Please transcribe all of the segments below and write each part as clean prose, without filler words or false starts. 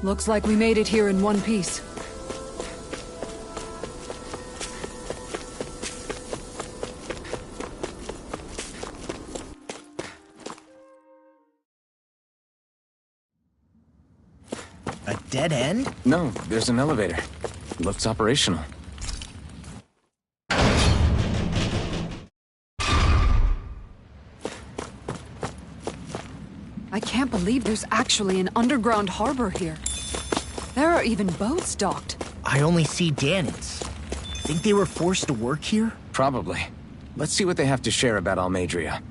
Looks like we made it here in one piece. A dead end? No, there's an elevator. Looks operational. I can't believe there's actually an underground harbor here. There are even boats docked. I only see Danans. Think they were forced to work here? Probably. Let's see what they have to share about Almeidrea.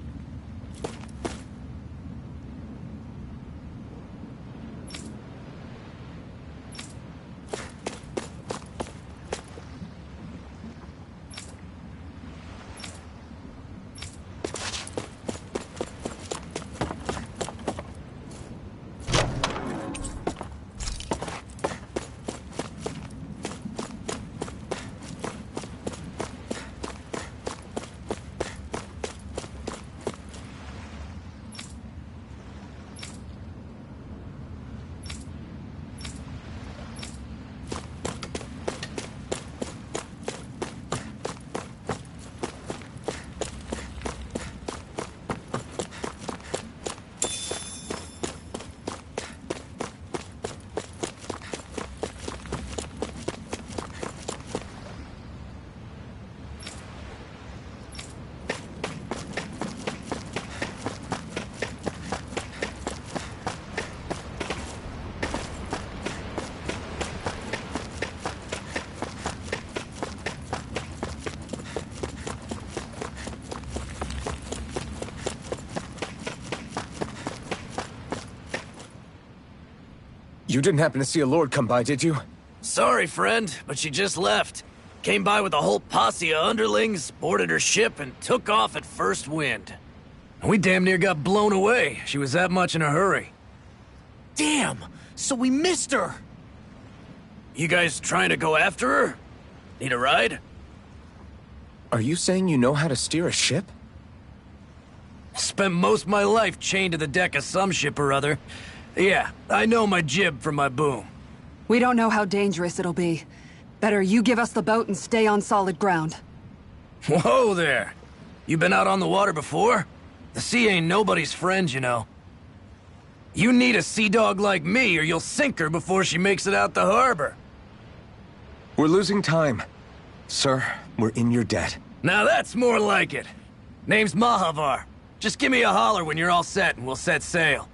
You didn't happen to see a lord come by, did you? Sorry, friend, but she just left. Came by with a whole posse of underlings, boarded her ship, and took off at first wind. We damn near got blown away. She was that much in a hurry. Damn! So we missed her! You guys trying to go after her? Need a ride? Are you saying you know how to steer a ship? Spent most of my life chained to the deck of some ship or other. Yeah, I know my jib from my boom. We don't know how dangerous it'll be. Better you give us the boat and stay on solid ground. Whoa there! You been out on the water before? The sea ain't nobody's friend, you know. You need a sea dog like me or you'll sink her before she makes it out the harbor. We're losing time. Sir, we're in your debt. Now that's more like it. Name's Mahavar. Just give me a holler when you're all set and we'll set sail.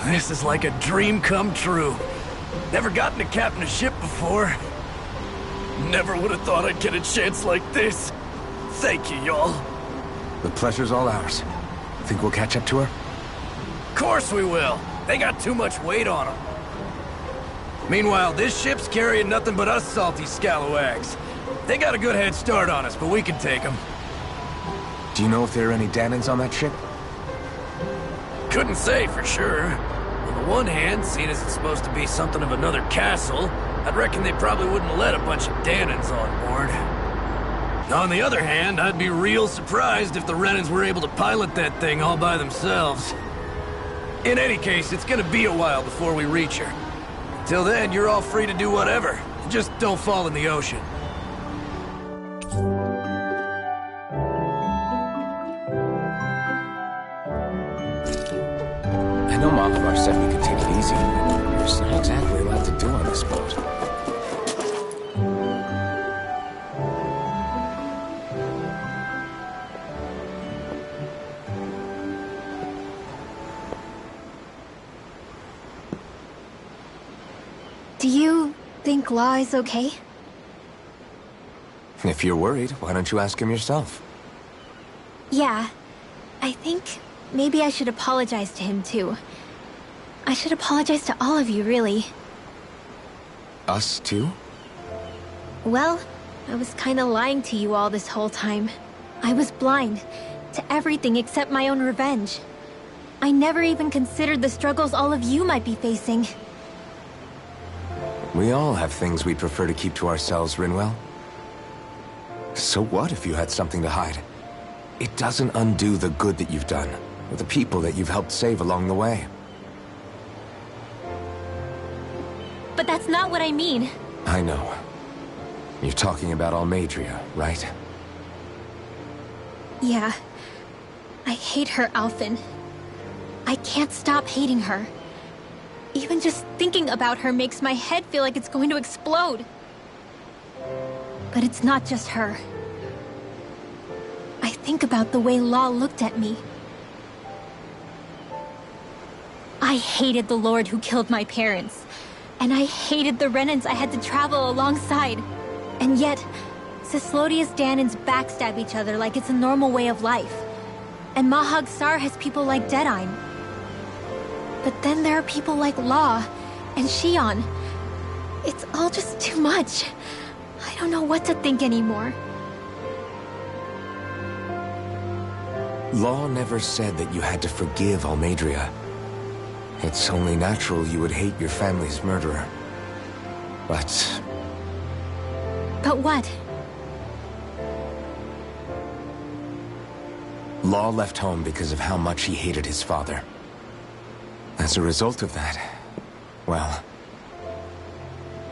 This is like a dream come true. Never gotten to captain a ship before. Never would have thought I'd get a chance like this. Thank you, y'all. The pleasure's all ours. Think we'll catch up to her? Course we will. They got too much weight on them. Meanwhile, this ship's carrying nothing but us salty scalawags. They got a good head start on us, but we can take them. Do you know if there are any Danans on that ship? Couldn't say for sure. On the one hand, seeing as it's supposed to be something of another castle, I'd reckon they probably wouldn't let a bunch of Danans on board. On the other hand, I'd be real surprised if the Renans were able to pilot that thing all by themselves. In any case, it's gonna be a while before we reach her. Till then, you're all free to do whatever. Just don't fall in the ocean. I know Mahavar said we could take it easy. There's not exactly a lot to do on this boat. Do you think Law is okay? If you're worried, why don't you ask him yourself? Yeah. I think maybe I should apologize to him too. I should apologize to all of you, really. Us too? Well, I was kinda lying to you all this whole time. I was blind to everything except my own revenge. I never even considered the struggles all of you might be facing. We all have things we'd prefer to keep to ourselves, Rinwell. So what if you had something to hide? It doesn't undo the good that you've done, or the people that you've helped save along the way. But that's not what I mean. I know. You're talking about Almeidrea, right? Yeah. I hate her, Alphen. I can't stop hating her. Even just thinking about her makes my head feel like it's going to explode. But it's not just her. I think about the way Law looked at me. I hated the Lord who killed my parents. And I hated the Renans I had to travel alongside. And yet, Cyslodia's Dahnans backstab each other like it's a normal way of life. And Mahag Saar has people like Deadeye. But then there are people like Law and Shionne. It's all just too much. I don't know what to think anymore. Law never said that you had to forgive Almeidrea. It's only natural you would hate your family's murderer. But But what? Law left home because of how much he hated his father. As a result of that, well,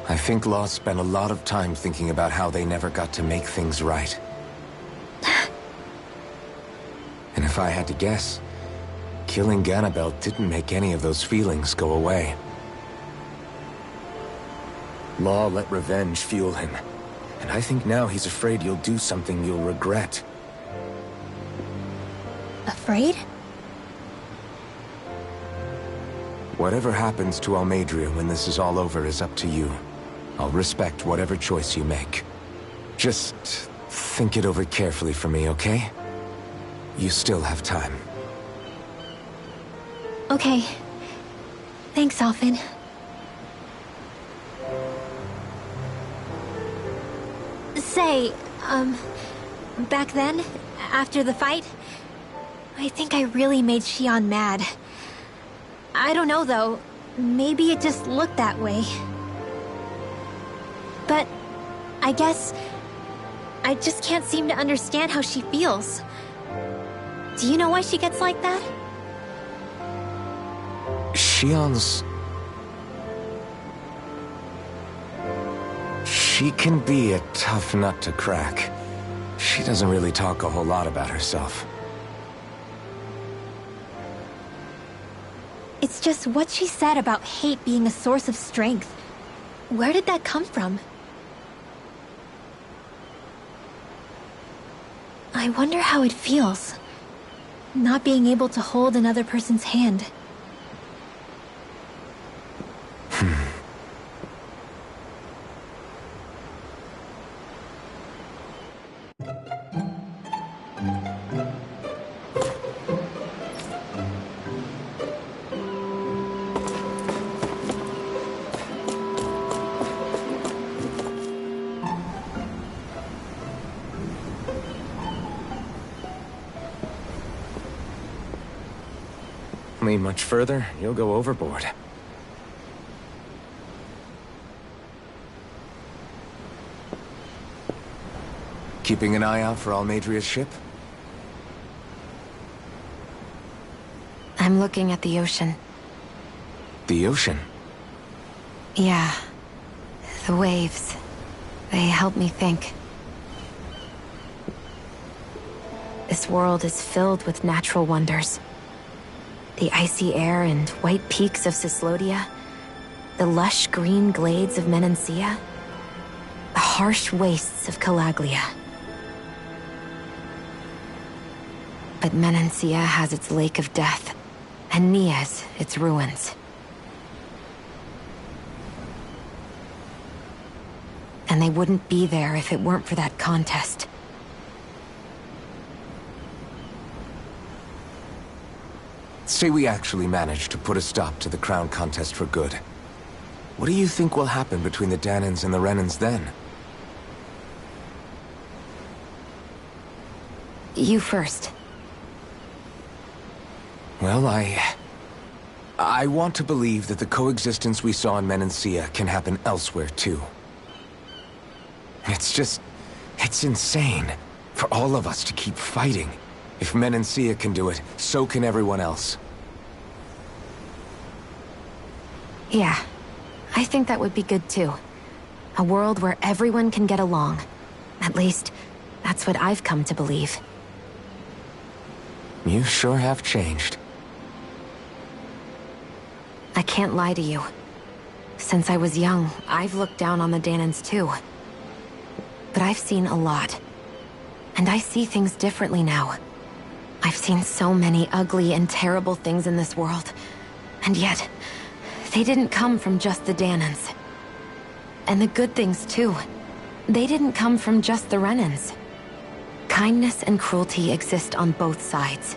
I think Law spent a lot of time thinking about how they never got to make things right. And if I had to guess, killing Ganabel didn't make any of those feelings go away. Law let revenge fuel him, and I think now he's afraid you'll do something you'll regret. Afraid? Whatever happens to Almeidrea when this is all over is up to you. I'll respect whatever choice you make. Just think it over carefully for me, okay? You still have time. Okay. Thanks, Alphen. Say, back then, after the fight, I think I really made Shionne mad. I don't know, though. Maybe it just looked that way. But I guess I just can't seem to understand how she feels. Do you know why she gets like that? Shionne's... She can be a tough nut to crack. She doesn't really talk a whole lot about herself. It's just what she said about hate being a source of strength. Where did that come from? I wonder how it feels, not being able to hold another person's hand. Lean much further, you'll go overboard. Keeping an eye out for Almeidrea's ship? I'm looking at the ocean. The ocean? Yeah. The waves. They help me think. This world is filled with natural wonders. The icy air and white peaks of Cyslodia, the lush green glades of Menancia, the harsh wastes of Calaglia. But Menancia has its Lake of Death, and Nias its ruins. and they wouldn't be there if it weren't for that contest. Say we actually managed to put a stop to the crown contest for good. What do you think will happen between the Dahnans and the Renans then? You first. Well, I want to believe that the coexistence we saw in Menancia can happen elsewhere, too. It's insane for all of us to keep fighting. If Menancia can do it, so can everyone else. Yeah, I think that would be good too. A world where everyone can get along. At least, that's what I've come to believe. You sure have changed. I can't lie to you. Since I was young, I've looked down on the Dahnans too. But I've seen a lot. And I see things differently now. I've seen so many ugly and terrible things in this world. And yet, they didn't come from just the Dahnans. And the good things too. They didn't come from just the Renans. Kindness and cruelty exist on both sides.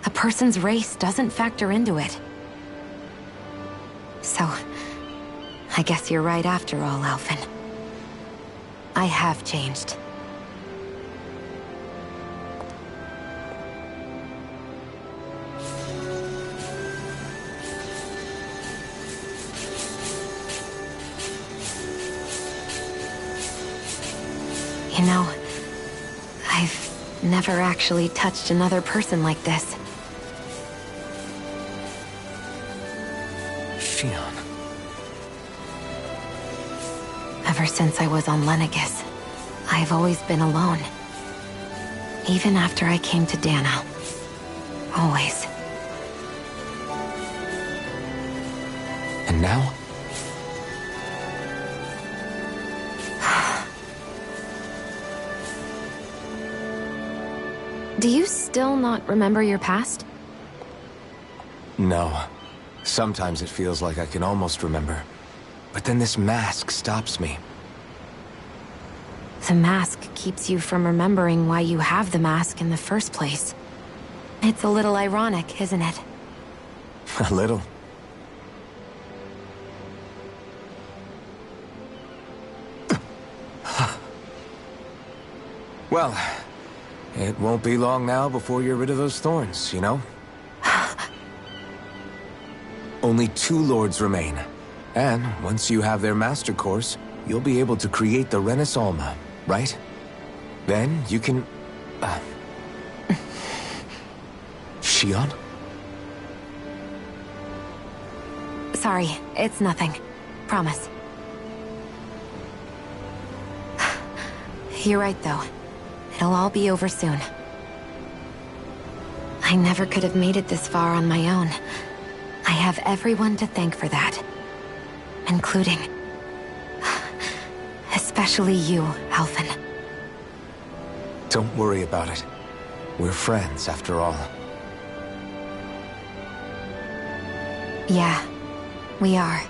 A person's race doesn't factor into it. So, I guess you're right after all, Alphen. I have changed. You know, I've never actually touched another person like this. Shionne. Ever since I was on Lenegis, I've always been alone. Even after I came to Dahna. Always. And now? Do you still not remember your past? No. Sometimes it feels like I can almost remember. But then this mask stops me. The mask keeps you from remembering why you have the mask in the first place. It's a little ironic, isn't it? A little. Well, it won't be long now before you're rid of those thorns, you know? Only 2 lords remain. And once you have their master course, you'll be able to create the Renis Alma, right? Then you can... Shionne? Sorry, it's nothing. Promise. You're right, though. It'll all be over soon. I never could have made it this far on my own. I have everyone to thank for that. Including... especially you, Alphen. Don't worry about it. We're friends, after all. Yeah, we are.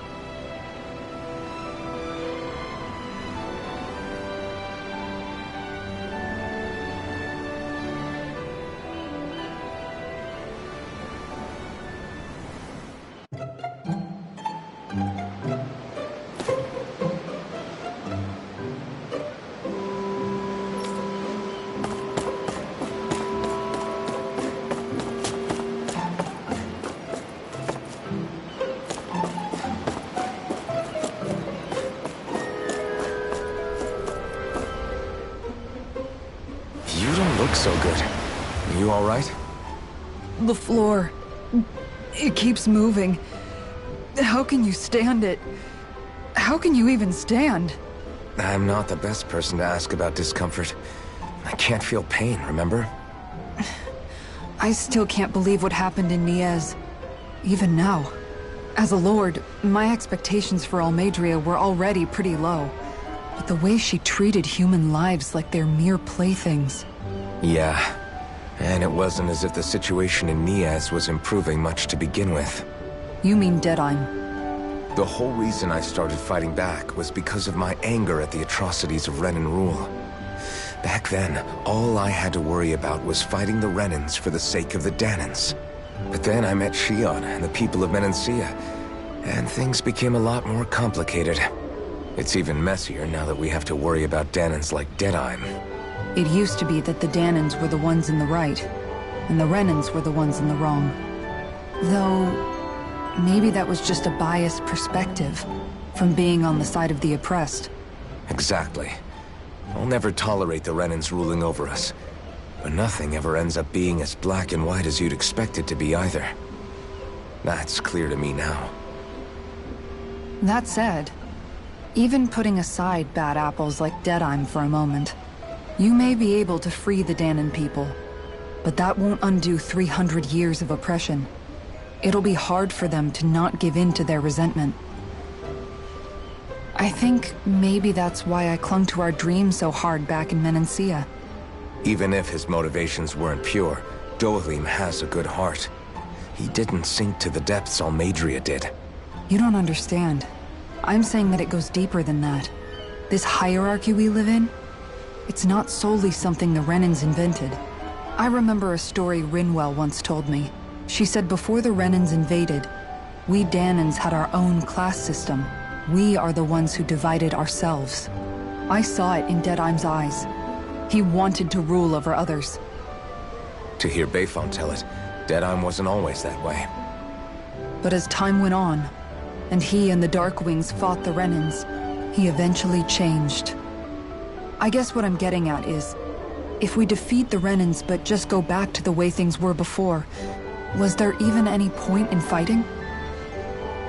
You don't look so good. You all right? The floor. It keeps moving. How can you stand it? How can you even stand? I'm not the best person to ask about discomfort. I can't feel pain, remember? I still can't believe what happened in Niez. Even now. As a lord, my expectations for Almeidrea were already pretty low. But the way she treated human lives like they're mere playthings. Yeah. And it wasn't as if the situation in Niez was improving much to begin with. You mean Deadheim? The whole reason I started fighting back was because of my anger at the atrocities of Renan rule. Back then, all I had to worry about was fighting the Renans for the sake of the Dahnans. But then I met Shion and the people of Menancia, and things became a lot more complicated. It's even messier now that we have to worry about Dahnans like Deadheim. It used to be that the Dahnans were the ones in the right, and the Renans were the ones in the wrong. Though, maybe that was just a biased perspective from being on the side of the oppressed. Exactly. I'll never tolerate the Renans ruling over us. But nothing ever ends up being as black and white as you'd expect it to be either. That's clear to me now. That said, even putting aside bad apples like Deadheim for a moment, you may be able to free the Dahnan people, but that won't undo 300 years of oppression. It'll be hard for them to not give in to their resentment. I think maybe that's why I clung to our dream so hard back in Menancia. Even if his motivations weren't pure, Dohalim has a good heart. He didn't sink to the depths Almeidrea did. You don't understand. I'm saying that it goes deeper than that. This hierarchy we live in, it's not solely something the Renans invented. I remember a story Rinwell once told me. She said before the Renans invaded, we Dahnans had our own class system. We are the ones who divided ourselves. I saw it in Deadheim's eyes. He wanted to rule over others. To hear Bayfon tell it, Deadheim wasn't always that way. But as time went on, and he and the Darkwings fought the Renans, he eventually changed. I guess what I'm getting at is, if we defeat the Renans but just go back to the way things were before, was there even any point in fighting?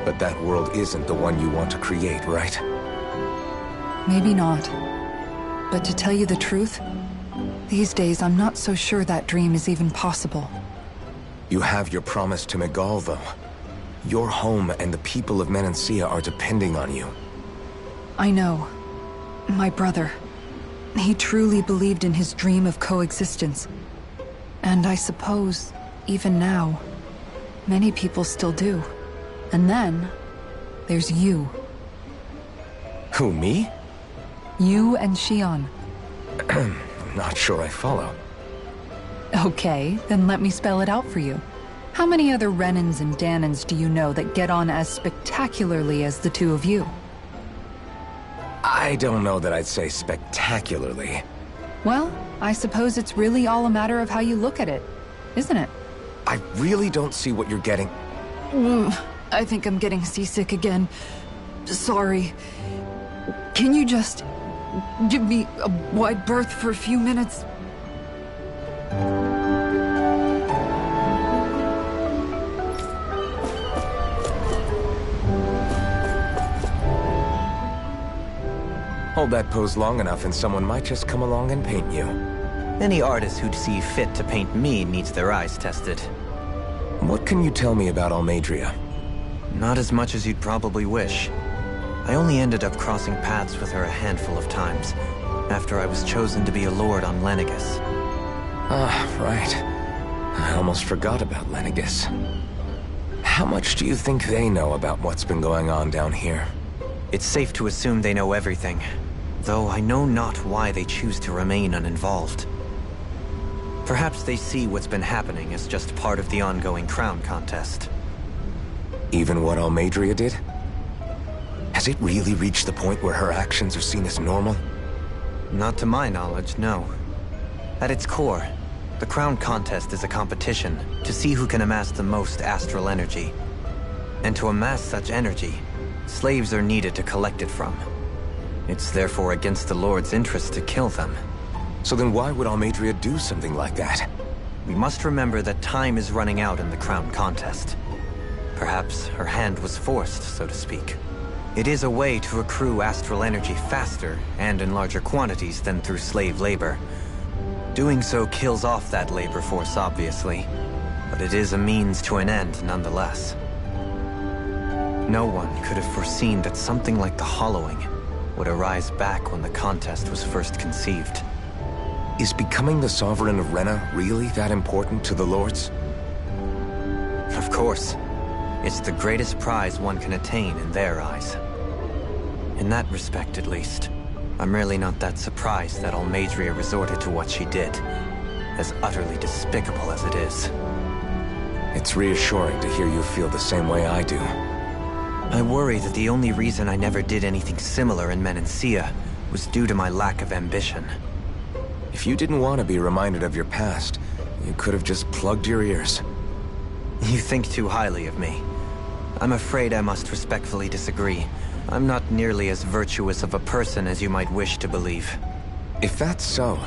But that world isn't the one you want to create, right? Maybe not. But to tell you the truth, these days I'm not so sure that dream is even possible. You have your promise to Megal, though. Your home and the people of Menancia are depending on you. I know. My brother. He truly believed in his dream of coexistence. And I suppose, even now, many people still do. And then, there's you. Who, me? You and Shion. I'm not sure I follow. Okay, then let me spell it out for you. How many other Renans and Dahnans do you know that get on as spectacularly as the two of you? I don't know that I'd say spectacularly. Well, I suppose it's really all a matter of how you look at it, isn't it? I really don't see what you're getting. I think I'm getting seasick again. Sorry. Can you just give me a wide berth for a few minutes? Hold that pose long enough and someone might just come along and paint you. Any artist who'd see fit to paint me needs their eyes tested. What can you tell me about Almeidrea? Not as much as you'd probably wish. I only ended up crossing paths with her a handful of times, after I was chosen to be a lord on Lenegis. Ah, right. I almost forgot about Lenegis. How much do you think they know about what's been going on down here? It's safe to assume they know everything, though I know not why they choose to remain uninvolved. Perhaps they see what's been happening as just part of the ongoing crown contest. Even what Almeidrea did? Has it really reached the point where her actions are seen as normal? Not to my knowledge, no. At its core, the crown contest is a competition to see who can amass the most astral energy. And to amass such energy, slaves are needed to collect it from. It's therefore against the Lord's interest to kill them. So then why would Almeidrea do something like that? We must remember that time is running out in the crown contest. Perhaps her hand was forced, so to speak. It is a way to accrue astral energy faster and in larger quantities than through slave labor. Doing so kills off that labor force, obviously, but it is a means to an end nonetheless. No one could have foreseen that something like the Hollowing would arise back when the contest was first conceived. Is becoming the Sovereign of Rena really that important to the Lords? Of course. It's the greatest prize one can attain in their eyes. In that respect, at least, I'm really not that surprised that Almeidrea resorted to what she did, as utterly despicable as it is. It's reassuring to hear you feel the same way I do. I worry that the only reason I never did anything similar in Menancia was due to my lack of ambition. If you didn't want to be reminded of your past, you could have just plugged your ears. You think too highly of me. I'm afraid I must respectfully disagree. I'm not nearly as virtuous of a person as you might wish to believe. If that's so,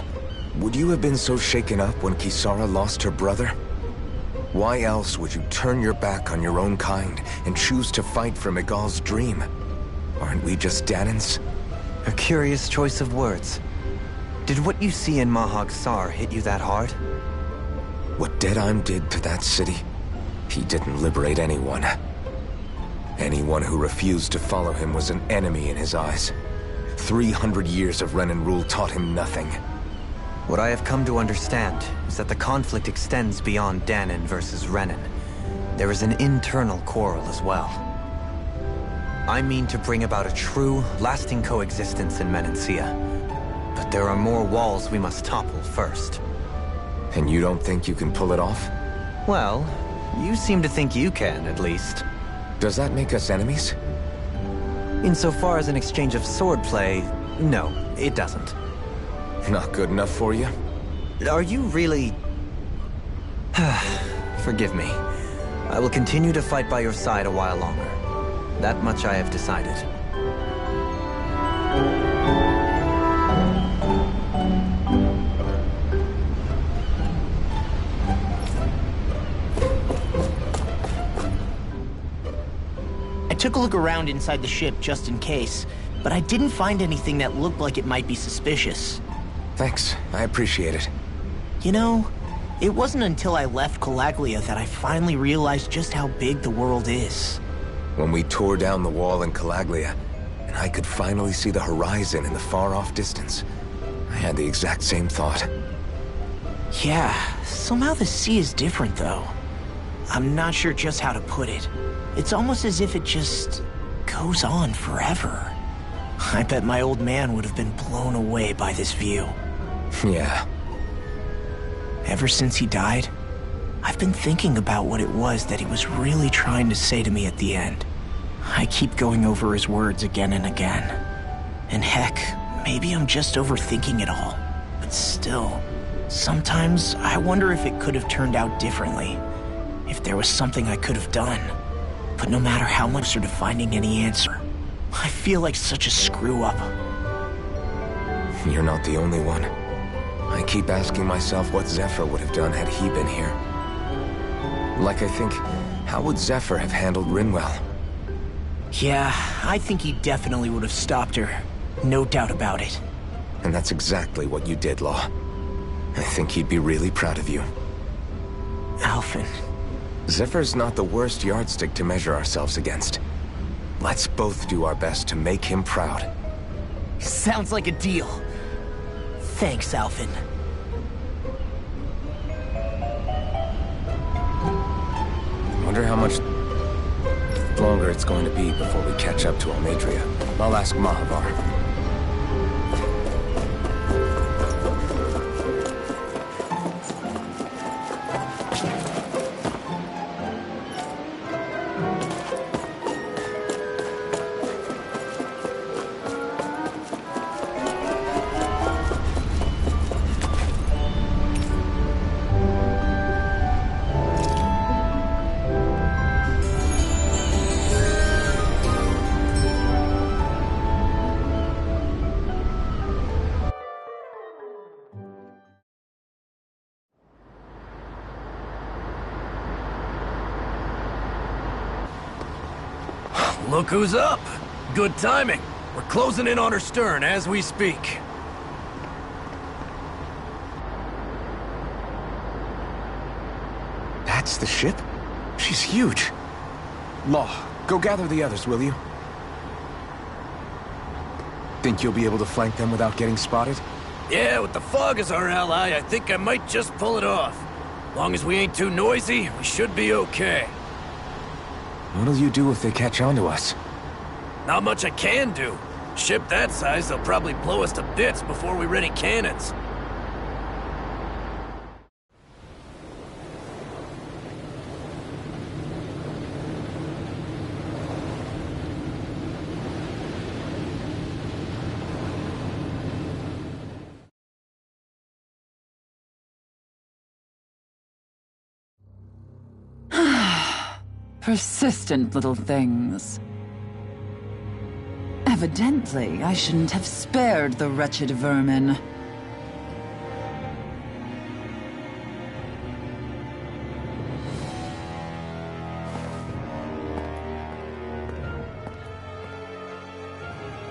would you have been so shaken up when Kisara lost her brother? Why else would you turn your back on your own kind and choose to fight for Miguel's dream? Aren't we just Danans? A curious choice of words. Did what you see in Mahag Saar hit you that hard? What Deadheim did to that city, he didn't liberate anyone. Anyone who refused to follow him was an enemy in his eyes. 300 years of Renan rule taught him nothing. What I have come to understand is that the conflict extends beyond Danan versus Renan. There is an internal quarrel as well. I mean to bring about a true, lasting coexistence in Menancia. But there are more walls we must topple first. And you don't think you can pull it off? Well, you seem to think you can, at least. Does that make us enemies? Insofar as an exchange of swordplay, no, it doesn't. Not good enough for you? Are you really... Forgive me. I will continue to fight by your side a while longer. That much I have decided. I took a look around inside the ship just in case, but I didn't find anything that looked like it might be suspicious. Thanks, I appreciate it. You know, it wasn't until I left Calaglia that I finally realized just how big the world is. When we tore down the wall in Calaglia, and I could finally see the horizon in the far-off distance, I had the exact same thought. Yeah, somehow the sea is different though. I'm not sure just how to put it. It's almost as if it just goes on forever. I bet my old man would have been blown away by this view. Yeah. Ever since he died, I've been thinking about what it was that he was really trying to say to me at the end. I keep going over his words again and again. And heck, maybe I'm just overthinking it all. But still, sometimes I wonder if it could have turned out differently. If there was something I could have done. But no matter how much they're finding any answer, I feel like such a screw-up. You're not the only one. I keep asking myself what Zephyr would have done had he been here. Like I think, how would Zephyr have handled Rinwell? Yeah, I think he definitely would have stopped her. No doubt about it. And that's exactly what you did, Law. I think he'd be really proud of you. Alphen. Zephyr's not the worst yardstick to measure ourselves against. Let's both do our best to make him proud. Sounds like a deal. Thanks, Alphen. Wonder how much longer it's going to be before we catch up to Almeidrea. I'll ask Mahavar. Look who's up! Good timing. We're closing in on her stern as we speak. That's the ship? She's huge. Law, go gather the others, will you? Think you'll be able to flank them without getting spotted? Yeah, with the fog as our ally, I think I might just pull it off. Long as we ain't too noisy, we should be okay. What'll you do if they catch on to us? Not much I can do. Ship that size, they'll probably blow us to bits before we ready cannons. Persistent little things. Evidently, I shouldn't have spared the wretched vermin.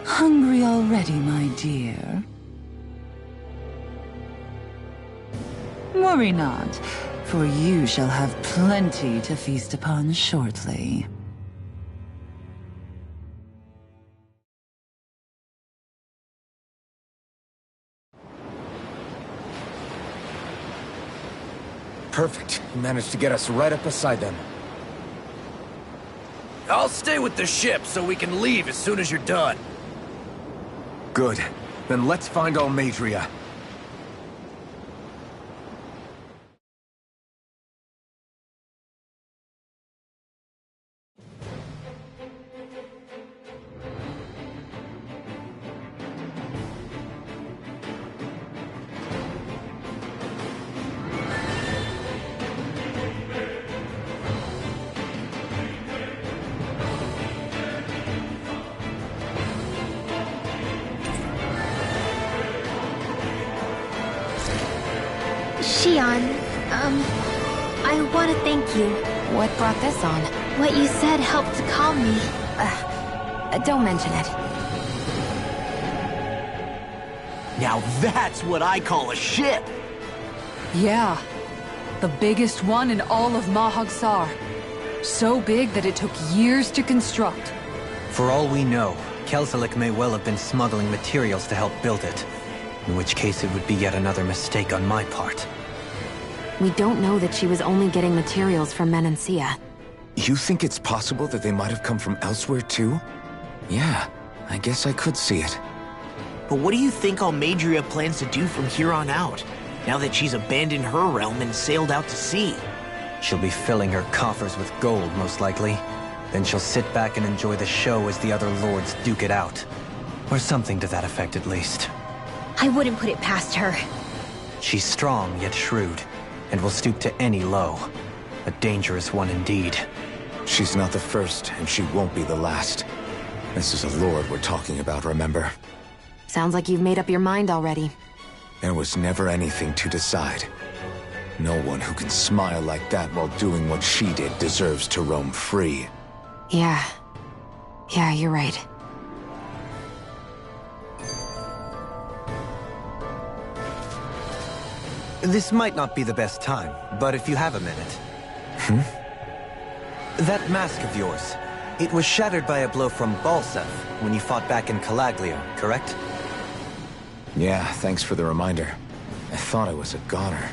Hungry already, my dear? Worry not, for you shall have plenty to feast upon shortly. Perfect. You managed to get us right up beside them. I'll stay with the ship so we can leave as soon as you're done. Good. Then let's find Almeidrea. Shion, I want to thank you. What brought this on? What you said helped to calm me. Don't mention it. Now that's what I call a ship! Yeah. The biggest one in all of Mahag Saar. So big that it took years to construct. For all we know, Kelzelik may well have been smuggling materials to help build it. In which case it would be yet another mistake on my part. We don't know that she was only getting materials from Menancia. You think it's possible that they might have come from elsewhere too? Yeah, I guess I could see it. But what do you think Almeidrea plans to do from here on out, now that she's abandoned her realm and sailed out to sea? She'll be filling her coffers with gold, most likely. Then she'll sit back and enjoy the show as the other lords duke it out. Or something to that effect, at least. I wouldn't put it past her. She's strong, yet shrewd, and will stoop to any low. A dangerous one indeed. She's not the first, and she won't be the last. This is a lord we're talking about, remember? Sounds like you've made up your mind already. There was never anything to decide. No one who can smile like that while doing what she did deserves to roam free. Yeah, you're right. This might not be the best time, but if you have a minute... That mask of yours, it was shattered by a blow from Balseph when you fought back in Calaglio, correct? Yeah, thanks for the reminder. I thought I was a goner.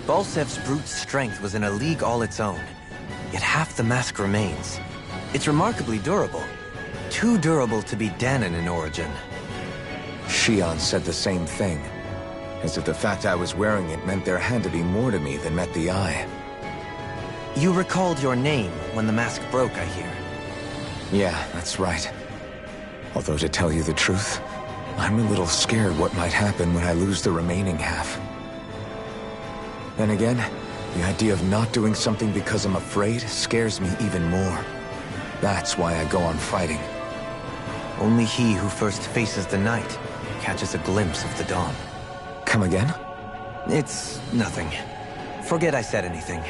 Balsef's brute strength was in a league all its own, yet half the mask remains. It's remarkably durable. Too durable to be Dahnan in origin. Shion said the same thing. As if the fact I was wearing it meant there had to be more to me than met the eye. You recalled your name when the mask broke, I hear. Yeah, that's right. Although to tell you the truth, I'm a little scared what might happen when I lose the remaining half. Then again, the idea of not doing something because I'm afraid scares me even more. That's why I go on fighting. Only he who first faces the night catches a glimpse of the dawn. Come again? It's nothing. Forget I said anything.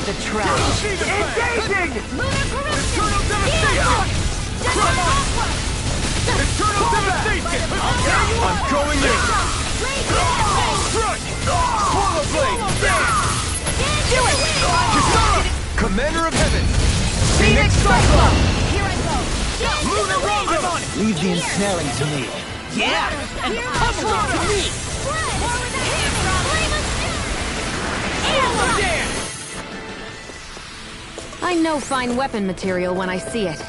the trap. Engaging! Eternal devastation! Eternal devastation! I'm going in! Strike! Swallow blade! Do it! Kisara! Commander of Heaven! Phoenix Cyclone! Here I go! Lunar Rondo! I'm on it! Leave the ensnaring to me. Yeah! And the pummeling to me! I know fine weapon material when I see it.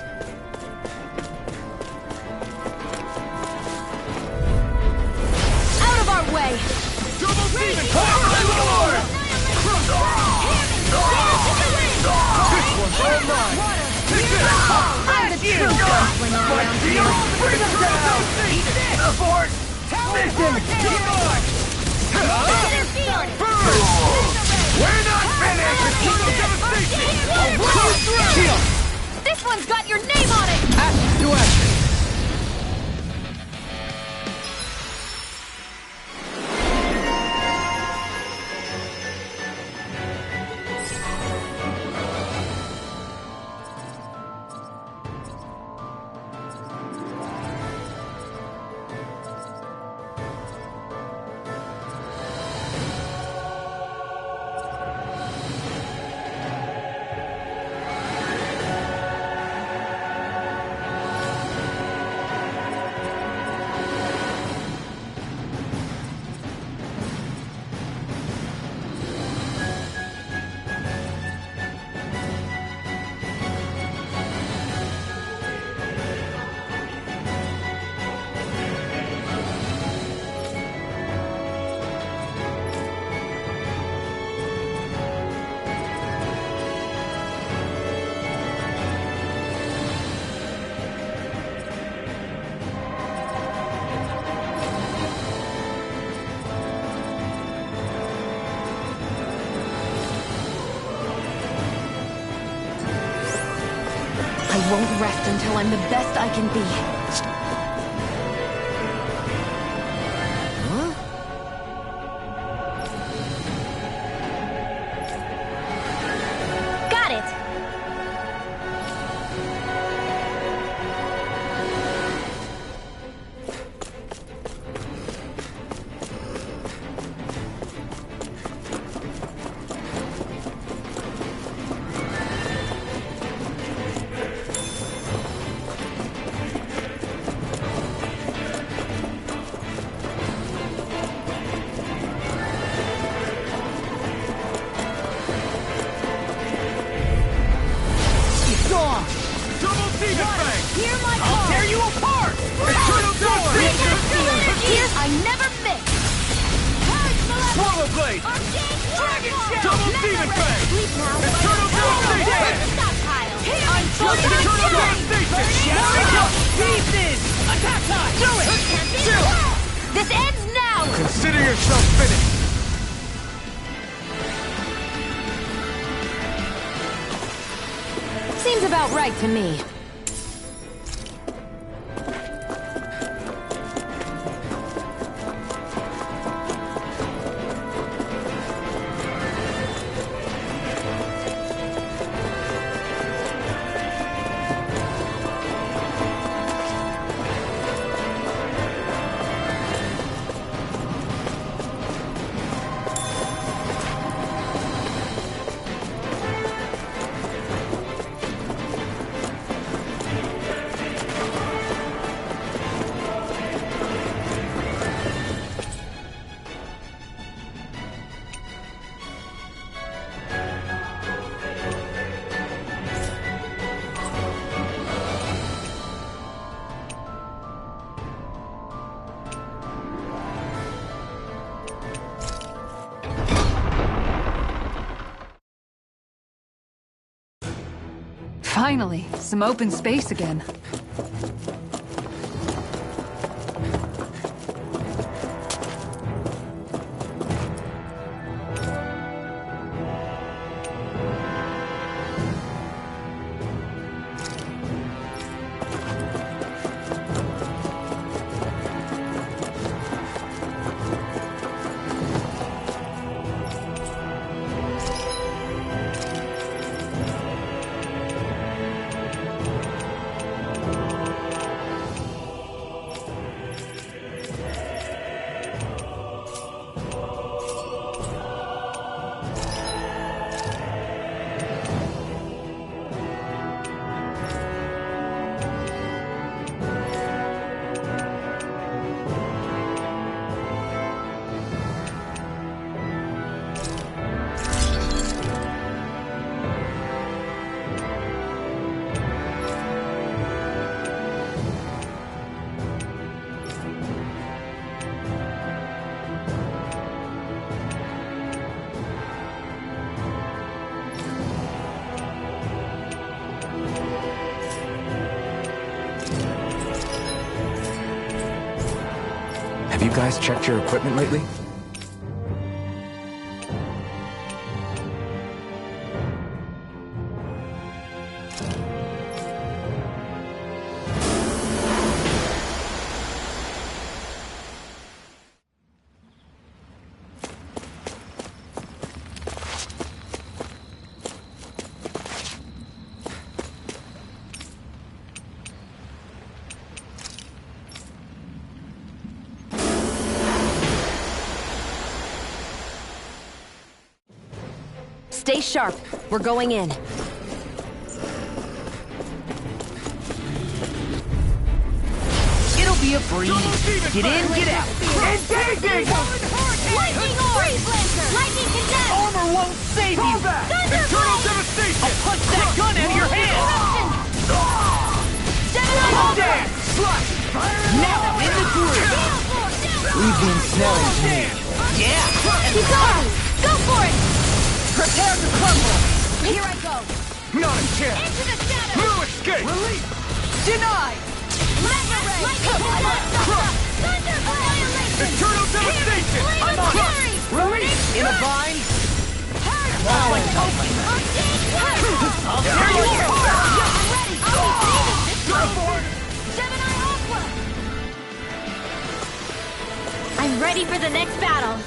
Out of our way! Double demon! My lord! This one's all mine! I'm the true gunslinger around here. Bring him down! Eat this! Abort! Mission! We're not finished! This one's got your name on it! Action to action! I won't rest until I'm the best I can be. Got it! I'll tear you apart! Eternal Devastation! I never miss! Swallow Blade! Dragon Shell! Double Demon Fang! Sleep now. Eternal Devastation! Stockpile! Eternal Devastation! Pieces! Attack time! Do it! This ends now! Consider yourself finished! Seems about right to me. Finally, some open space again. Have you guys checked your equipment lately? Stay sharp. We're going in. It'll be a breeze. Get in, get out. Lightning orb! Lightning condemned! Armor won't save you. Thunderbolt! I'll punch that gun out of your hand. Come down. Now I'm in the groove. We've been smelling me. Yeah. Keep going! Go for it! Prepare to crumble. Here I go. Not a chance. Into the shadows! No escape. Release. Denied. Lightning condemned! Thunderbolt! Annihilation! Eternal devastation. I'm on Fury! Release. In a bind. Now I help my man. I'll tear you apart. I'm ready for the next battle.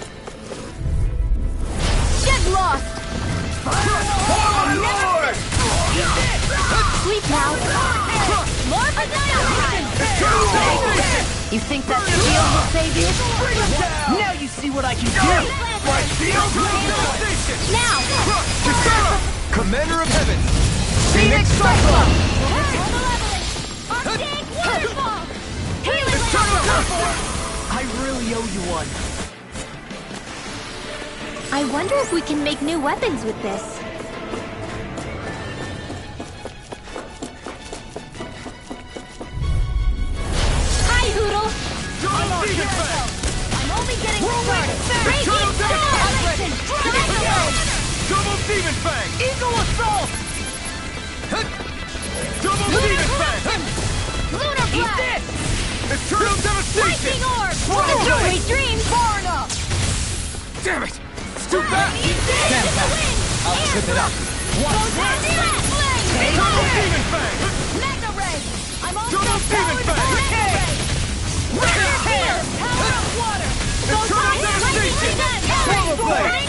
Get lost! Lord! Sleep now. More annihilation! You think that shield will save you? Now you see what I can do! My shield devastation! Now! Commander of Heaven! Phoenix Cyclone! Arctic waterfall! Healing I really owe you one. I wonder if we can make new weapons with this. Hi, Hoodle! I'm only getting started! Raging Annihilation! Double Demon Fang! Eagle Assault! Double Demon Fang! Lunar Eat Blast! this! Eternal Devastation! Lightning Orb! Swallow Destroy blade! dreams! Far enough! Damn it! It's too fast! I'll trip it up. Take Double Demon Fang! Mega Ray! I'm also Double Demon Fang! Power of water! Eternal Devastation! Swallow blade!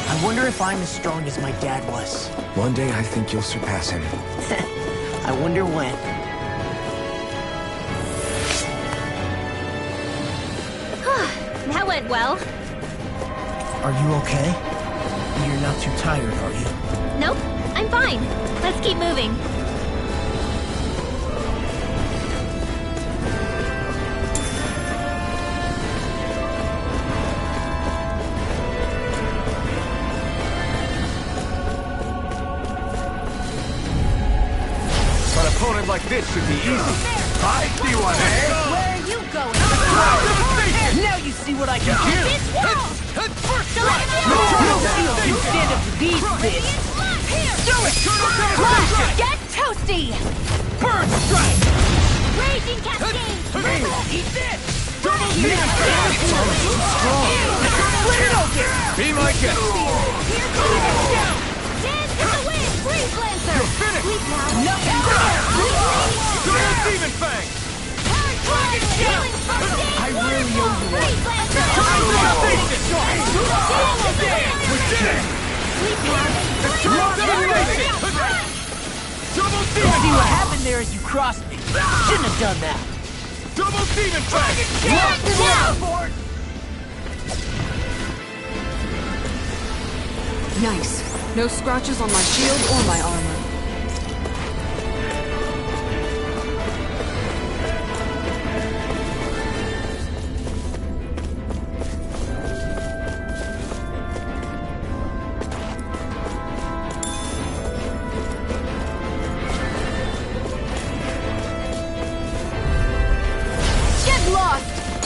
I wonder if I'm as strong as my dad was. One day I think you'll surpass him. I wonder when. That went well. Are you okay? You're not too tired, are you? Nope, I'm fine. Let's keep moving. An opponent like this should be easy. I see one, eh? Where are you going? Now you see what I can do! This wall! First strike! No shield can stand up to these fists! Do it! Get toasty! Burn strike! Raging Cascade! Eat this! Double demon fang! Split it open! Be my guest! Dance to the wind! Freeze Lancer! You're finished! Sleep now! No! Double demon fang! I really owe you one. Freeze Lancer! See what happened there as you crossed me. Shouldn't have done that. Double demon fang! Nice. No scratches on my shield or my armor.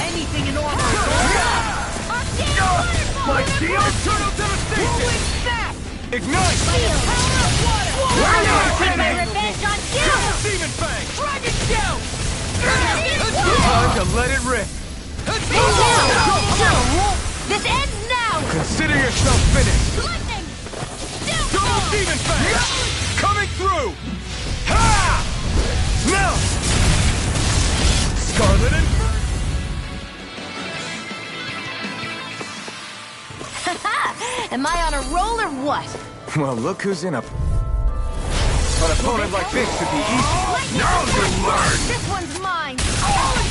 Anything in armor! My shield! Eternal devastation! Ignite! Get my revenge on you! Time to let it rip! This ends now! Consider yourself finished! Lightning! Double Demon Fang! Coming through! Ha! Now! Scarlet and... Am I on a roll or what? Well, look who's in a... An opponent like this should be easy. Now you learn! This one's mine!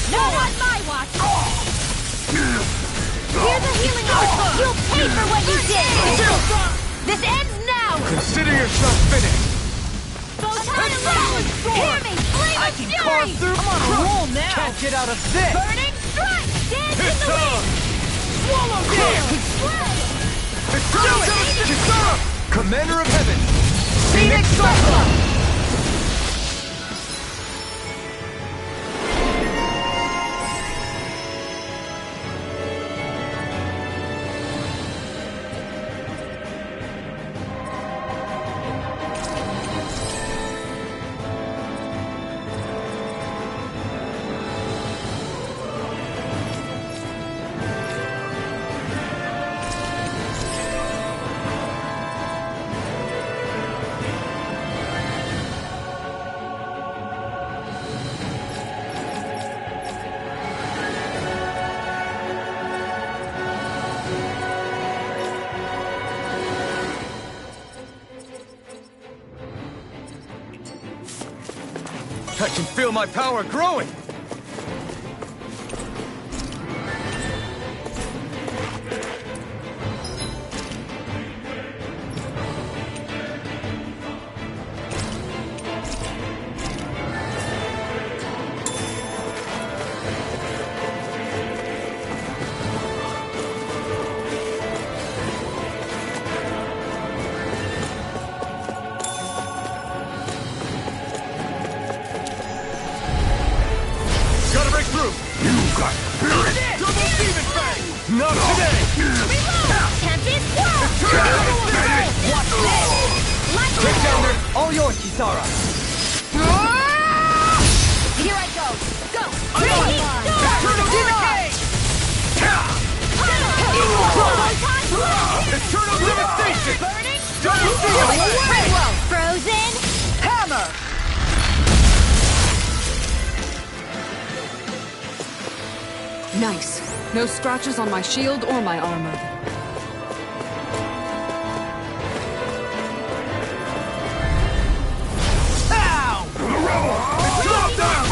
No, on my watch! Here's a healing art! You'll pay for what you did! This ends now! Consider yourself finished! Hear me! Flame of fury! I'm on a roll now! Can't get out of this! Burning strike! Dance in the wind! Swallow this! Kisara! Commander of Heaven! Phoenix Cyclops! I can feel my power growing! Not today! Tempest Swirl! Take down there! All yours, Kisara! Here I go! Go! Eternal devastation! Burning! Double Frozen! hammer! Nice. No scratches on my shield or my armor. Ow! Drop down!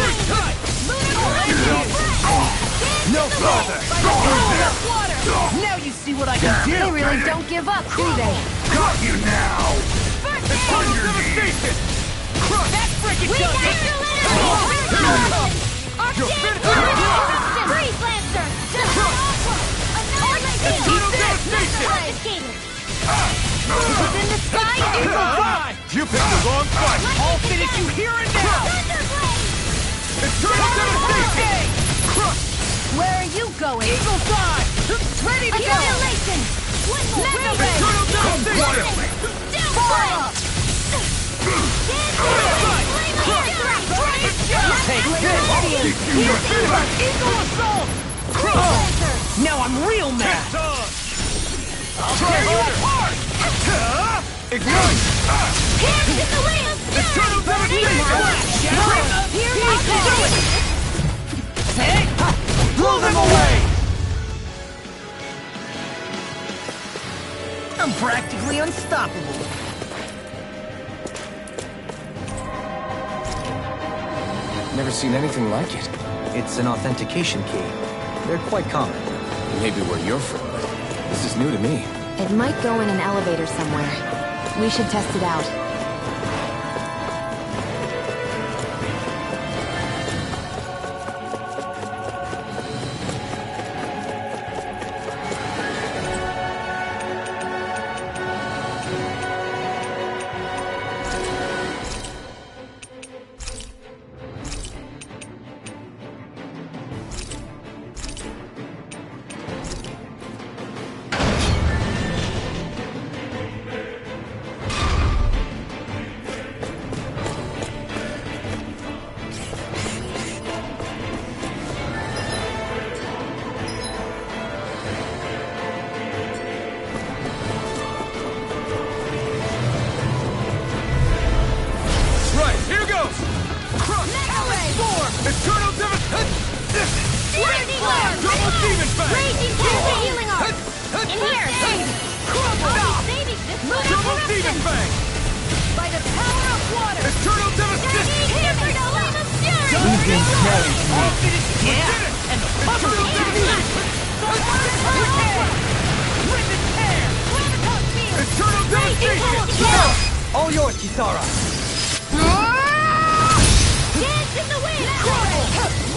No further! Now you see what I can do! They really don't give up, do they? Got you now! Eternal devastation! Crush! That freaking We does got it! your enemy! You're finished! Freeze Lancer! Eternal devastation! In the sky, Eagle Fly! You picked the wrong fight! I'll finish you here and now! Eternal devastation! Crush! Where are you going? Eagle Fly! Ready to go! Annihilation! Mega Ray! Eternal devastation! Fire! Take this! Eagle Assault! Crush! Now I'm real mad! I'll tear you apart! Ignite! Hands in the wind! Eternal devastation! Here we go! Hey! Blow them away! I'm practically unstoppable. Never seen anything like it. It's an authentication key. They're quite common. Maybe where you're from, but this is new to me. It might go in an elevator somewhere. We should test it out. Eternal devastation! You've been carried to me. Yeah! And the eternal devastation! Eternal devastation! All yours, Kisara! Dance in the wind!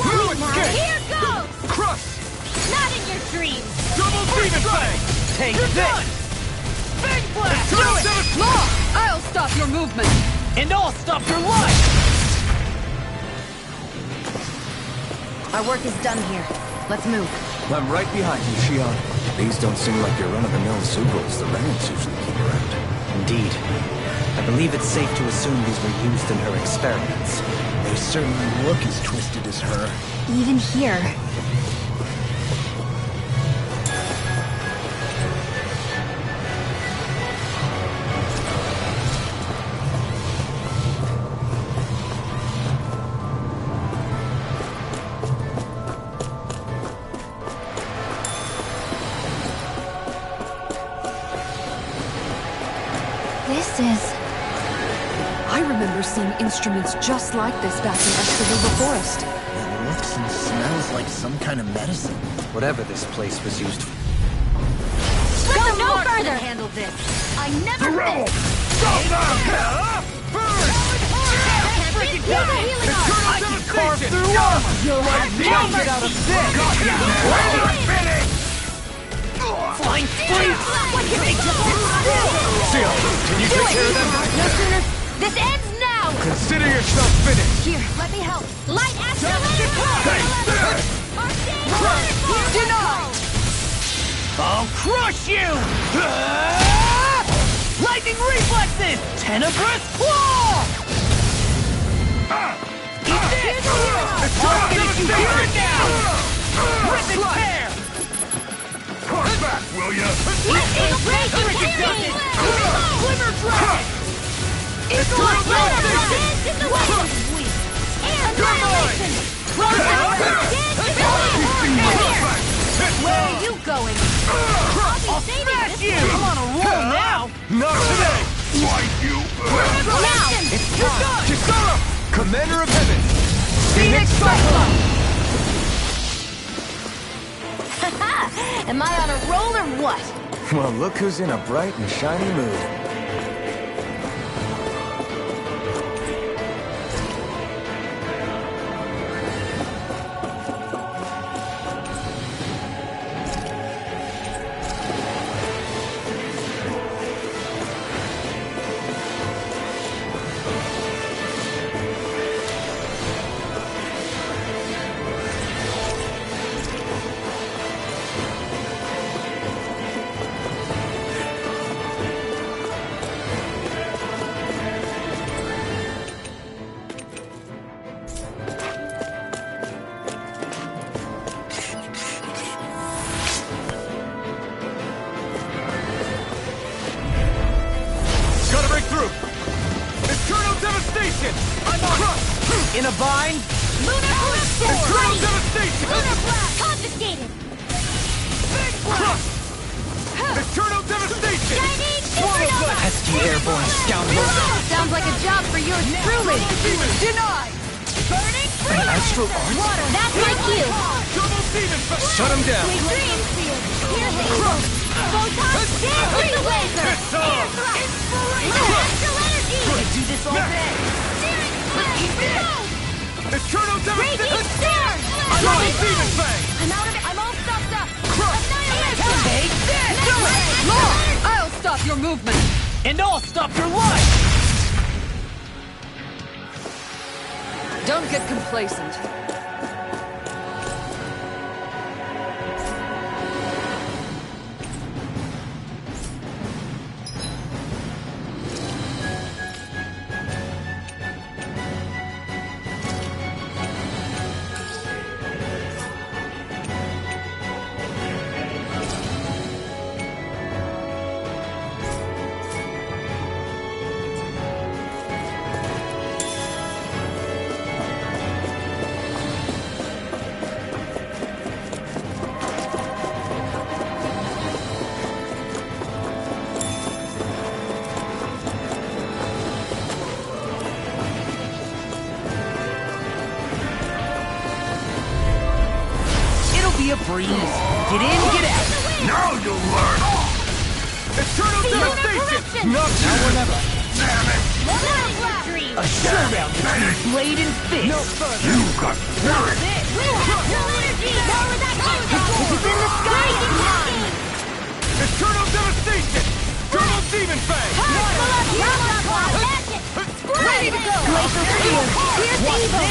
You escape! Here goes! Crush! Not in your dreams! Double demon fang! Take You're this! done! Big blast! Eternal devastation! Law! I'll stop your movement! And I'll stop your life! Our work is done here. Let's move. I'm right behind you, Shion. These don't seem like your run-of-the-mill Zugals the Renans usually keep around. Indeed. I believe it's safe to assume these were used in her experiments. They certainly look as twisted as her. Even here. This is... I remember seeing instruments just like this back in Escalibur Forest. It looks and smells like some kind of medicine. Whatever this place was used for. Go no further! Handle this. I never miss. Stop now! Burn! Freaking use a healing arm. I can carve through armor! You'll have no mercy. Out of this! Finish! Flying freeze! What can they do? Seal, can you take care of them? No sooner. This ends now. Consider yourself finished! Here, let me help. Light Astral Energy! Denied! I'll crush you! Lightning reflexes! Tenebrous claw! Eat this! I'll finish you here and now! Rip and tear! Push back, will ya? Breaking Fury! Glimmer dragon! Eagle Dance in the wind! Air annihilation! Where are you going? I'll smash you! I'm on a roll now! Not today! Like you! Now! It's time! Kisara! Commander of Heaven! Phoenix Cyclone! Am I on a roll or what? Well, look who's in a bright and shiny mood. In a bind? Lunar Sword! Eternal Ready! devastation! Lunar Blast! Confiscated! Big blast! Eternal devastation! Shining Supernova! Pesky airborne scoundrel! Sounds like a job for yours truly! Denied! Burning Freeze! An astral art? Water! That's like you! Double demon fang! Shut him down! Sweet dreams! Piercing! Photon! Dance with the laser! Air thrust! Astral energy! Gonna do this all day! Searing Blast! Eternal Raging devastation! Storm! Double demon fang! I'm out of it! I'm all stopped up! Annihilation! Take this! Law! I'll stop your movement! And I'll stop your life! Don't get complacent. more easy. Get in, get out. Now you'll learn. Eternal devastation. Now or never. Damn it. A showdown between blade and fist. No further. You got spirit. This is in the sky. Eternal devastation. Eternal demon fang. Ready to go. Glacial steel. Here's evil.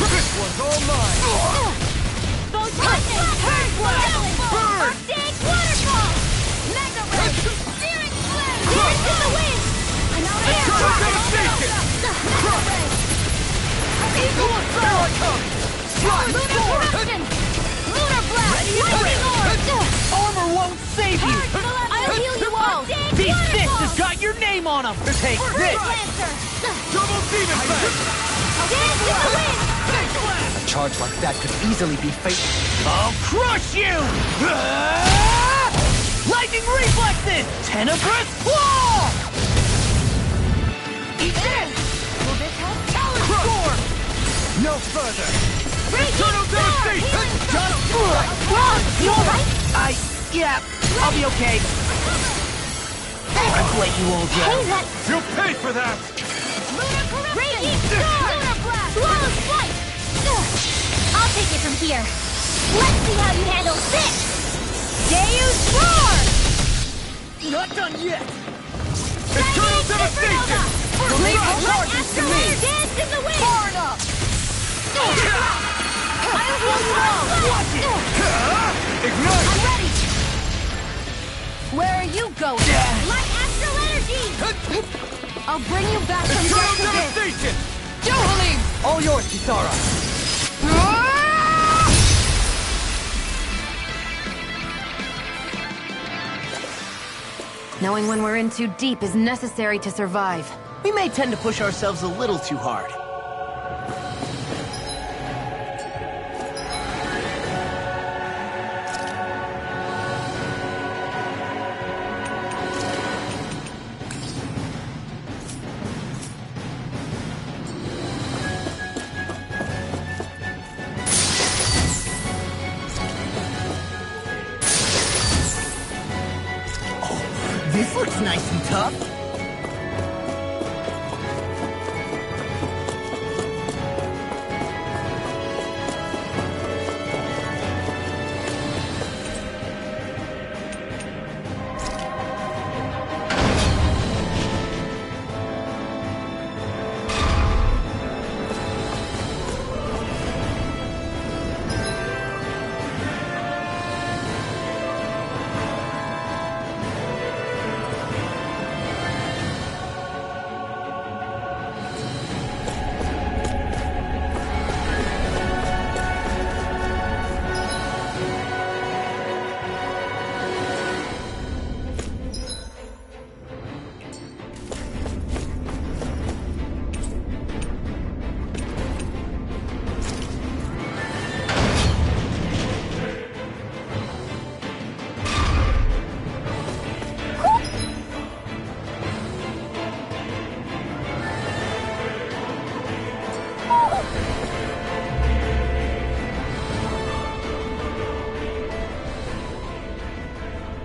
This one's all mine. Photon. Hurt one. Burn. Big waterfall. Mega red. Spirit flame. Here's to the wind. Eternal devastation. Eagle of power comes. Lunar corruption. Lunar blast. Lightning orb. Armor won't save you. I'll heal you all. These fists has got your name on them. Take this. Double demon fang. Dance in the wind. A charge like that could easily be fatal. I'll crush you! Lightning reflexes! Tenebrous claw! Eat this! Will this help? Talon storm! No further! Eternal devastation! Just Ron, you alright? Yeah, I'll be okay. I've let you all down. Hey, that... You'll pay for that! Lunar corruption! Radiant storm! Lunar blast! Flawless flight! I'll take it from here. Let's see how you handle this! Deus Roar! Not done yet! Eternal devastation! Let Astrolander dance in the wind! Far enough! I'll heal you all! Watch it! Ignite! I'm ready! Where are you going? Light Astral Energy! I'll bring you back from Eternal death to this! devastation! Johalim! All yours, Kisara! Knowing when we're in too deep is necessary to survive. We may tend to push ourselves a little too hard. This looks nice and tough.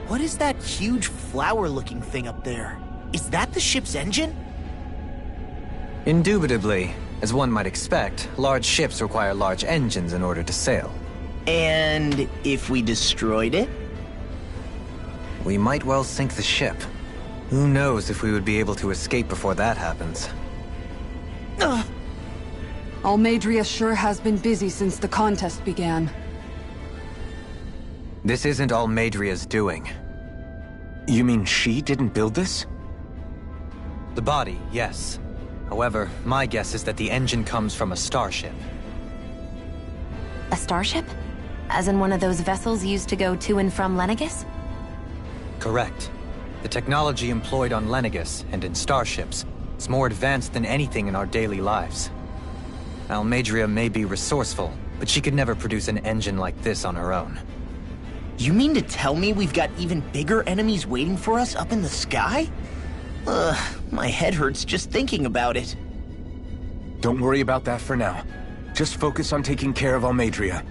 What is that huge flower-looking thing up there? Is that the ship's engine? Indubitably. As one might expect, large ships require large engines in order to sail. And if we destroyed it? We might well sink the ship. Who knows if we would be able to escape before that happens. Almeidrea sure has been busy since the contest began. This isn't Almeidrea's doing. You mean she didn't build this? The body, yes. However, my guess is that the engine comes from a starship. A starship? As in one of those vessels used to go to and from Lenegis? Correct. The technology employed on Lenegis and in starships is more advanced than anything in our daily lives. Almeidrea may be resourceful, but she could never produce an engine like this on her own. You mean to tell me we've got even bigger enemies waiting for us up in the sky? My head hurts just thinking about it. Don't worry about that for now. Just focus on taking care of Almeidrea.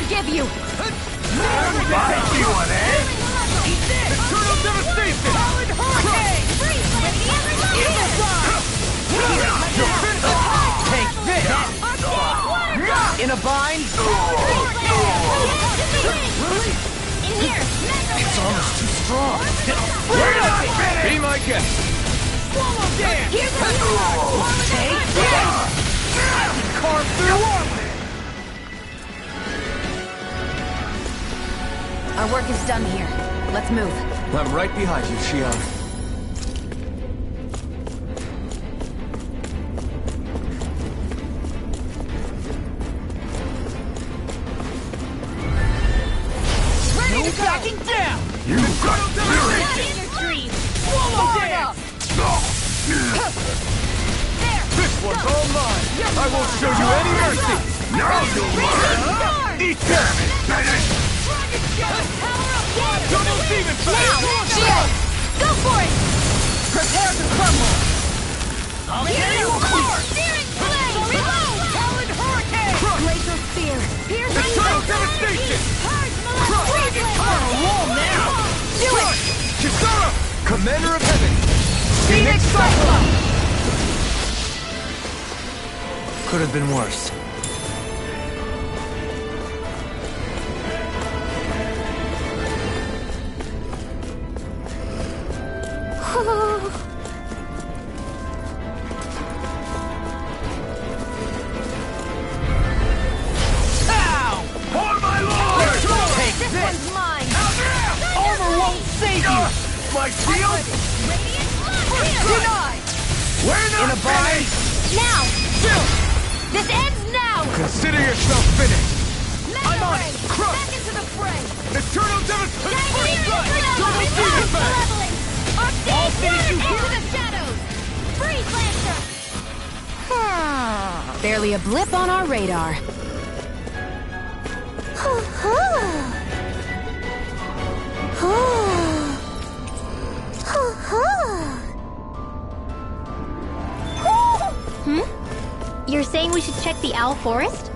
Forgive you! I see one, eh? Eternal devastation! Solid hurricane! Take this! In a bind? In here! It's almost too strong. We're not finished! Be my guest! Swallow dance! Here's what you want! Take this! Carve through! Our work is done here. Let's move. I'm right behind you, Shionne. Ready to backing down! You've got fury! Swallow dance! This one's all mine! I won't show you any mercy! Now you'll learn! Eat them! Double demon Now! Shield! Go for it! Prepare to crumble! I'll get you apart! Searing flame! Reload! Solid hurricane! Glacial spear! Pierce Eternal devastation! Freeze On a wall now! Do it! Kisara! Commander of Heaven! Phoenix Cyclone! Could have been worse. My shield? Denied! We're not In a bind? finished! Now! Still! This ends now! Consider yourself finished! I'm on it! Crush! Back into the fray! Eternal devastation! Double demon blast! I'll finish you into the shadows! Freeze Lancer! Barely a blip on our radar. You're saying we should check the Owl Forest?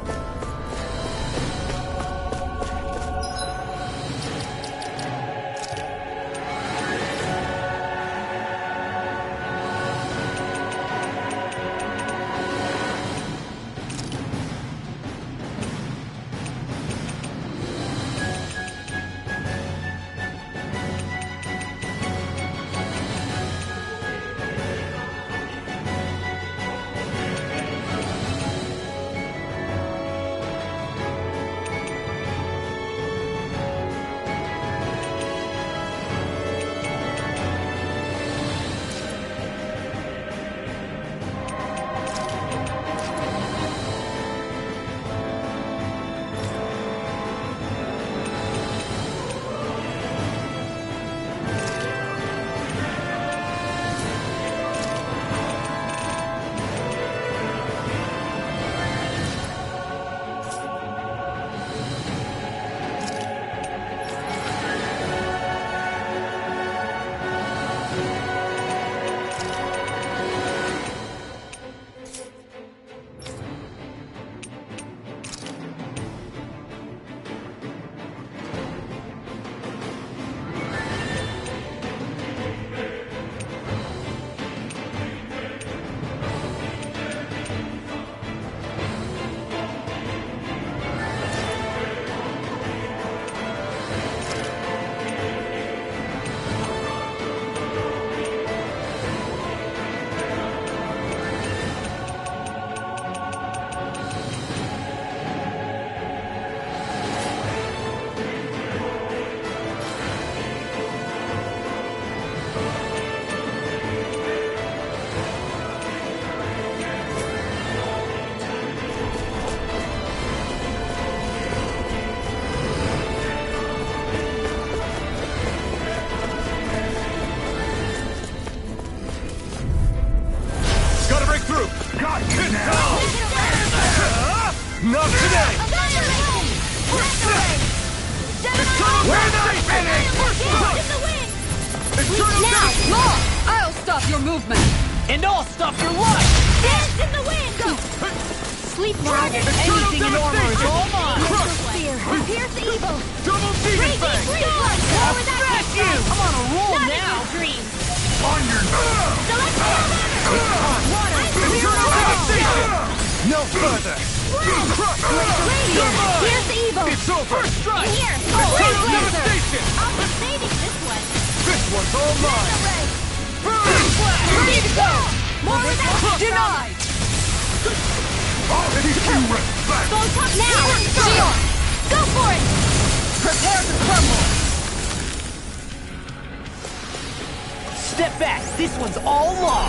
movement! And I'll stop your life! Dance in the wind! Go! Sleep now. Anything in armor is all mine! Fear. Pierce the evil. Double demon Raging fang! freeze blood. War without That's you! resistance. I'm on a roll Not in now! your dreams. On your Celestial hammer. Water. Eternal devastation! No further! Radiant. Pierce the evil. It's over! In here. Eternal Blaze laser. devastation! I'll be saving this one. This one's all mine! Ready to go. More without Denied! I'll teach you respect! Go top now. Shield. Go for it. Prepare to crumble! Step back! This one's all law!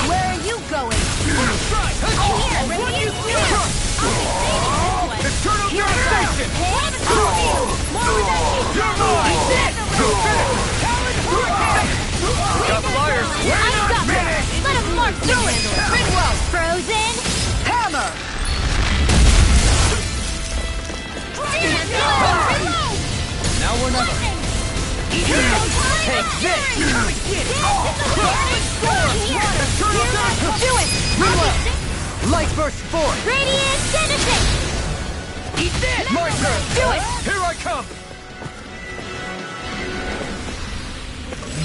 Where are you going? Here. Radiant freeze. I'll be saving this one. Eternal devastation! More without You're mine! Got flyers! Unstoppable! Let him march the handle! Ringwell! Frozen! Hammer! Stand up! Reload! Now we're not... Take this! Do it! Light burst forth! Radiant Genesis! Eat this! My turn! Do it! Here I come!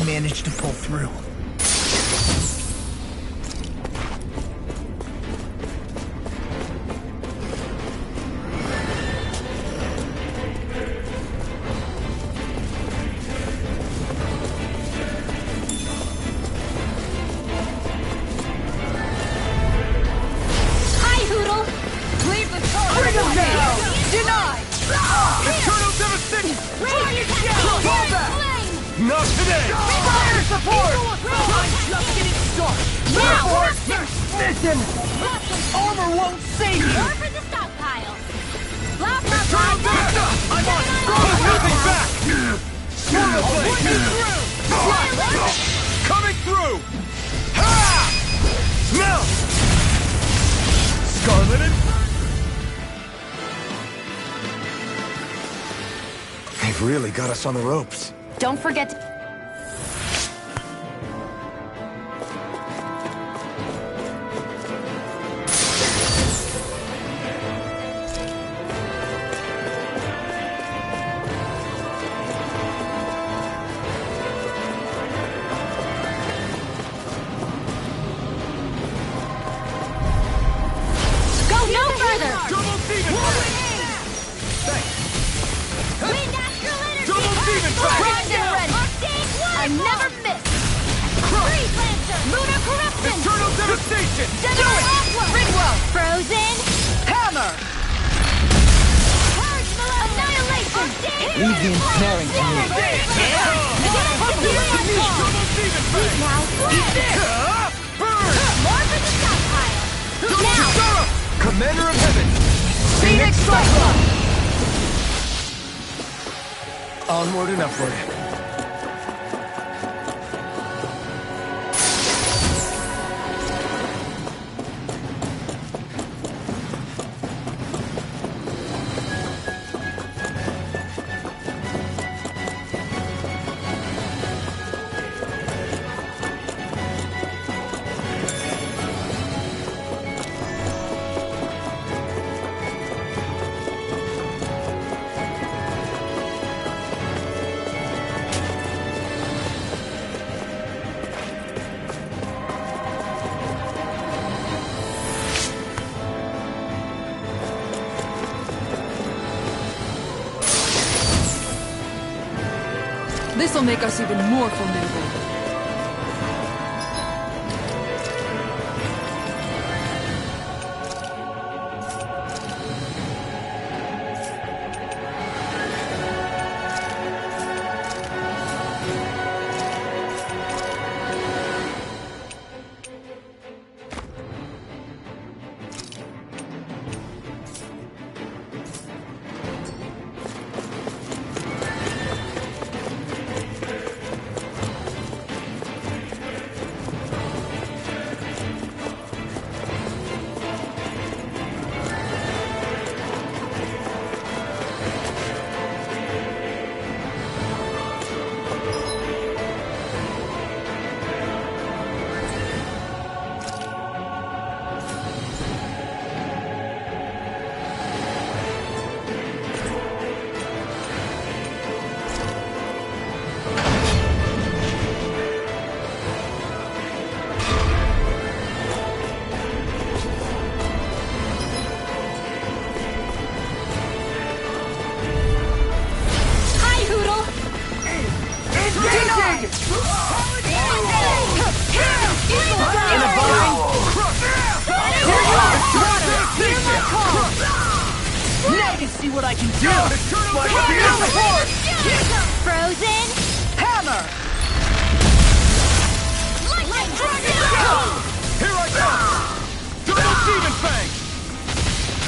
We managed to pull through. Hi, Hoodle! Leave the target! Bring him down! Denied! Eternal devastation! Radiant Flame! Not today! Fire support! I'm just getting started! Now! Listen! Armor won't save you! More for the stockpile! Blah, blah, Eternal blah, blah! devastation! I'm on it! Moving back! Sword of blade! Coming through! Ha! Now! Scarlet and... They've really got us on the ropes. Don't forget to... Go no further! Double demon fang! Wind astral energy! Double demon fang! Primed and ready! I never miss! Freeze Lancer! Lunar corruption! Eternal devastation! General Aqua! Ringwell! Frozen! Hammer! Purge Annihilation! Leave the ensnaring to me. Double demon fang! Now, Burn! more for the stockpile! Now! Commander of Heaven! Phoenix Cyclone! Onward and upward. This'll make us even more formidable. what I can do! Eternal Support! Frozen! Hammer! Lightning Here I come! Double Demon Fang!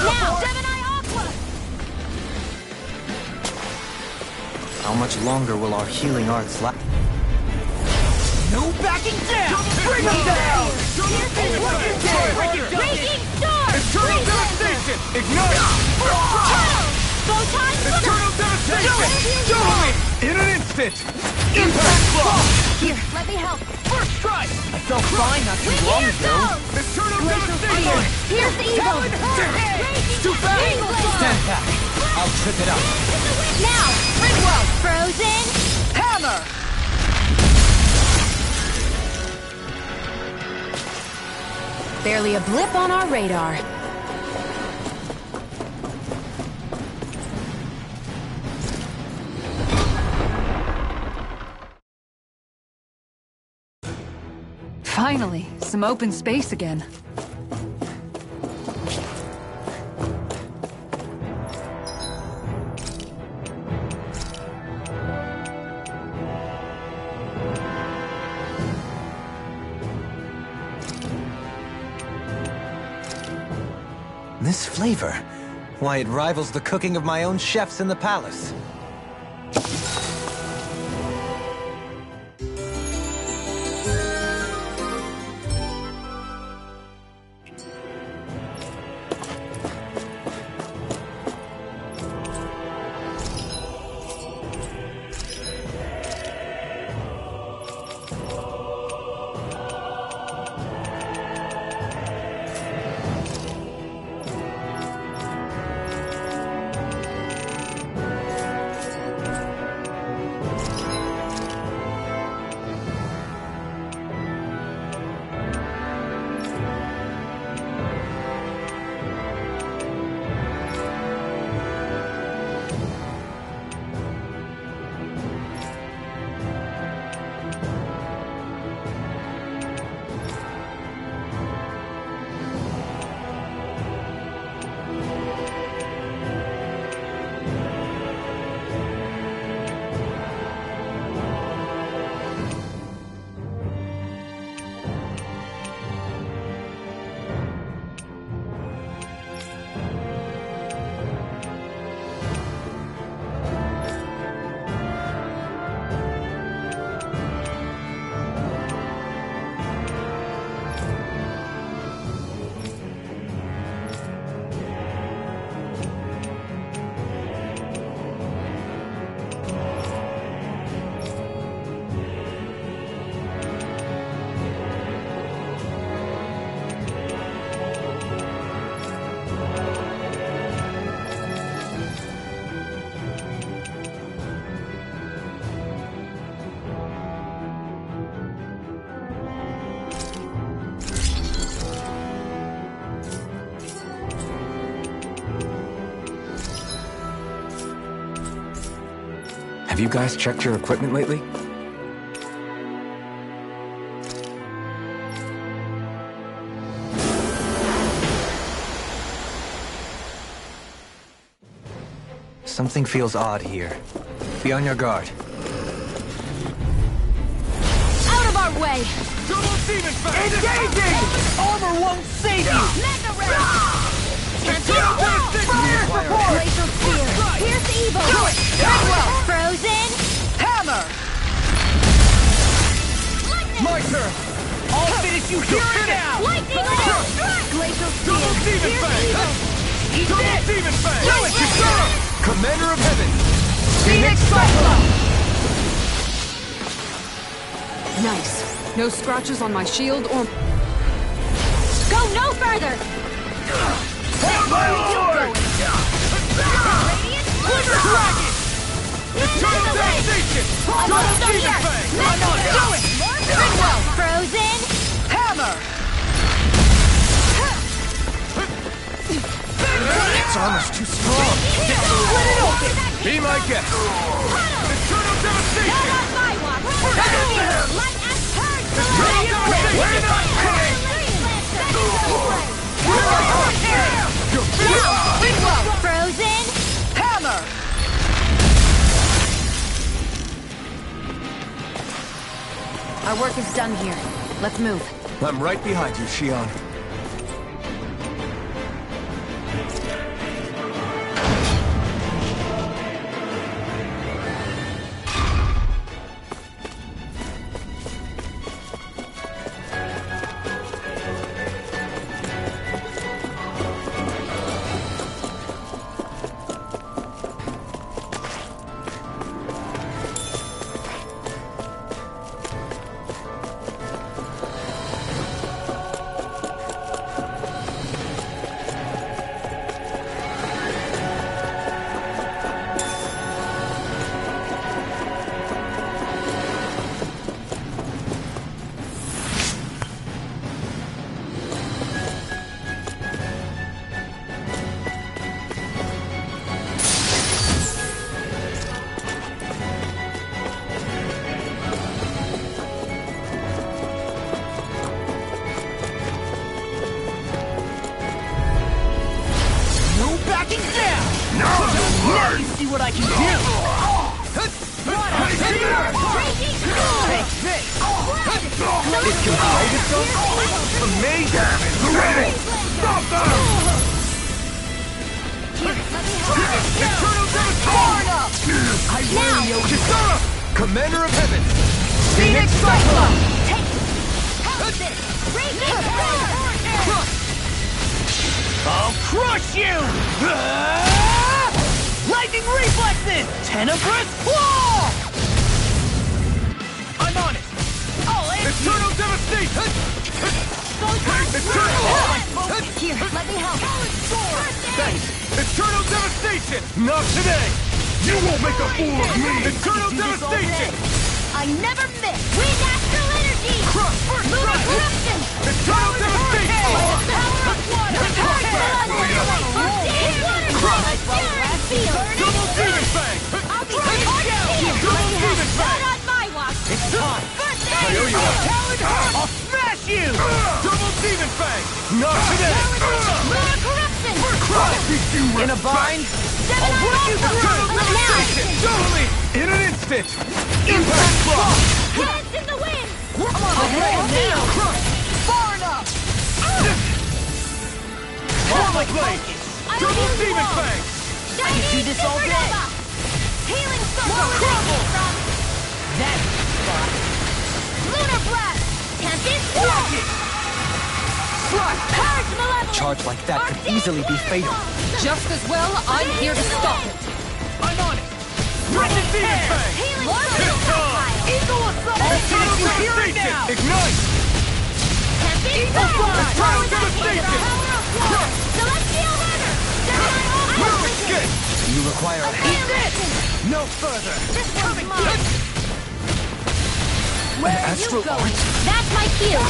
Now, Gemini Aqua! How much longer will our healing arts last? No backing down! Bring him down! Raging Storm! Eternal Devastation! Ignite! Photon Eternal Devastation! In an instant! Impact Block! Here, let me help. First strike! I felt fine not too long ago. Eternal Devastation! Here's the evil! Too fast! Stand back. I'll trip it up. Now, Ringwell! Frozen! Hammer! Barely a blip on our radar. Finally, some open space again. This flavor? Why, it rivals the cooking of my own chefs in the palace. Have you guys checked your equipment lately? Something feels odd here. Be on your guard. Out of our way! Double Demon Fang! Engaging! Armor won't save you! Mega Ray! Eternal Devastation! Glacial Spear! Here's the evil! Ringwell! Frozen! Hammer! My turn! I'll finish you here and now! Lightning Lance! Glacial Spear! Double Demon Here's Fang! the evil! Double Demon Fang! Do it, Kisara! Commander of Heaven! Phoenix Cyclone! Nice. No scratches on my shield or... Go no further! My lord! Radiant Dragon! Eternal Devastation! Double Demon Fang! Do it! Ringwell! Frozen! Hammer! Its armor's too strong. Be my guest! Eternal Devastation! Not my one! Light as purge! We're not kidding! Ringwell! Frozen! work is done here. Let's move. I'm right behind you, Shion. What I can do! Take this! It can hide itself! Amazing! Ready! Stop them! Eternal Devastation! I really owe Kisara! Commander of Heaven! Phoenix Cyclone! Take this! Raging I'll crush you! Lightning reflexes! Tenebrous claw! I'm on it! Oh, Eternal Devastation! Here, let me help. Thanks! Eternal Devastation! Not today! You won't make a fool of me! Eternal Devastation! I never miss! Wind Astral Energy! Crush! First Lunar strike! Corruption! Eternal Devastation! Power of water! Double Demon Fang! I'll be right on here! Double Demon Fang! Not on my watch! It's time! I owe you one! I'll smash you! Double Demon Fang! Not today! Lunar Corruption! I'll keep you In a bind? I'll work you through! Totally! In an instant! Impact Block! Hands in the wind! Far enough! Forward Blade! Double Demon Fang! I can do this all day. Healing Circle! From That spot! Lunar Blast! Tempest Block! Purge Malevolence! A charge like that could easily be fatal. Just as well, I'm here to stop it. I'm on it! Wretched Demon Fang! Healing This time! Eagle Assault! I'll take you here and now! Ignite! Tempest Eternal Block! Devastation! Celestial Runner! Will escape! You require a No further! This one's mine! An astral art? That's my cue!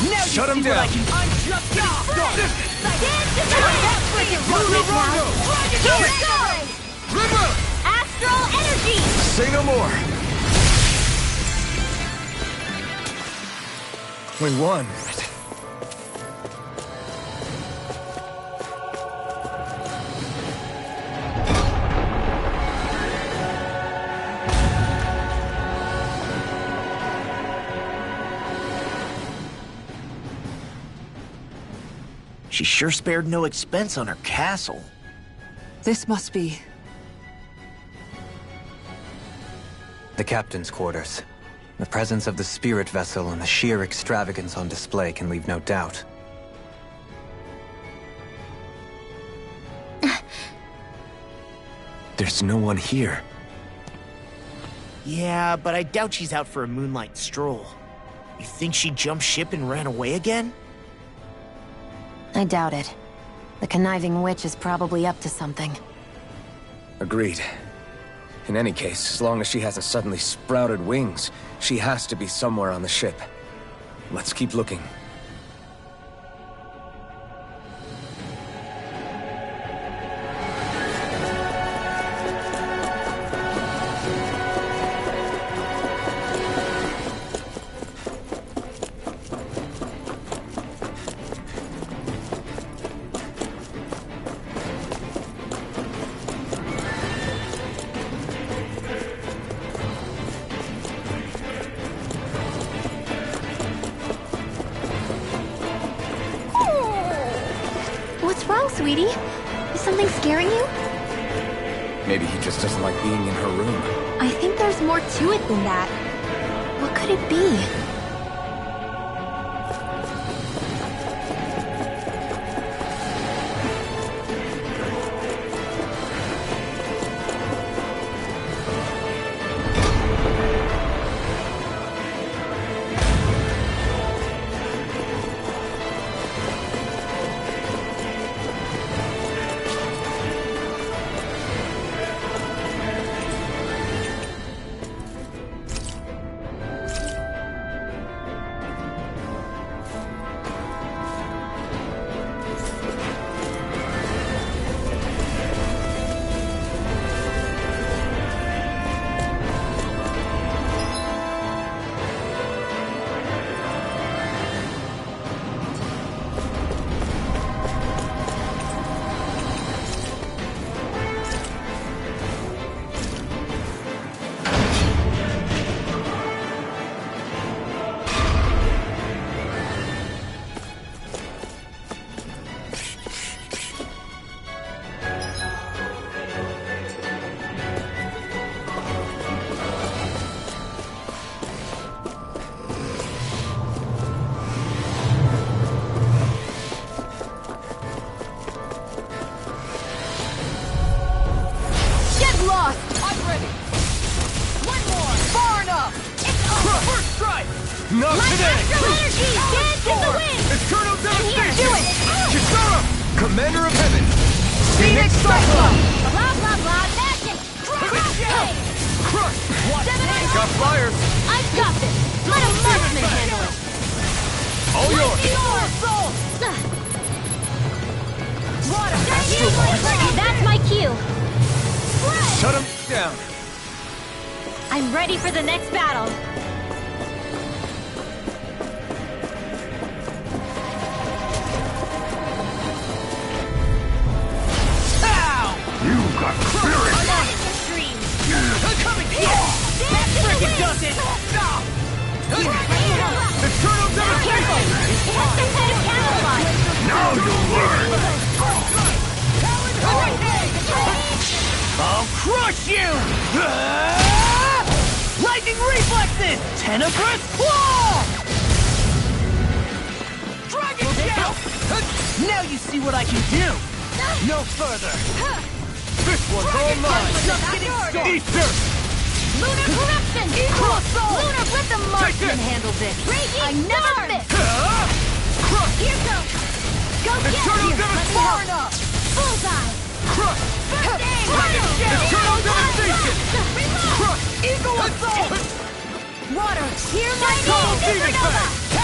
Now Shut you him see what down. I can... I'm just getting started! River! Astral Energy! Say no more! We won. She sure spared no expense on her castle. This must be... The captain's quarters. The presence of the spirit vessel and the sheer extravagance on display can leave no doubt. There's no one here. Yeah, but I doubt she's out for a moonlight stroll. You think she jumped ship and ran away again? I doubt it. The conniving witch is probably up to something. Agreed. In any case, as long as she hasn't suddenly sprouted wings, she has to be somewhere on the ship. Let's keep looking. What's wrong, sweetie? Is something scaring you? Maybe he just doesn't like being in her room. I think there's more to it than that. What could it be? Not Light today! astral energy! Dance in the wind! It's Colonel Devastation! Do it! Kisara! Commander of Heaven! Phoenix Cyclone! Blah, blah, blah! Magic! Crush! Crush! Gemini! Got flyers! I've got this! Let a marksman handle it! All yours! Water! That's my cue! Shut him down! I'm ready for the next battle. You got spirit! Coming here! That frickin' does it! Eternal devastation! It has some kind of camouflage! Now you'll learn! I'll crush you! Lightning reflexes! Tenebrous claw! Dragon Shell! Now you see what I can do! No further! This one's all mine! Just getting started! Easter! Lunar corruption! Equal assault! Lunar let the marksman handle this! I never miss! Crush! Here goes! Go get Eternal it! devastation! Bullseye! Crush! First aid! Eternal devastation! Reload! Crush! Eagle assault! Water! Hear my Double name! demon Supernova! fang!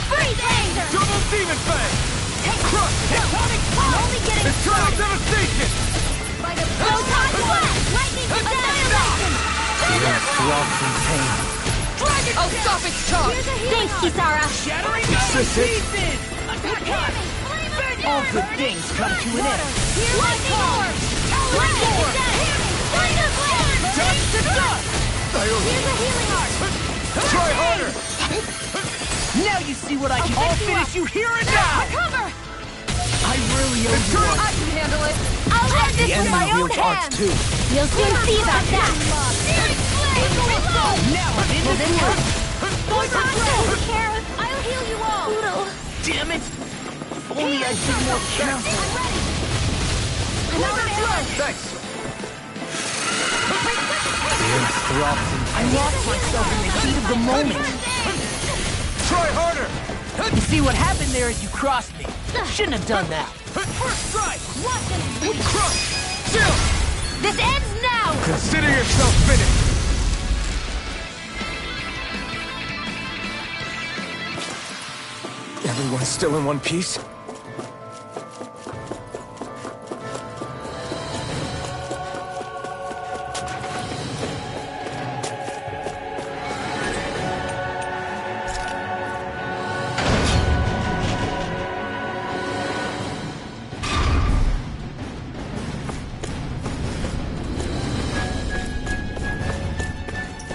Freeze laser! Double demon fang! Crush! I'm only getting Eternal started! devastation! By the Proton Blast! Lightning annihilation! Thunder Throbs in pain. Dragon I'll stop its charge! Here's a healing Thanks, Kisara. Shattering us to pieces! Attack us! All good things come to an end. Lightning orb! Lightning descent! Thunder blast! Dust to dust! Here's a healing art! Try harder! Now you see what I can. I'll finish you here and now! Cover! I really owe you one. I can handle it! I'll end The this with my enemy own wields arts hands! too. You'll soon see about that. Now I'm in the work. I'll heal you all! Damn it! If only I'd been more careful. Thanks! The earth throbs in I lost myself in the heat of the moment. Try harder! You see what happened there is you crossed me. Shouldn't have done that. First strike! Watch Crush! Chill! This ends now! Consider yourself finished! Everyone's still in one piece?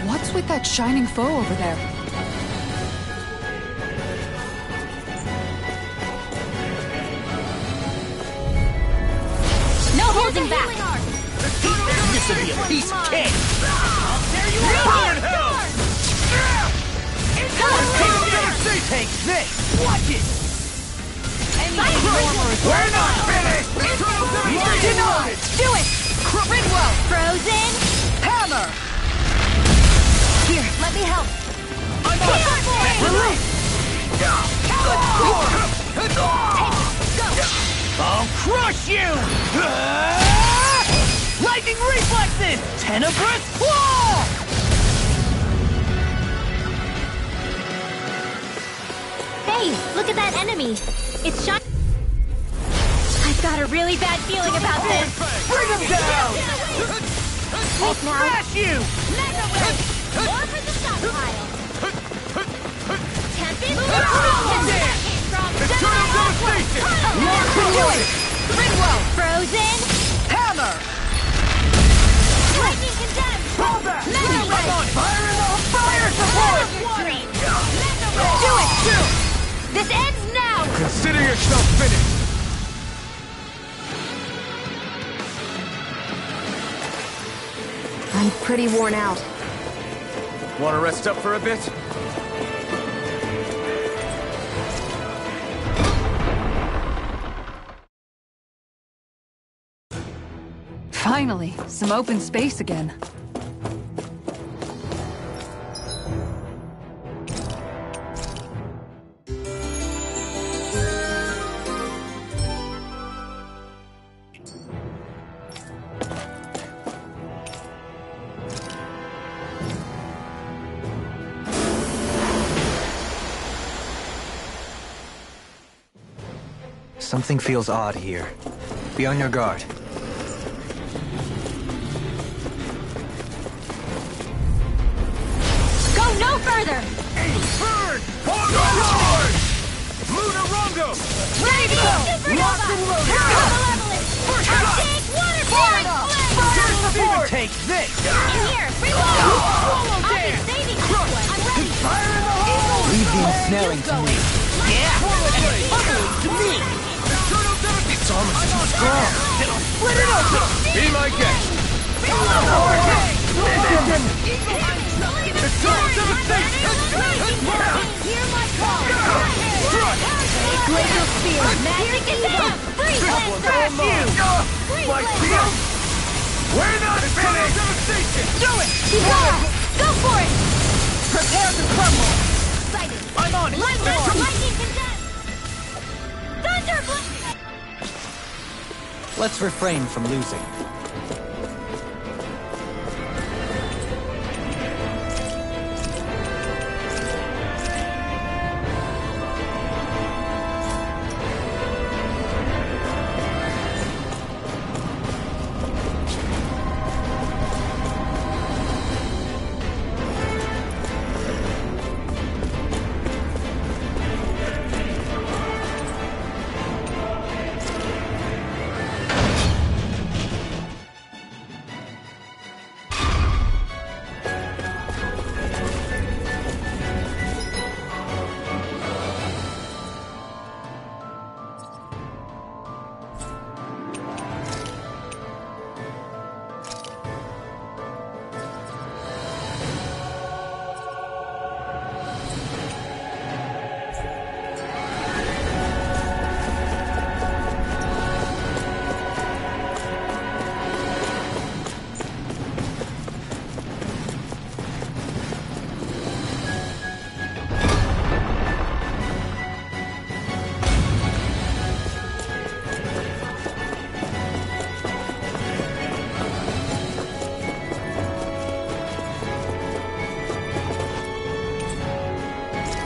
What's with that shining foe over there? closing back. This will be a piece of cake! There you are! Burn hell! Take this! Watch it! We're not finished! Denied! Do it! Ridwell! Frozen! Hammer! Here, let me help. I'm on! Release! I'll crush you! Lightning reflexes! Tenebrous claw! Hey, look at that enemy. It's shot. I've got a really bad feeling about this. Bring him down! Wait now. Smash you! Mega Red! More for the stockpile! Tempest! Ridwell! Frozen! Hammer! Lightning condemned! Pull back! Mega Red! Fire in the fire support! Do it! This ends now! Consider yourself finished! I'm pretty worn out. Want to rest up for a bit? Finally, some open space again. Something feels odd here. Be on your guard. Go no further! Burn! Forward! Lunarongo! Ready to go! Locked and loaded! First shot! Take water Fire blast! support! Take this! In here! Reload! I'll be saving this one! I'm ready! Fire in the hole! Leave the ensnaring to me. Yeah! To me! It's almost too strong! Split it open! Be my guest! It's all devastation! Hear my call! Glacial Spear! Magic is down! Freeze Lancer! My shield! We're not finished! Devastation! Do it! Go for it! Prepare to crumble! Excited! I'm on it! Lightning condemned! Thunderblast! Let's refrain from losing.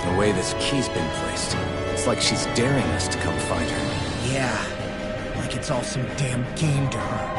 The way this key's been placed, it's like she's daring us to come find her. Yeah, like it's all some damn game to her.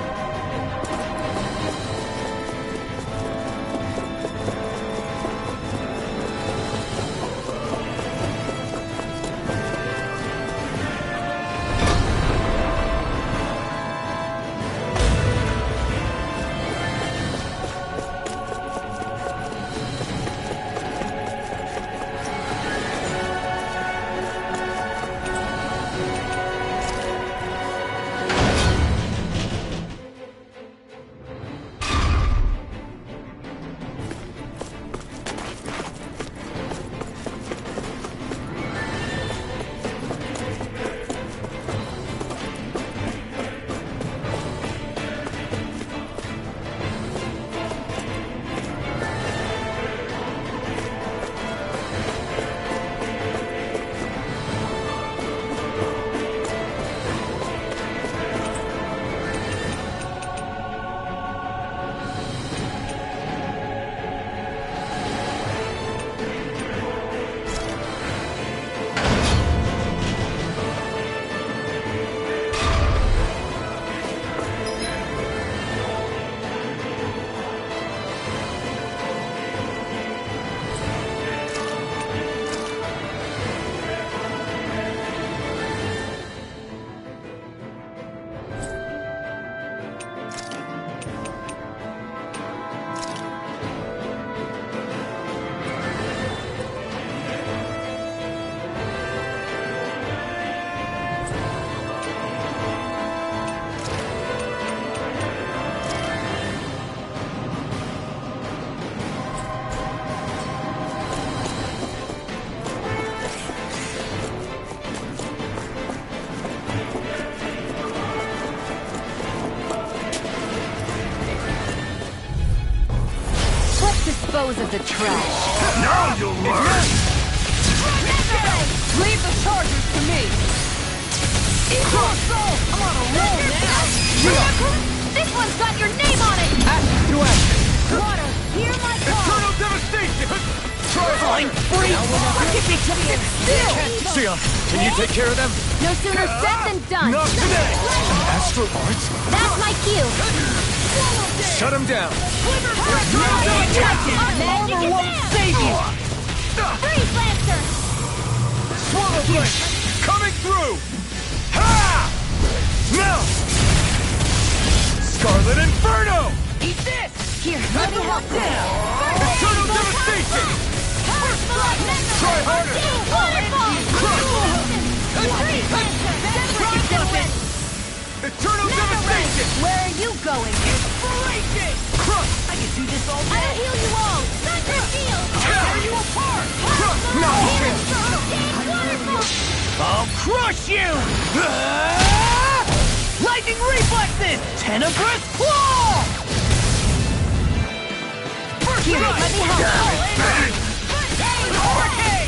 dispose of the trash. Now you'll learn! Leave the charges to me! I'm on a roll now! This one's got your name on it! Action to action! Water, hear my call! Eternal devastation! Try Fine, free! Still! Sion, can you take care of them? No sooner said than done! Not today! Astral Arts? That's my cue! Shut him down! Armor won't save you! Freeze, Lancer! Swallow Blade! Coming through! Ha! Now! Scarlet Inferno! Eat this! Here, let me help you! Eternal devastation! Try harder! Eternal devastation! Where are you going? Inspiration! Crush! I can do this all I'll day! heal you all! Thunder Shield! Tear you apart! Crush! No! Wonderful! I'll crush you! Lightning reflexes! Tenebrous claw! Here, let me help! Hurricane!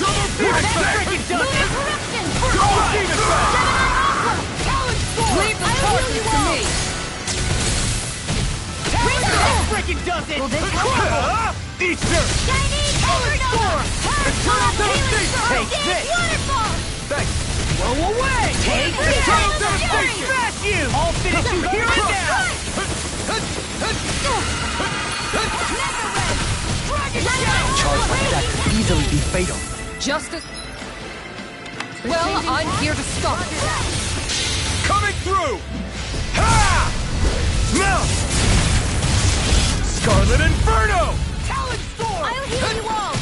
Double demon fang! Freaking does it! Double demon fang! Leave the charges to me! Freaking does it! Easter! Chinese Supernova! Eternal devastation! Take this! Waterfall! Thanks! Blow away! Take this! Eternal devastation! Smash you! I'll finish you here and now! Charge like that could easily be fatal. Just as... Well, I'm here to stop it. Coming through! Ha! Now! Scarlet Inferno! Talon Storm! I'll heal you all!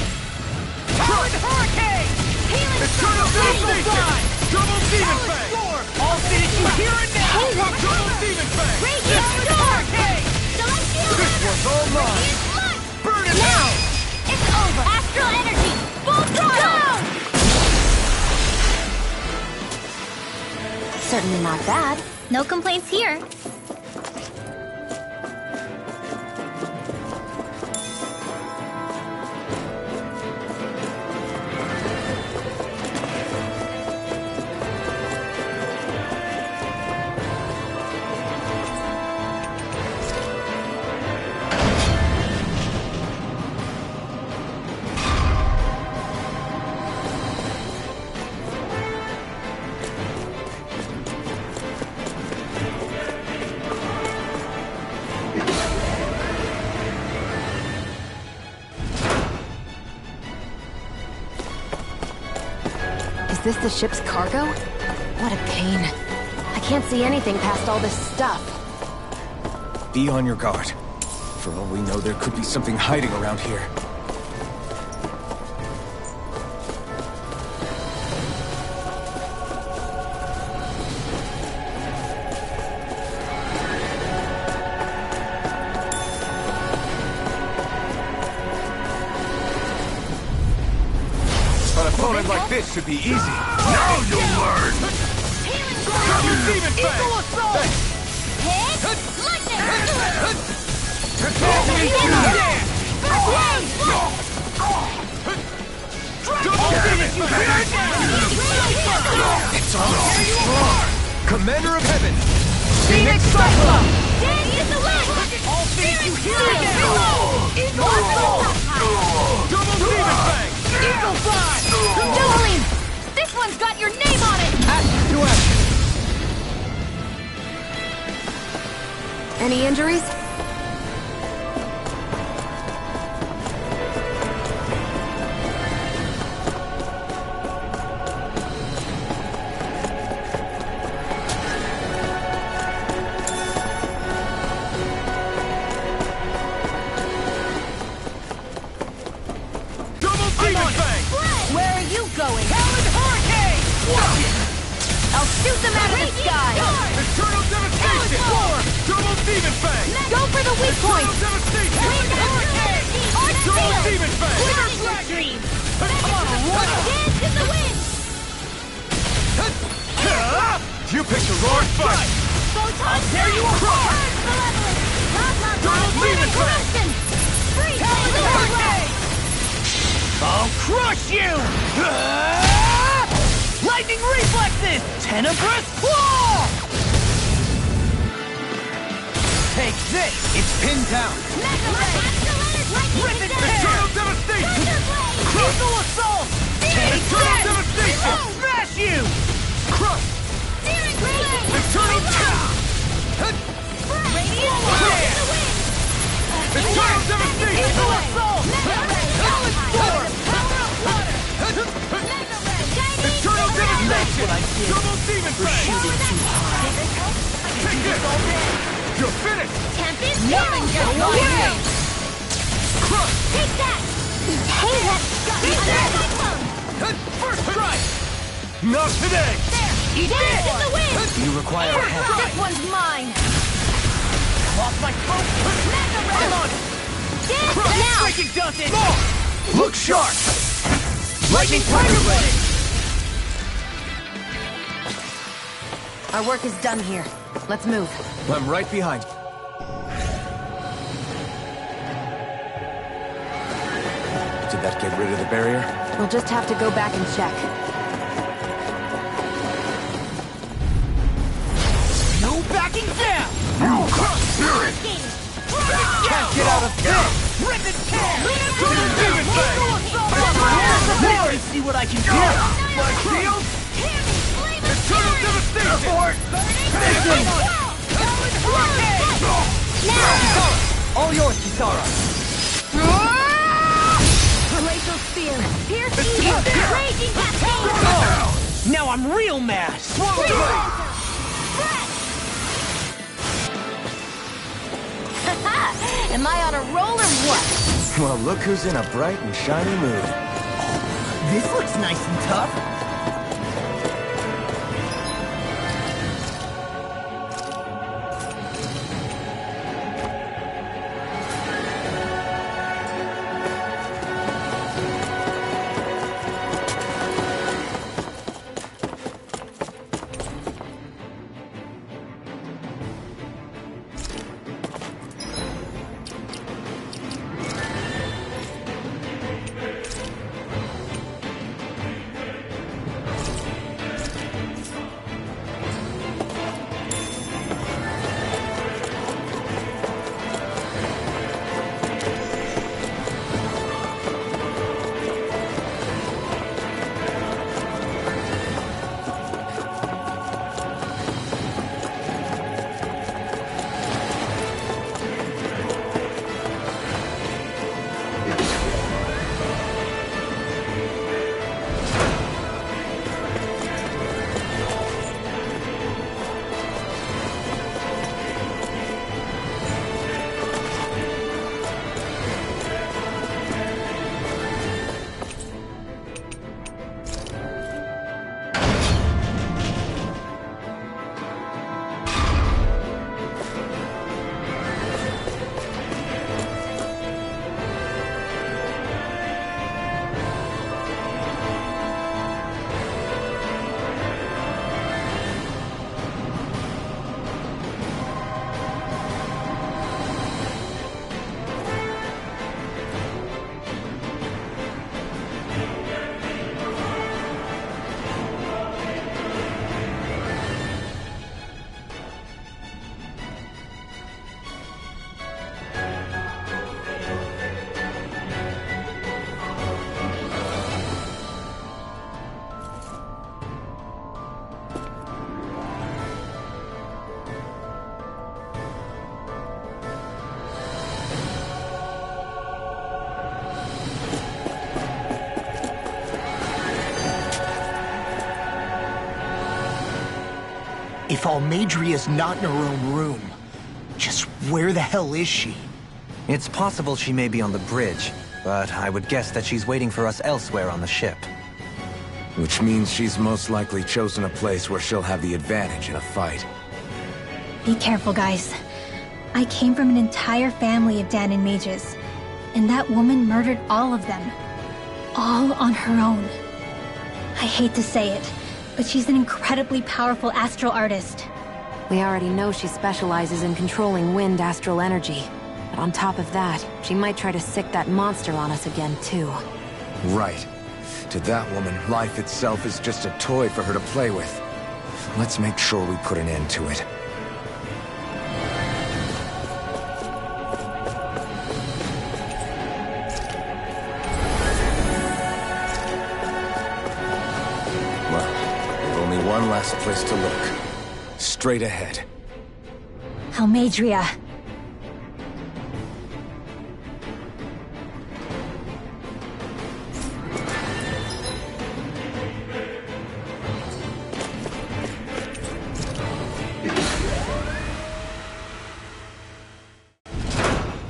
Talon Hurricane! Healing Eternal devastation! Double demon Talon fang! Storm! I'll finish you here and now! Double demon fang! Radiant Storm! Hurricane! Celestial This one's all mine! Radiant Blood! Burn it Now! down! It's over! Astral Energy! Full throttle! Certainly not bad. No complaints here. Is this the ship's cargo? What a pain. I can't see anything past all this stuff. Be on your guard. For all we know, there could be something hiding around here. An opponent like this should be easy. Now you'll learn! Double demon fang! Hit! Lightning! Double demon fang! It's all strong! Commander of Heaven! Phoenix Cyclone! Dance in the wind! I'll finish you here and now! Eagle Soul! Double demon fang! Eagle Fly! Dueling! This one's got your name on it! Action to action! Any injuries? Double demon fang! Where are you going? Talon Hurricane! I'll shoot them out of the sky! Eternal devastation! Double demon fang! Go for the weak point! Eternal devastation! Arch Double Seal! demon fang! Dream! I'm on a roll! Dance in the wind! You picked the wrong fight! Photon I'll tear you apart! Double demon fang! I'll crush you! Lightning reflexes! Tenebrous claw! Take this! It's pinned down! Rip it tear! Eternal devastation! Crucial assault! Take this! Devastation! Smash you! Crush! Eternal tear! Radiant tear! Eternal devastation! Evil assault! Solid sword! Eternal devastation! Double demon fang! Shooting too high. Take this! You're finished! Tempest! Nothing gets away! Crush! Take that! Hey, that! First strike! Not today! There! Eat this in the wind! You require a hand. This one's mine! Off my coat! Come on! Dance Crush! now! Breaking dust in! Look sharp! Lightning Tiger Blade! Our work is done here. Let's move. I'm right behind you. Did that get rid of the barrier? We'll just have to go back and check. No backing down! You got spirit! Can't get out of this! Rip and tear! Demon Fang! See what I can do! My shield! Eternal devastation! Abort! Now! All yours, Kisara! Glacial spear! Pierce evil! Raging cascade! Now I'm real mad! Swallow Am I on a roll or what? Well, look who's in a bright and shiny mood. This looks nice and tough. If Almeidria's not in her own room, just where the hell is she? It's possible she may be on the bridge, but I would guess that she's waiting for us elsewhere on the ship. Which means she's most likely chosen a place where she'll have the advantage in a fight. Be careful, guys. I came from an entire family of Dahnan mages, and that woman murdered all of them. All on her own. I hate to say it, but she's an incredibly powerful astral artist. We already know she specializes in controlling wind astral energy. But on top of that, she might try to sick that monster on us again, too. Right. To that woman, life itself is just a toy for her to play with. Let's make sure we put an end to it. Well, we've only one last place to look. Straight ahead. Almeidrea.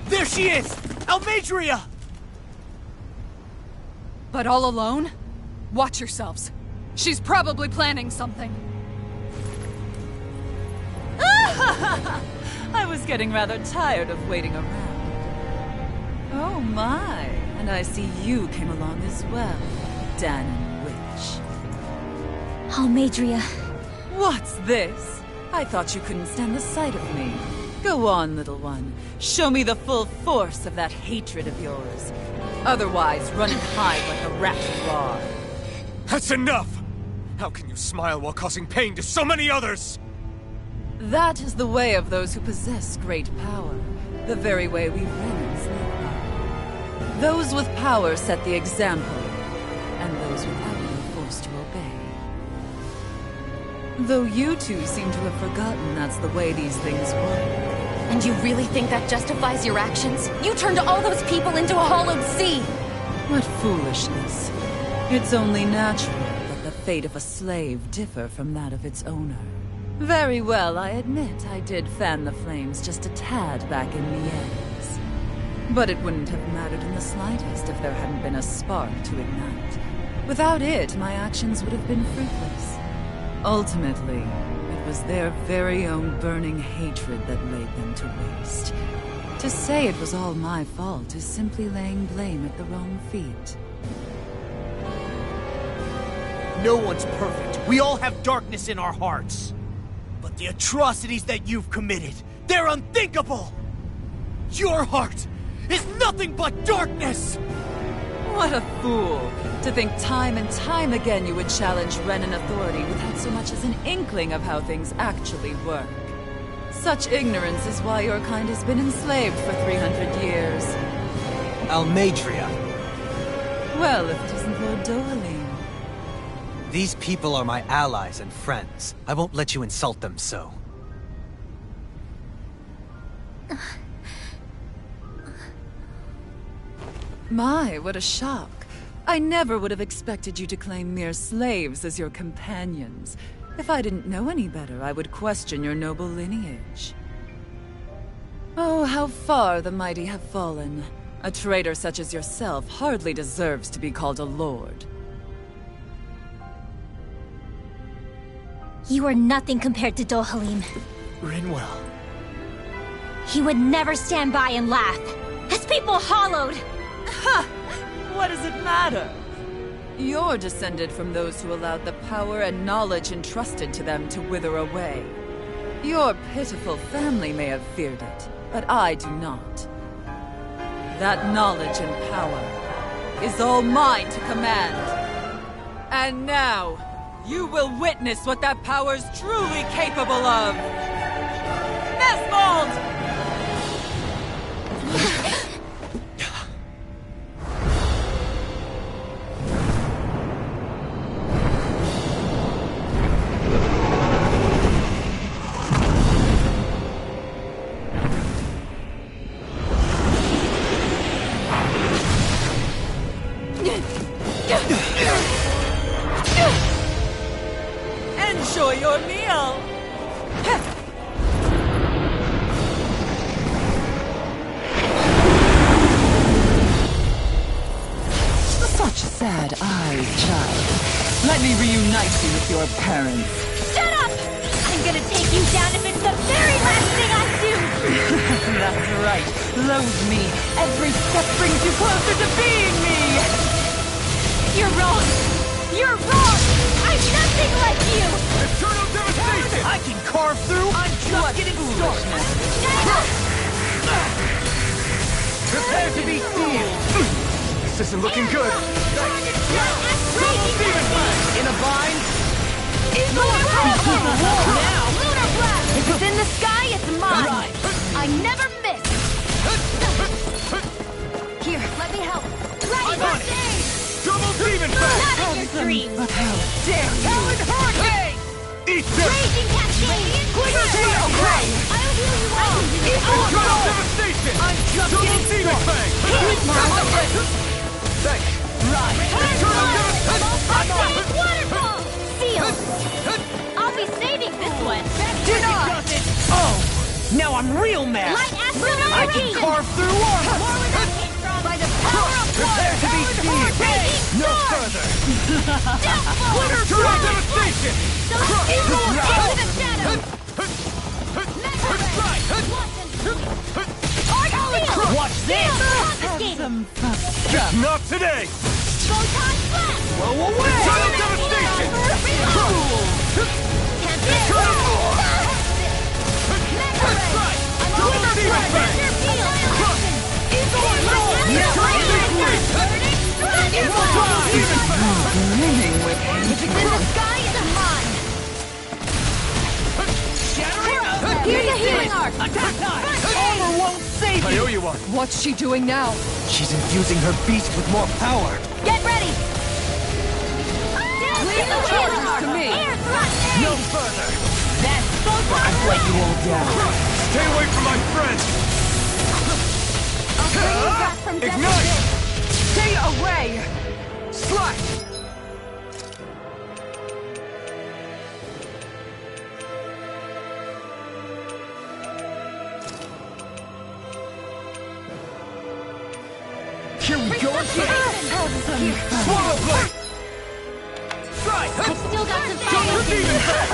There she is! Almeidrea! But all alone? Watch yourselves. She's probably planning something. I was getting rather tired of waiting around. Oh my, and I see you came along as well, Dahnan Witch. Almeidrea. What's this? I thought you couldn't stand the sight of me. Go on, little one. Show me the full force of that hatred of yours. Otherwise, run and hide like a rat you are. That's enough! How can you smile while causing pain to so many others? That is the way of those who possess great power. The very way we Renans live by. Those with power set the example, and those without it are forced to obey. Though you two seem to have forgotten that's the way these things work. And you really think that justifies your actions? You turned all those people into a hollowed sea! What foolishness. It's only natural that the fate of a slave differ from that of its owner. Very well, I admit I did fan the flames just a tad back in Niez. But it wouldn't have mattered in the slightest if there hadn't been a spark to ignite. Without it, my actions would have been fruitless. Ultimately, it was their very own burning hatred that laid them to waste. To say it was all my fault is simply laying blame at the wrong feet. No one's perfect. We all have darkness in our hearts. But the atrocities that you've committed, they're unthinkable! Your heart is nothing but darkness! What a fool! To think time and time again you would challenge Renan authority without so much as an inkling of how things actually work. Such ignorance is why your kind has been enslaved for 300 years. Almeidrea. Well, if it isn't Lord Dohalim. These people are my allies and friends. I won't let you insult them so. My, what a shock. I never would have expected you to claim mere slaves as your companions. If I didn't know any better, I would question your noble lineage. Oh, how far the mighty have fallen. A traitor such as yourself hardly deserves to be called a lord. You are nothing compared to Dohalim. Rinwell. He would never stand by and laugh. His people hollowed! Ha! What does it matter? You're descended from those who allowed the power and knowledge entrusted to them to wither away. Your pitiful family may have feared it, but I do not. That knowledge and power is all mine to command. And now, you will witness what that power's truly capable of! Nesmold! Enjoy your meal! Such sad eyes, child. Let me reunite you with your parents. Shut up! I'm gonna take you down if it's the very last thing I do! That's right. Loathe me. Every step brings you closer to being me! You're wrong! You're wrong! I'm nothing like you! Eternal devastation! I can carve through! I'm just getting started! Prepare to be sealed! This isn't looking good! In a bind? Lunar blast! If it's in the sky, it's mine! Right. I never miss! Here, let me help. Ready for save! Double demon blast! Not in your dreams! How dare you! Talon hurricane! Eat this! Raging cascade! Clear tail! Okay! I'll heal you all! Eternal devastation! I'm just Double getting demon fang! Thanks! Right! Eternal devastation! Waterfall! Sealed! I'll be saving this one! Do not! Oh! Now I'm real mad! Light astral I can energy! carve through armor! More where that came from! By the power of Prepare to be sealed! No further! Eternal devastation! So into the shadows! Watch this! Not today! Photon blast! Blow away! Eternal devastation! If it's in the sky, it's mine! Here's a healing arc! Armor won't save I you! owe you one. What's she doing now? She's infusing her beast with more power. Get ready! To me. Air thrust! No further! That's photon I've let you all down. Stay away from my friends! I'll bring you back from death. Ignite! Stay away! Slash! Here we go again! Swallow blade! Strike! I've still got some Double demon fang!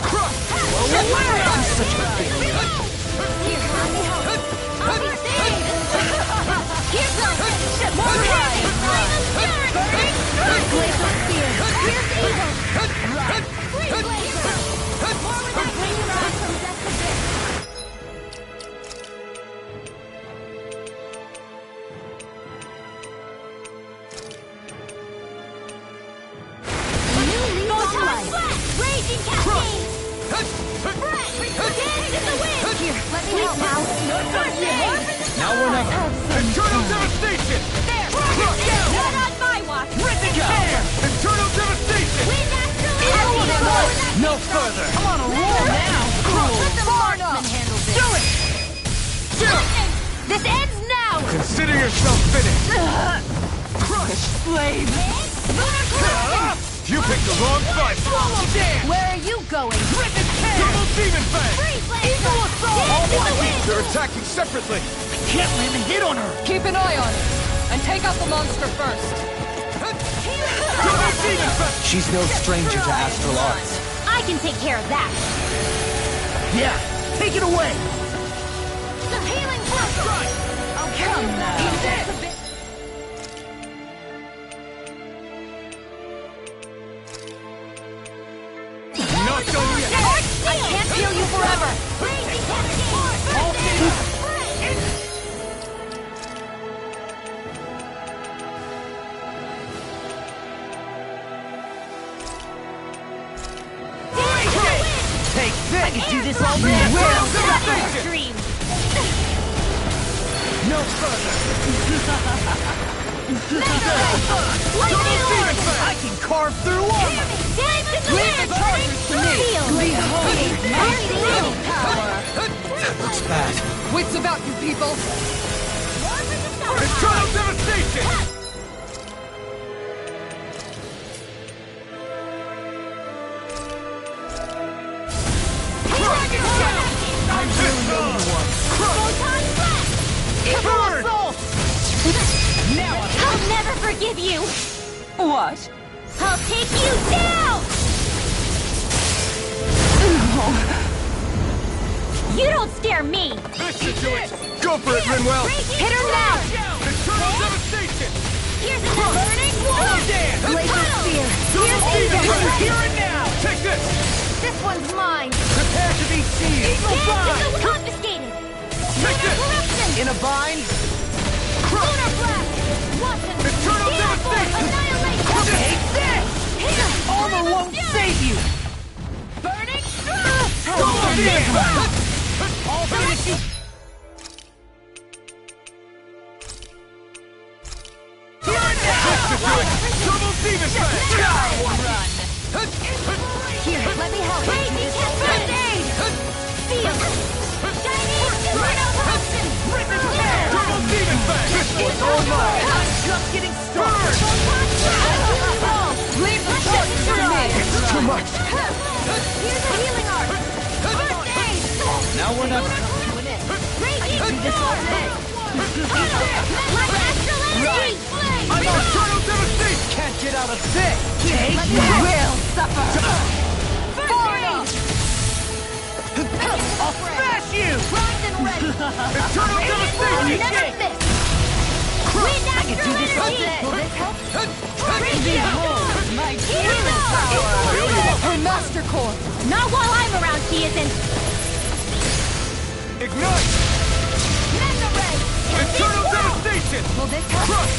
Crush! I'm such a big Here, let me help. I'll be saved! Here's something! More ride! Glacial spear! Here's evil! Free Glacier! More with that bring you back from death to death! New leaf on life! Raging cascade! Dance in the wind! Here, let me help now. Now or never! Eternal devastation! There! Not on my watch! Rip tear! Eternal devastation! Wind astral energy! No further! I'm on a roll now! Let the marksman handle this! Do it! This ends now! Consider yourself finished! Crush, slave! Lunar corruption! You picked the wrong fight! Swallow dance! Where are you going? Rip and tear! Double demon fang! Free blade! Eagle assault! Dance in the wind! They're attacking separately! Can't land a hit on her! Keep an eye on it, and take out the monster first. Double demon fang! She's no stranger to astral arts. I can take care of that! Yeah! Take it away! The healing blast! Oh, come now! Eat this! Not done yet! I can't heal you forever! Raging cascade! Take this! I can do this all day! Dream! No further! I can carve through armor! Dance in the wind! To me! That looks bad. Wits about you people! Eternal devastation! I'm just Photon blast! Evil assault! Now I'll never forgive you! what? I'll take you down! You don't scare me! This should do it! Go for it, Rinwell! Hit her now! Eternal devastation! Here's another burning one! Glacial spear! Here's evil! Here and now! Take this! This one's mine! Prepare to be seized! Dance in the confiscated! Take this! Corruption! In a bind? Lunar blast! Watch it! Eternal devastation! Annihilation! Take this! Armor won't save you! Burning strike! I'll finish you! Double demon fang! Here, let me help. Crazy cat first aid! Feel! Chinese tornado eruption! Double demon fang! This one's all mine! I'm just getting started! Leave the torch to me! It's too much! Here's a healing art! First aid! Now we're not... Crazy sword! My astral energy! I'm on eternal devastation! Can't get out of this! Take will suffer! I'll smash you! Primed and ready! Eternal devastation! Nemesis! Wind astral energy! Will this help? Crazy sword! My healing power! Her Master Core! Not while I'm around, she isn't! Ignite! Mega ray! Eternal devastation! Will this help? Crush!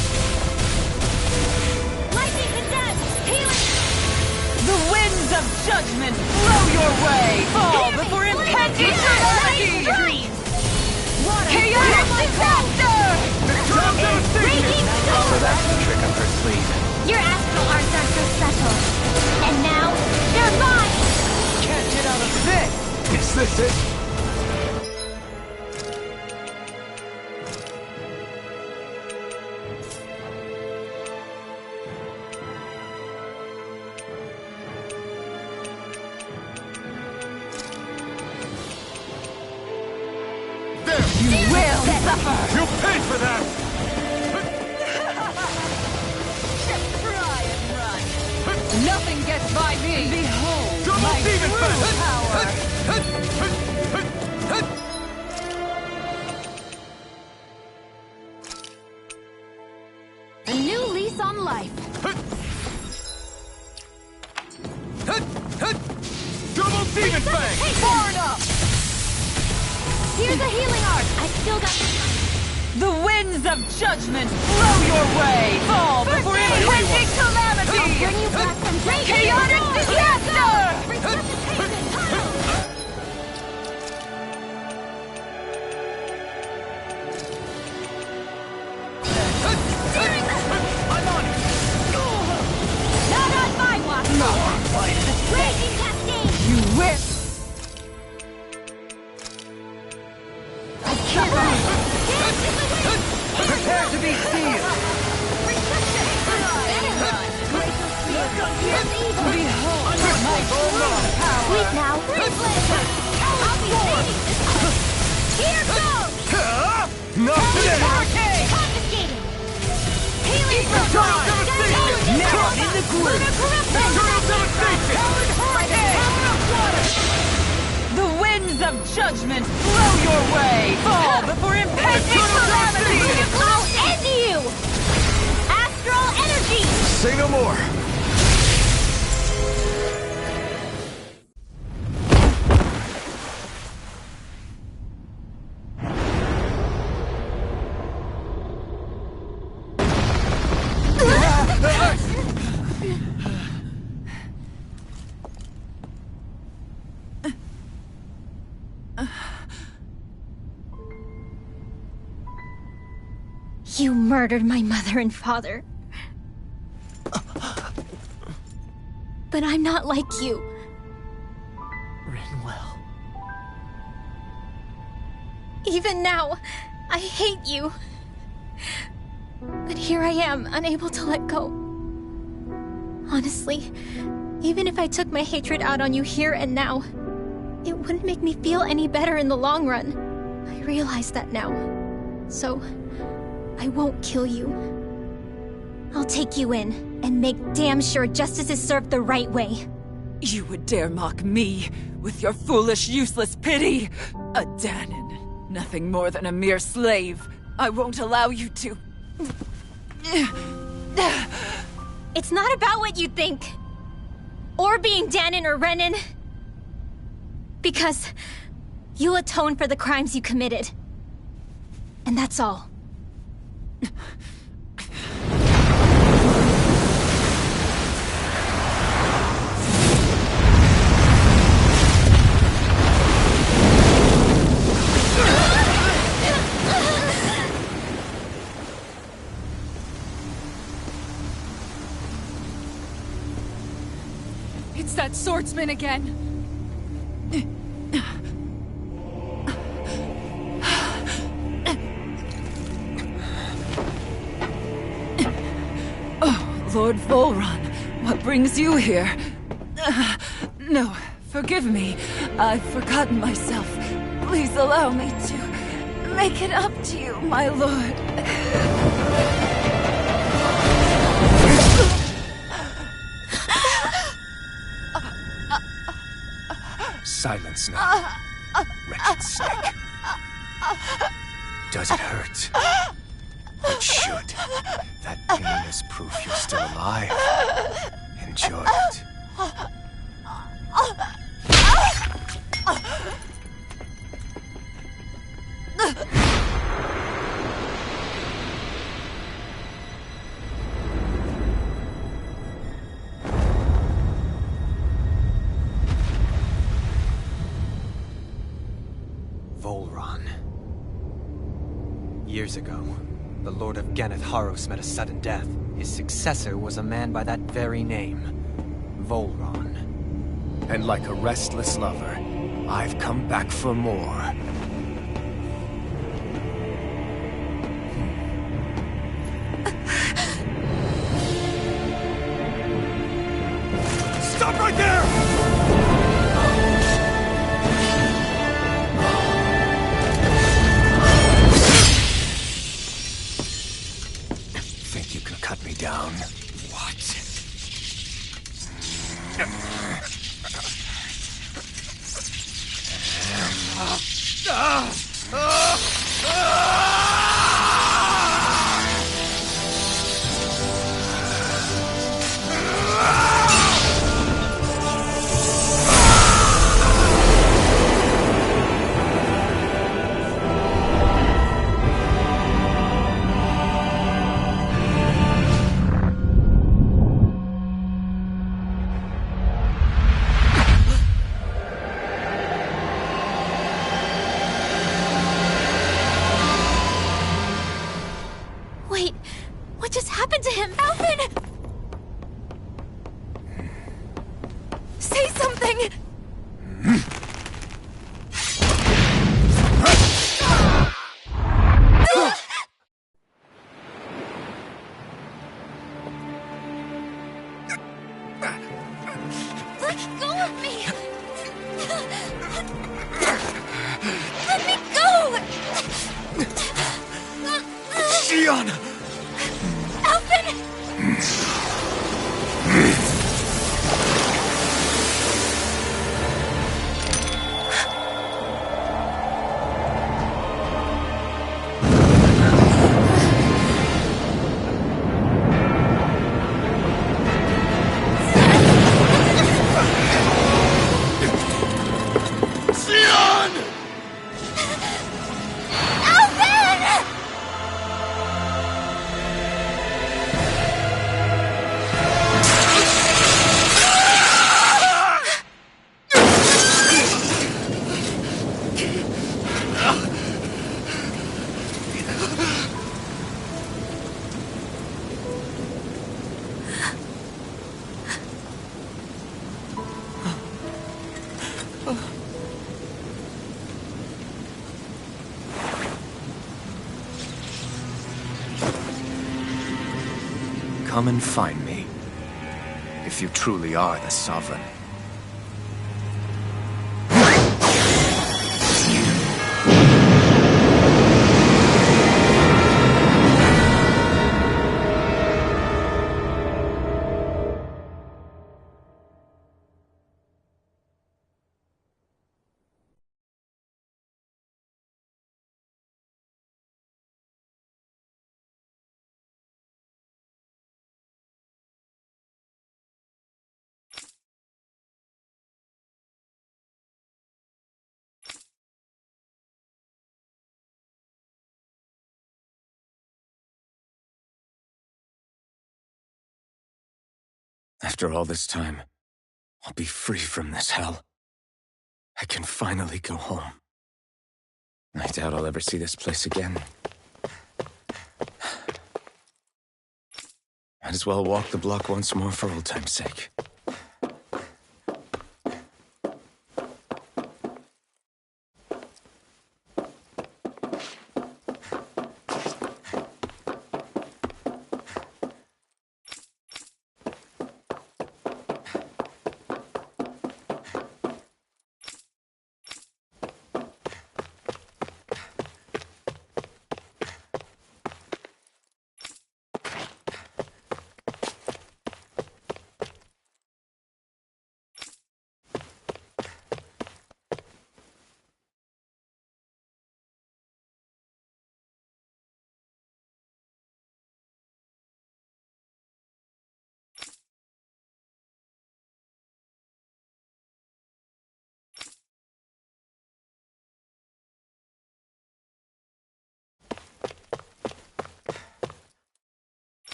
Lightning and death! Healing! The winds of judgment blow your way! Fall before impending calamity! Chaotic disaster! Eternal devastation! So that's the trick up her sleeve. Your astral arts aren't so special. And now, they're mine! Can't get out of this! Is this it? You will suffer! You paid for that! Try and run! Nothing gets by me! Behold Double my demon true fang! A new lease on life. Double demon fang! Burn up! Here's a healing art. I still got The winds of judgment blow your way! Fall before impending calamity! I'll bring you back from great Chaotic disaster! Resuscitation tunnel! I'm on it! Not on my watch! No, I'm fighting! Raging cascade! You will! Prepare to be sealed! Behold my true power! Sweet now! I'll be waiting! Here goes! Not today! Confiscated! Healing Eternal devastation! Now Crush! in the group! Eternal devastation! The winds of judgment blow your way! Fall before impending calamity! I'll end you! Astral energy! Say no more! You murdered my mother and father. But I'm not like you. Rinwell. Even now, I hate you. But here I am, unable to let go. Honestly, even if I took my hatred out on you here and now, it wouldn't make me feel any better in the long run. I realize that now. So, I won't kill you. I'll take you in and make damn sure justice is served the right way. You would dare mock me with your foolish, useless pity? A Dahnan, nothing more than a mere slave. I won't allow you to... It's not about what you think. Or being Dahnan or Renan. Because you'll atone for the crimes you committed. And that's all. It's that swordsman again! Oh, Lord Volron, what brings you here? No, forgive me. I've forgotten myself. Please allow me to make it up to you, my lord. Silence now, wretched snake. Does it hurt? It should. That pain is proof you're still alive. Enjoy it. Volron. Years ago, the Lord of Ganath Haros met a sudden death. His successor was a man by that very name, Volron. And like a restless lover, I've come back for more. Stop right there! Think you can cut me down? What? Wait, what just happened to him? Alvin! Say something! Let go of me! Let me go! Shionne! Alvin! Shionne! Alvin! Come and find me, if you truly are the Sovereign. After all this time, I'll be free from this hell. I can finally go home. I doubt I'll ever see this place again. Might as well walk the block once more for old time's sake.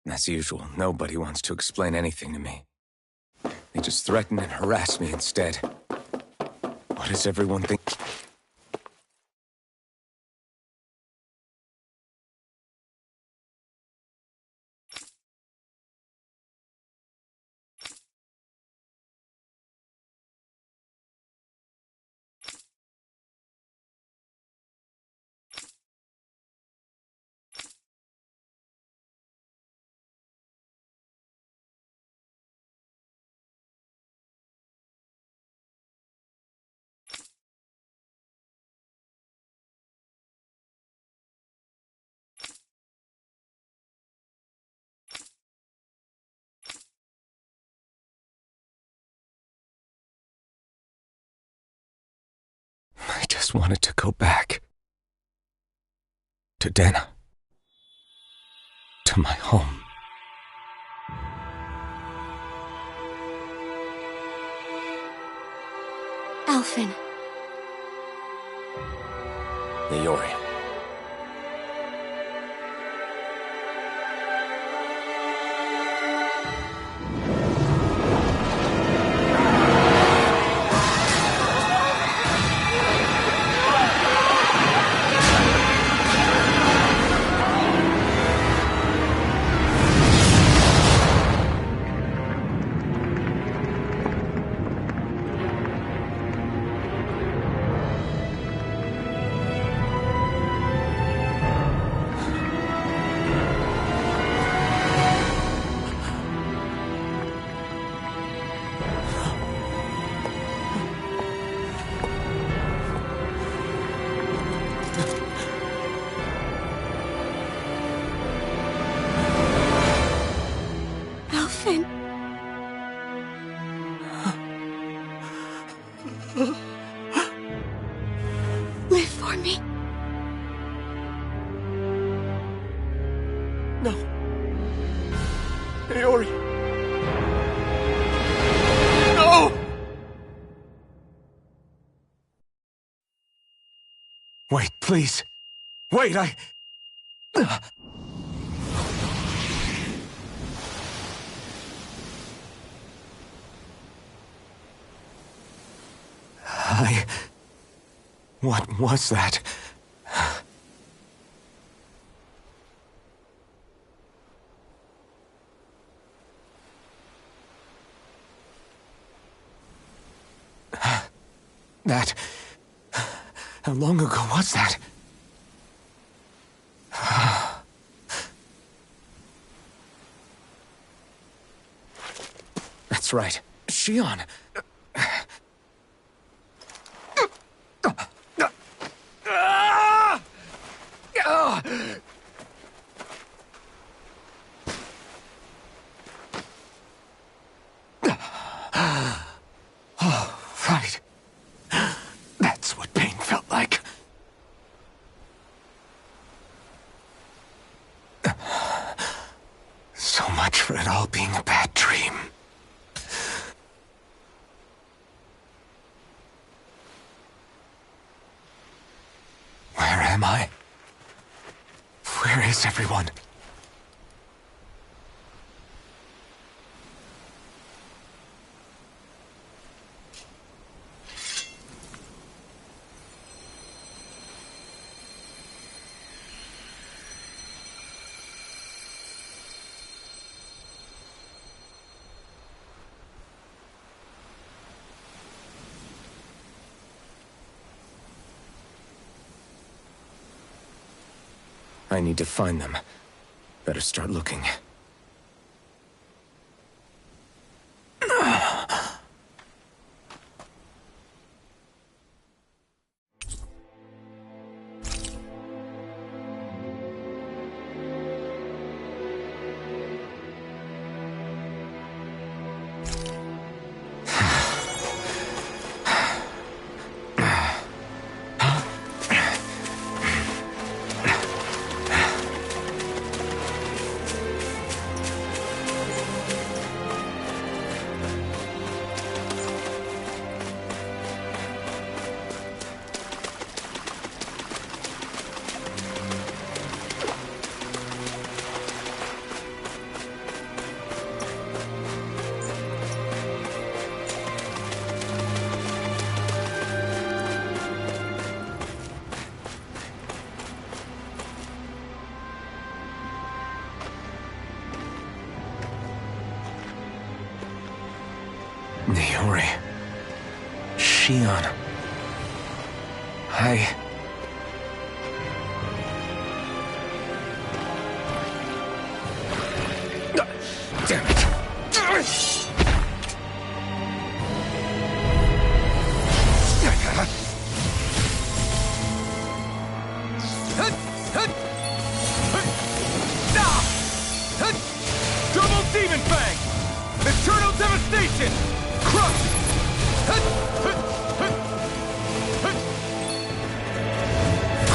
As usual, nobody wants to explain anything to me. They just threaten and harass me instead. What does everyone think? I just wanted to go back. To Dena. To my home. Alphen. Leori. for me? No. Naori. No! Wait, please. Wait, I... What was that? That... How long ago was that? That's right. Shion. Oh, right. That's what pain felt like. So much for it all being a bad dream. Where am I? Where is everyone? I need to find them. Better start looking. Naori. Shion. Damn it. Double Demon Fang! Eternal Devastation! Crush!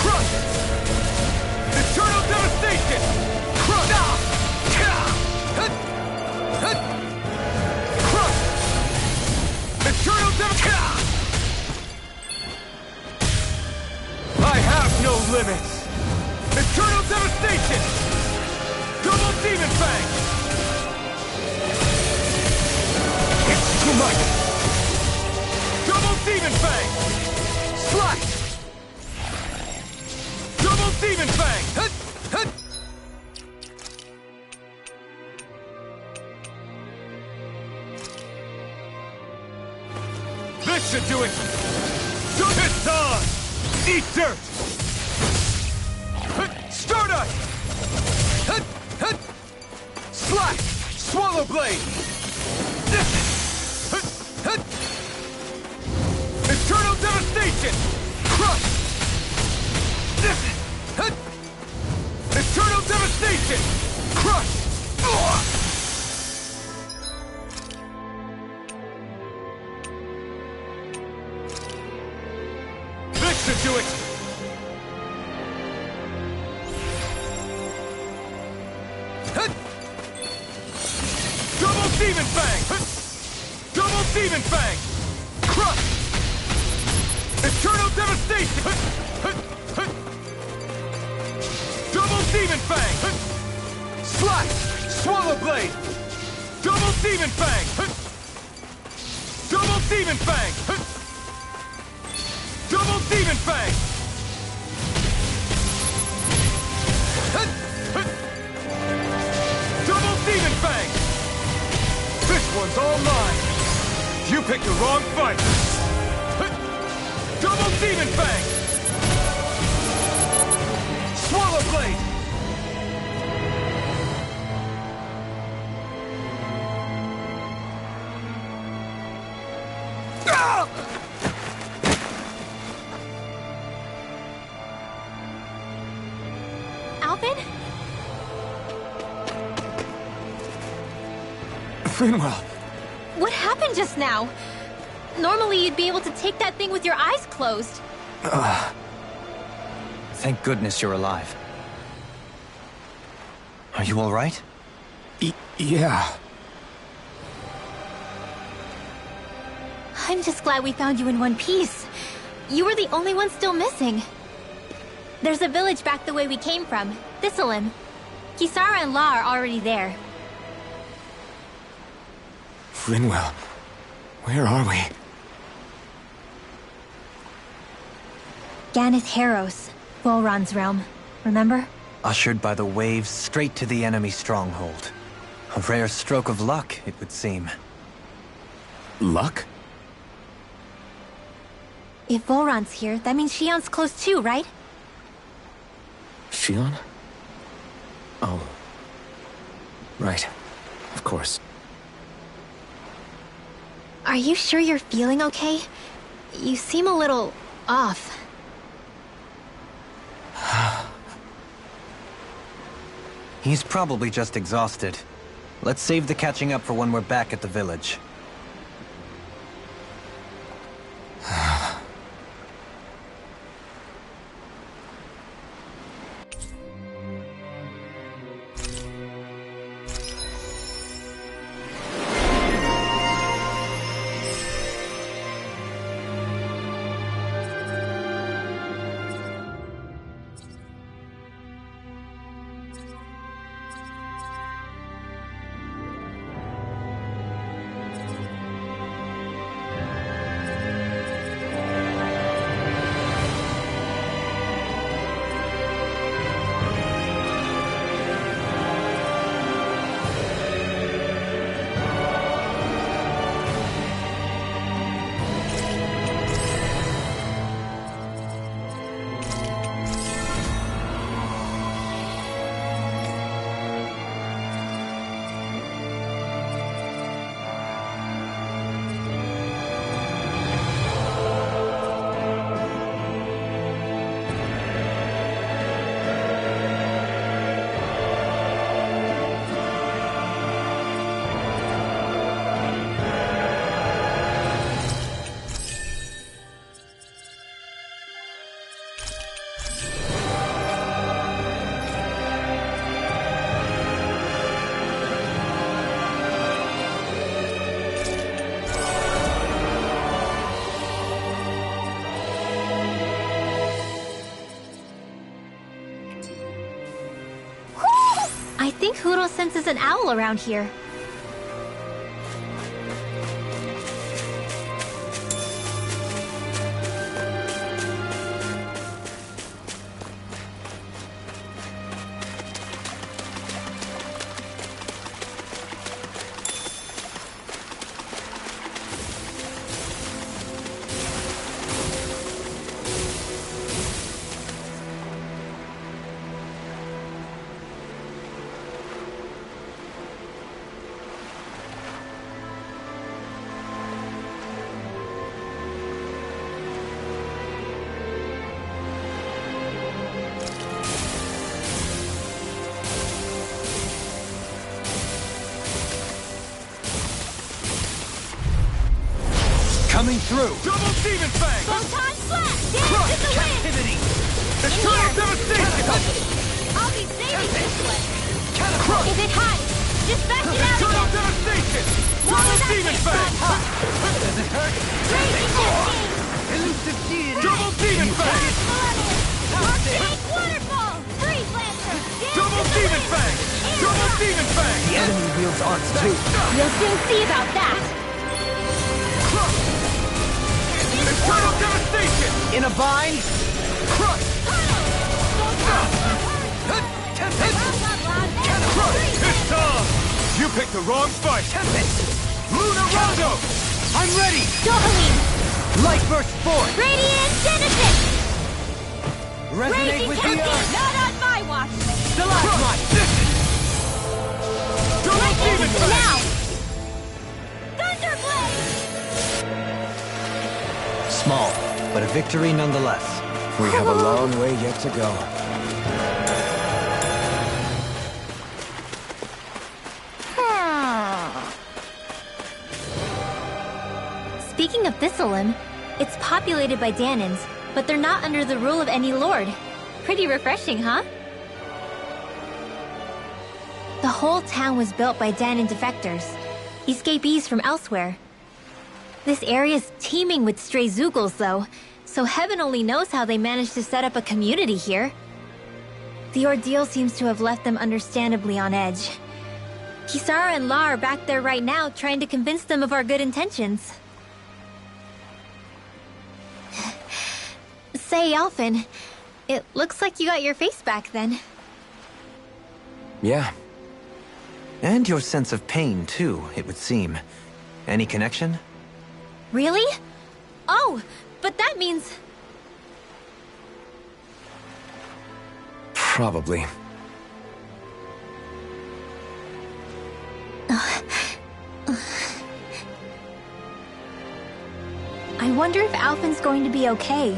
Crush! Eternal Devastation! Crush! Crush! Eternal Devastation! I have no limits! Eternal Devastation! Double Demon Fang! It's too much! Double Demon Fang! Slash! Double Demon Fang! Hut! Hut! This should do it! It's on! Eat dirt! Hut! Stardust! Hut! Hut! Slash! Swallow Blade! Eternal Devastation! Crush! Eternal Devastation! Crush! This should do it! Demon Fang! Crush! Eternal Devastation! Double Demon Fang! Slice! Swallow Blade! Double Demon Fang! Double Demon Fang! Double Demon Fang! Double Demon Fang! This one's all mine! You picked the wrong fight! Double Demon Fang! Swallow Blade! Alvin? Finwell! What happened just now? Normally you'd be able to take that thing with your eyes closed. Thank goodness you're alive. Are you all right? Yeah. I'm just glad we found you in one piece. You were the only one still missing. There's a village back the way we came from, Thistleim. Kisara and La are already there. Finwell, where are we? Ganeth Haros, Volron's realm. Remember? Ushered by the waves straight to the enemy stronghold. A rare stroke of luck, it would seem. Luck? If Volron's here, that means Shion's close too, right? Shion? Oh. Right. Of course. Are you sure you're feeling okay? You seem a little off. He's probably just exhausted. Let's save the catching up for when we're back at the village. I think Hootle senses an owl around here. Coming through! Double Demon Fang! Photon Blast! Dance Crush in the wind! captivity! In Eternal here! devastation! I'll be saving this one! Crush! If it hides, just back it out Eternal again! devastation! Wall is Demon Fang! Does it hurt? Elusive deity! Double Demon Fang! Arcade Waterfall! Freeze Lancer! Double Demon Fang! Double Demon Fang! The enemy wields arts too. You'll soon see about that! Eternal Devastation! In a bind? Crush! It's time! You picked the wrong fight! Lunar Rondo! I'm ready! Dohalim! Light burst forth! Radiant Genesis! Resonate Raging with the Champion, earth! not on my watch! Stalagmite! Double Demon Fang! Now! Thunderblade! Small, but a victory nonetheless. We have a long way yet to go. Speaking of Thistleim, it's populated by Danans, but they're not under the rule of any lord. Pretty refreshing, huh? The whole town was built by Danan defectors, escapees from elsewhere. This area's teeming with stray Zeugles, though, so heaven only knows how they managed to set up a community here. The ordeal seems to have left them understandably on edge. Kisara and La are back there right now trying to convince them of our good intentions. Say, Alphen, it looks like you got your face back then. Yeah. And your sense of pain, too, it would seem. Any connection? Really? Oh, but that means... Probably. I wonder if Alphen's going to be okay.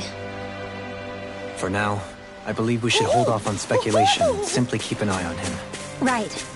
For now, I believe we should hold off on speculation and simply keep an eye on him. Right.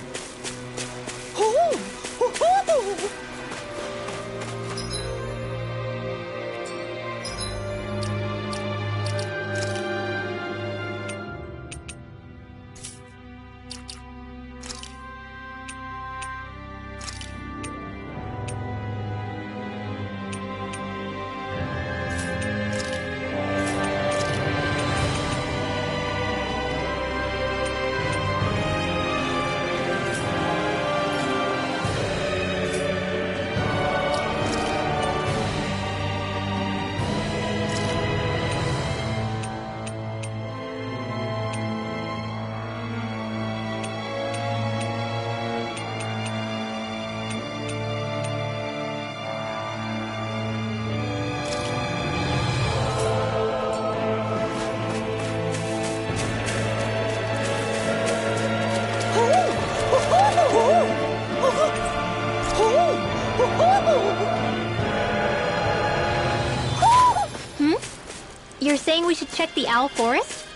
You're saying we should check the Owl Forest?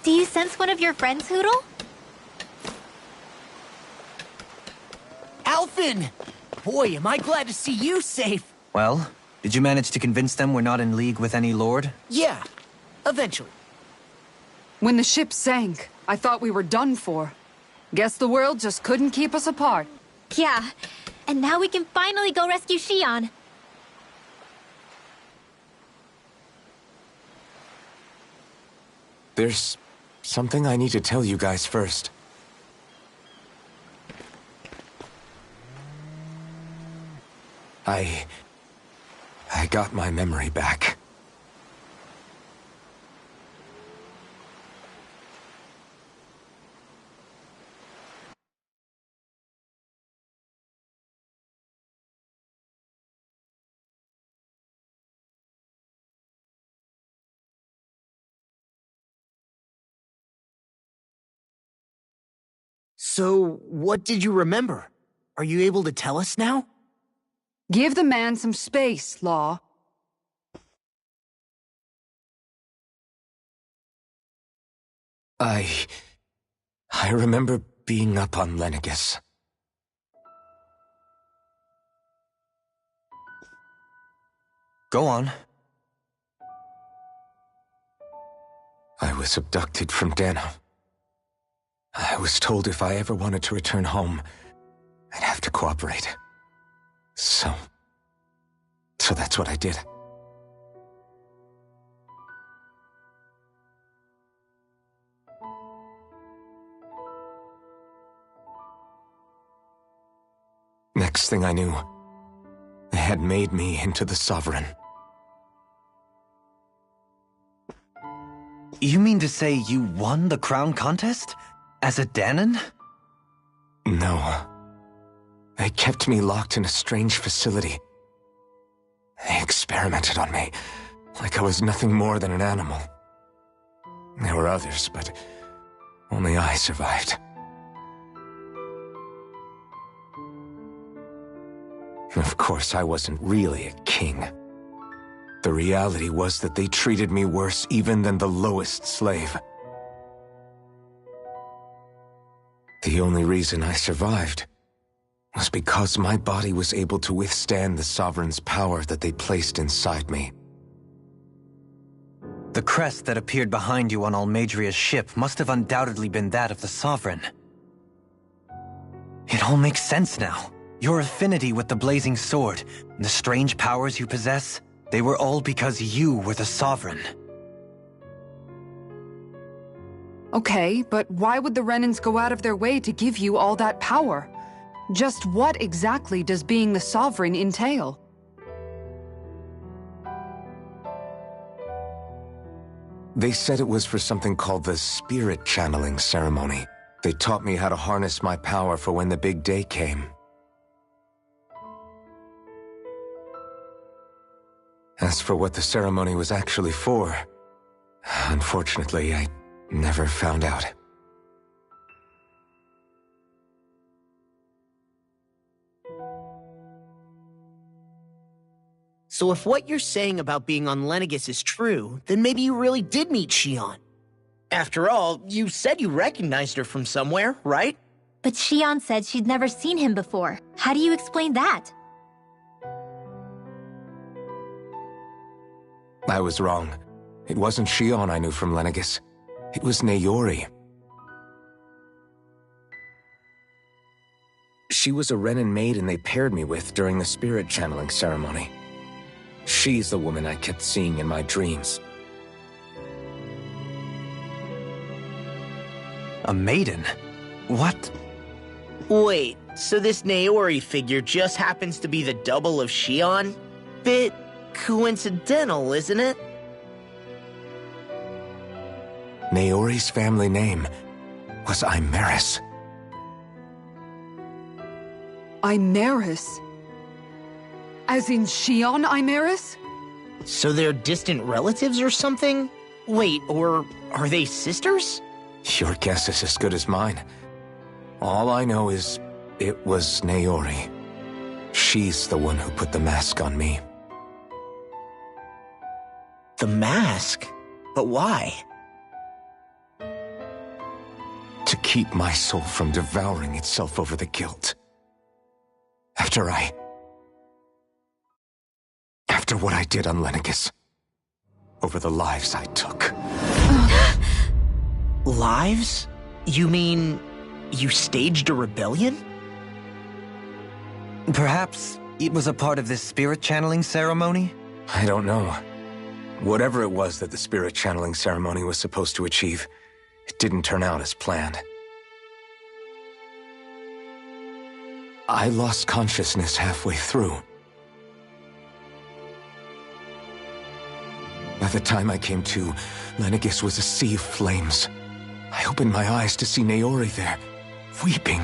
Do you sense one of your friends, Hootle? Alphen! Boy, am I glad to see you safe. Well, did you manage to convince them we're not in league with any lord? Yeah, eventually. When the ship sank, I thought we were done for. Guess the world just couldn't keep us apart. Yeah, and now we can finally go rescue Xion. There's something I need to tell you guys first. I got my memory back. So, what did you remember? Are you able to tell us now? Give the man some space, Law. I remember being up on Lenegis. Go on. I was abducted from Dano. I was told if I ever wanted to return home, I'd have to cooperate. So that's what I did. Next thing I knew, they had made me into the Sovereign. You mean to say you won the crown contest? As a Dahnan? No. They kept me locked in a strange facility. They experimented on me, like I was nothing more than an animal. There were others, but only I survived. Of course, I wasn't really a king. The reality was that they treated me worse even than the lowest slave. The only reason I survived was because my body was able to withstand the Sovereign's power that they placed inside me. The crest that appeared behind you on Almeidria's ship must have undoubtedly been that of the Sovereign. It all makes sense now. Your affinity with the Blazing Sword, and the strange powers you possess, they were all because you were the Sovereign. Okay, but why would the Renans go out of their way to give you all that power? Just what exactly does being the Sovereign entail? They said it was for something called the Spirit Channeling Ceremony. They taught me how to harness my power for when the big day came. As for what the ceremony was actually for, unfortunately, I never found out. So if what you're saying about being on Lenegis is true, then maybe you really did meet Shionne. After all, you said you recognized her from somewhere, right? But Shionne said she'd never seen him before. How do you explain that? I was wrong. It wasn't Shionne I knew from Lenegis. It was Naori. She was a Renan maiden they paired me with during the spirit channeling ceremony. She's the woman I kept seeing in my dreams. A maiden? What? Wait, so this Naori figure just happens to be the double of Shionne? Bit coincidental, isn't it? Naori's family name was Imerys. Imerys? As in Shionne Imerys? So they're distant relatives or something? Wait, or are they sisters? Your guess is as good as mine. All I know is it was Naori. She's the one who put the mask on me. The mask? But why? To keep my soul from devouring itself over the guilt. After what I did on Lenegis. Over the lives I took. Lives? You mean you staged a rebellion? Perhaps it was a part of this spirit channeling ceremony? I don't know. Whatever it was that the spirit channeling ceremony was supposed to achieve, it didn't turn out as planned. I lost consciousness halfway through. By the time I came to, Lenegis was a sea of flames. I opened my eyes to see Naori there, weeping.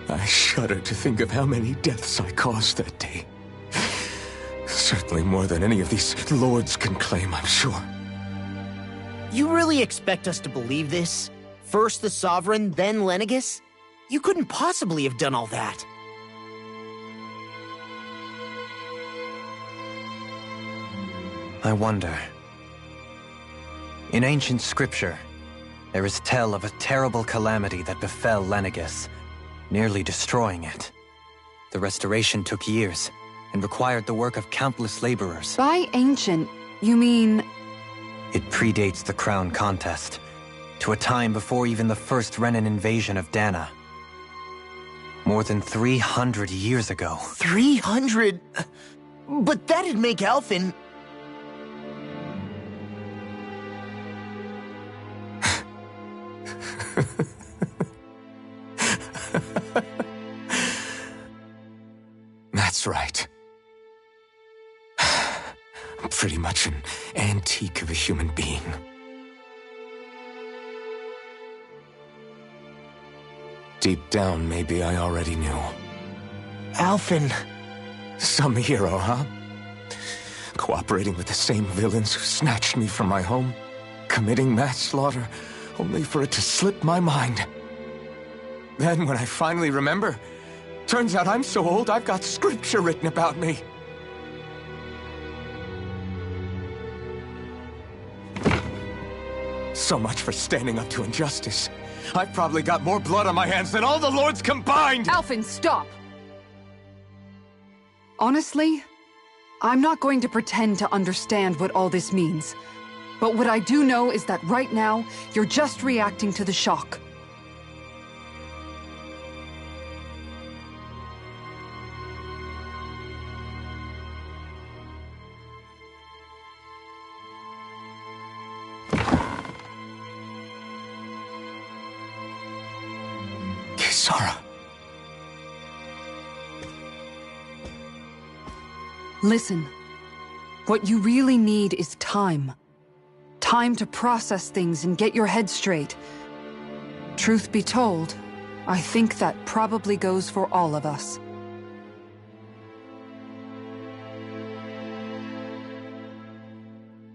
I shudder to think of how many deaths I caused that day. Certainly more than any of these lords can claim, I'm sure. You really expect us to believe this? First the Sovereign, then Lenegis? You couldn't possibly have done all that. I wonder. In ancient scripture, There is tell of a terrible calamity that befell Lenegis, nearly destroying it. The restoration took years, and required the work of countless laborers. By ancient, you mean... It predates the Crown Contest, to a time before even the first Renan invasion of Dana. More than 300 years ago. 300? But that'd make Alphen... That's right. I'm pretty much an antique of a human being. Deep down, maybe I already knew. Alphen... Some hero, huh? Cooperating with the same villains who snatched me from my home, committing mass slaughter, only for it to slip my mind. Then, when I finally remember, turns out I'm so old I've got scripture written about me. So much for standing up to injustice. I've probably got more blood on my hands than all the lords combined! Alphen, stop! Honestly, I'm not going to pretend to understand what all this means. But what I do know is that right now, you're just reacting to the shock. Kisara. Listen, what you really need is time. Time to process things and get your head straight. Truth be told, I think that probably goes for all of us.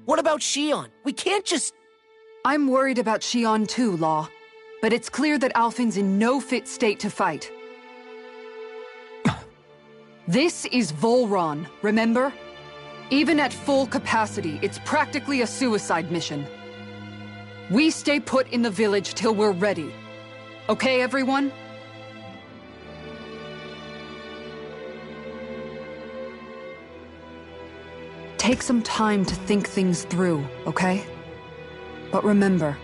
What about Shion? We can't just... I'm worried about Shion too, Law. But it's clear that Alphen's in no fit state to fight. This is Volron, remember? Even at full capacity, it's practically a suicide mission. We stay put in the village till we're ready. Okay, everyone? Take some time to think things through, okay? But remember,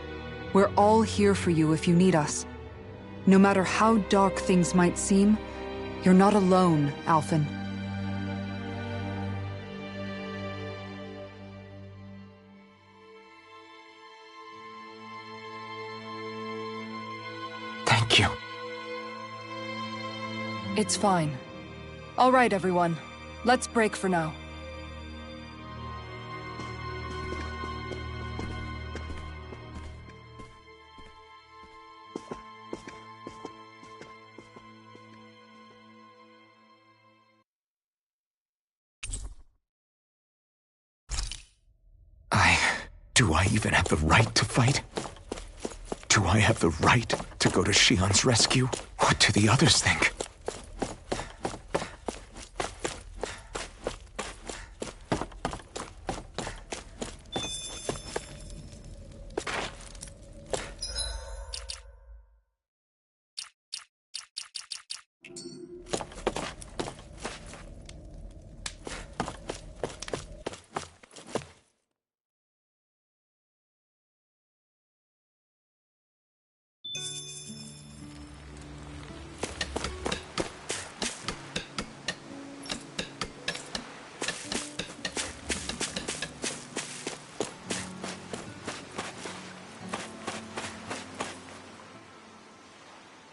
we're all here for you if you need us. No matter how dark things might seem, you're not alone, Alphen. Thank you. It's fine. All right, everyone. Let's break for now. Do I even have the right to fight? Do I have the right to go to Shion's rescue? What do the others think?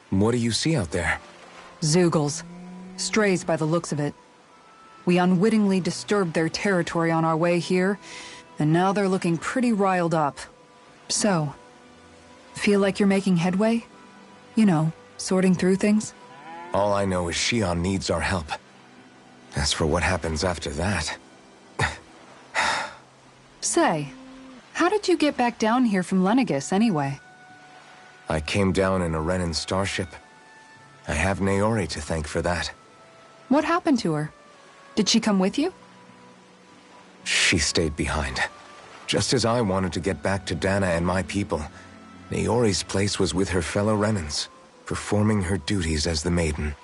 What do you see out there? Zeugles. Strays by the looks of it. We unwittingly disturbed their territory on our way here, and now they're looking pretty riled up. So, feel like you're making headway? You know, sorting through things? All I know is Shion needs our help. As for what happens after that... Say, how did you get back down here from Lenegis, anyway? I came down in a Renan starship. I have Naori to thank for that. What happened to her? Did she come with you? She stayed behind. Just as I wanted to get back to Dana and my people, Naori's place was with her fellow Renans, performing her duties as the Maiden.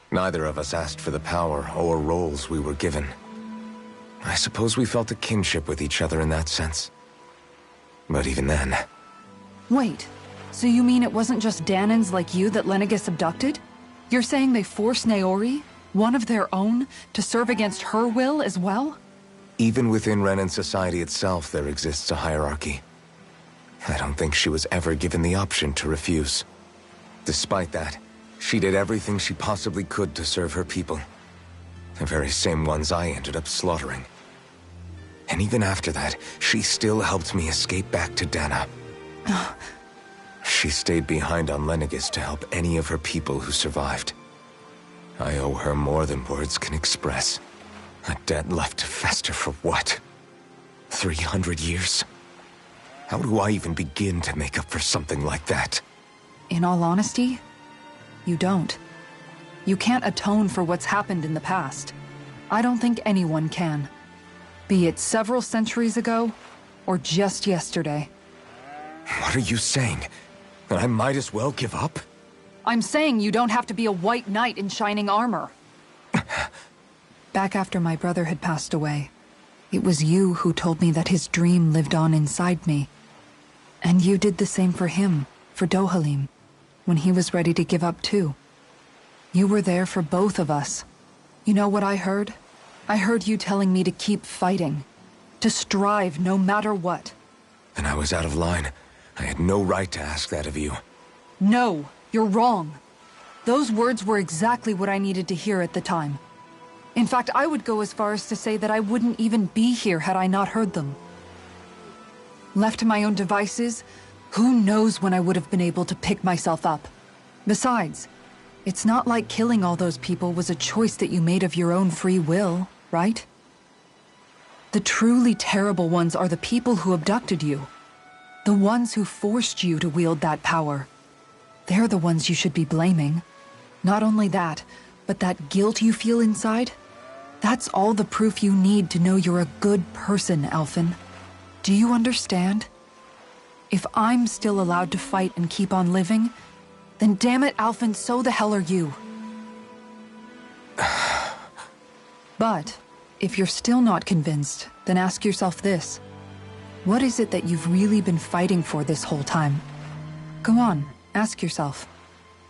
Neither of us asked for the power or roles we were given. I suppose we felt a kinship with each other in that sense. But even then... Wait, so you mean it wasn't just Dahnans like you that Lenegis abducted? You're saying they forced Naori, one of their own, to serve against her will as well? Even within Renan society itself, there exists a hierarchy. I don't think she was ever given the option to refuse. Despite that, she did everything she possibly could to serve her people. The very same ones I ended up slaughtering. And even after that, she still helped me escape back to Dahna. She stayed behind on Lenegis to help any of her people who survived. I owe her more than words can express. A debt left to fester for what? 300 years? How do I even begin to make up for something like that? In all honesty, you don't. You can't atone for what's happened in the past. I don't think anyone can. Be it several centuries ago, or just yesterday. What are you saying? That I might as well give up? I'm saying you don't have to be a white knight in shining armor. Back after my brother had passed away, it was you who told me that his dream lived on inside me. And you did the same for him, for Dohalim, when he was ready to give up too. You were there for both of us. You know what I heard? I heard you telling me to keep fighting. To strive no matter what. Then I was out of line. I had no right to ask that of you. No, you're wrong. Those words were exactly what I needed to hear at the time. In fact, I would go as far as to say that I wouldn't even be here had I not heard them. Left to my own devices, who knows when I would have been able to pick myself up. Besides, it's not like killing all those people was a choice that you made of your own free will, right? The truly terrible ones are the people who abducted you. The ones who forced you to wield that power. They're the ones you should be blaming. Not only that, but that guilt you feel inside, that's all the proof you need to know you're a good person, Alphen. Do you understand? If I'm still allowed to fight and keep on living, then damn it, Alphen, so the hell are you. But, if you're still not convinced, then ask yourself this. What is it that you've really been fighting for this whole time? Go on, ask yourself.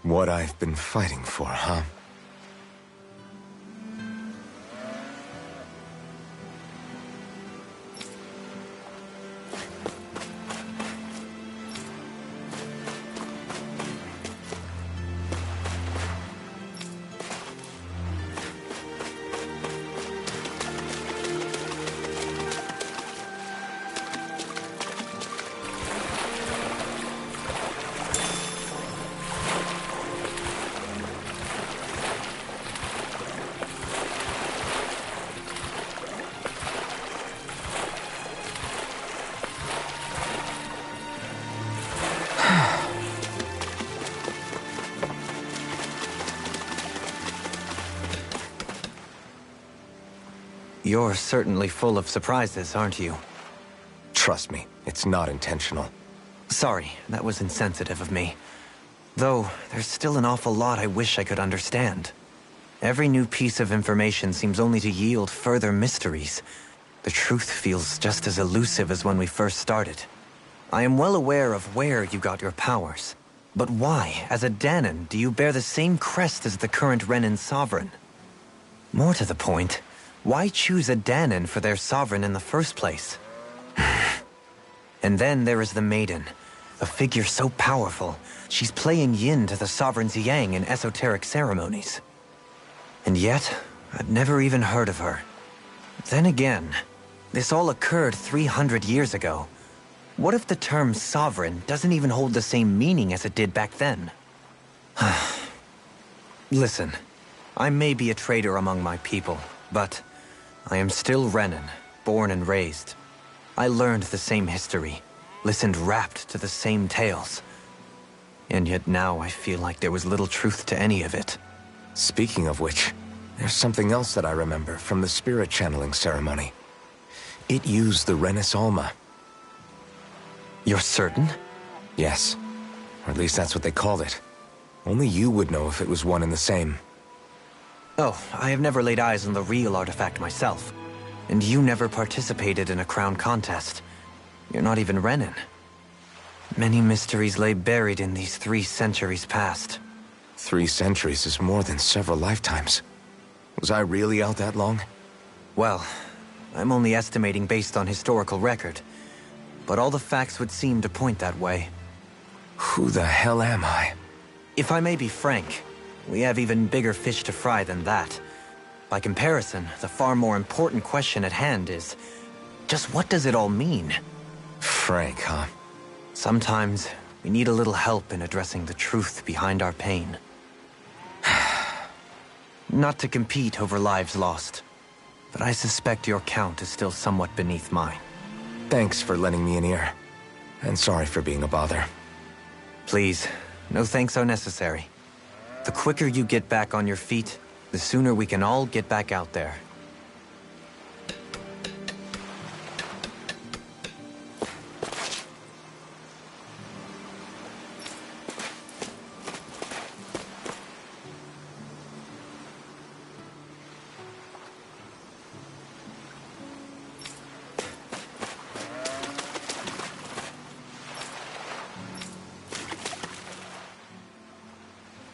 What I've been fighting for, huh? You're certainly full of surprises, aren't you? Trust me, it's not intentional. Sorry, that was insensitive of me. Though, there's still an awful lot I wish I could understand. Every new piece of information seems only to yield further mysteries. The truth feels just as elusive as when we first started. I am well aware of where you got your powers. But why, as a Dahnan, do you bear the same crest as the current Renan sovereign? More to the point, why choose a Dahnan for their sovereign in the first place? And then there is the Maiden, a figure so powerful, she's playing yin to the sovereign's yang in esoteric ceremonies. And yet, I'd never even heard of her. Then again, this all occurred 300 years ago. What if the term sovereign doesn't even hold the same meaning as it did back then? Listen, I may be a traitor among my people, but I am still Renan, born and raised. I learned the same history, listened rapt to the same tales. And yet now I feel like there was little truth to any of it. Speaking of which, there's something else that I remember from the spirit channeling ceremony. It used the Renis Alma. You're certain? Yes. Or at least that's what they called it. Only you would know if it was one and the same. Oh, I have never laid eyes on the real artifact myself. And you never participated in a crown contest. You're not even Renan. Many mysteries lay buried in these 3 centuries past. 3 centuries is more than several lifetimes. Was I really out that long? Well, I'm only estimating based on historical record. But all the facts would seem to point that way. Who the hell am I? If I may be frank, we have even bigger fish to fry than that. By comparison, the far more important question at hand is, just what does it all mean? Frank, huh? Sometimes, we need a little help in addressing the truth behind our pain. Not to compete over lives lost, but I suspect your count is still somewhat beneath mine. Thanks for lending me an ear. And sorry for being a bother. Please, no thanks are necessary. The quicker you get back on your feet, the sooner we can all get back out there.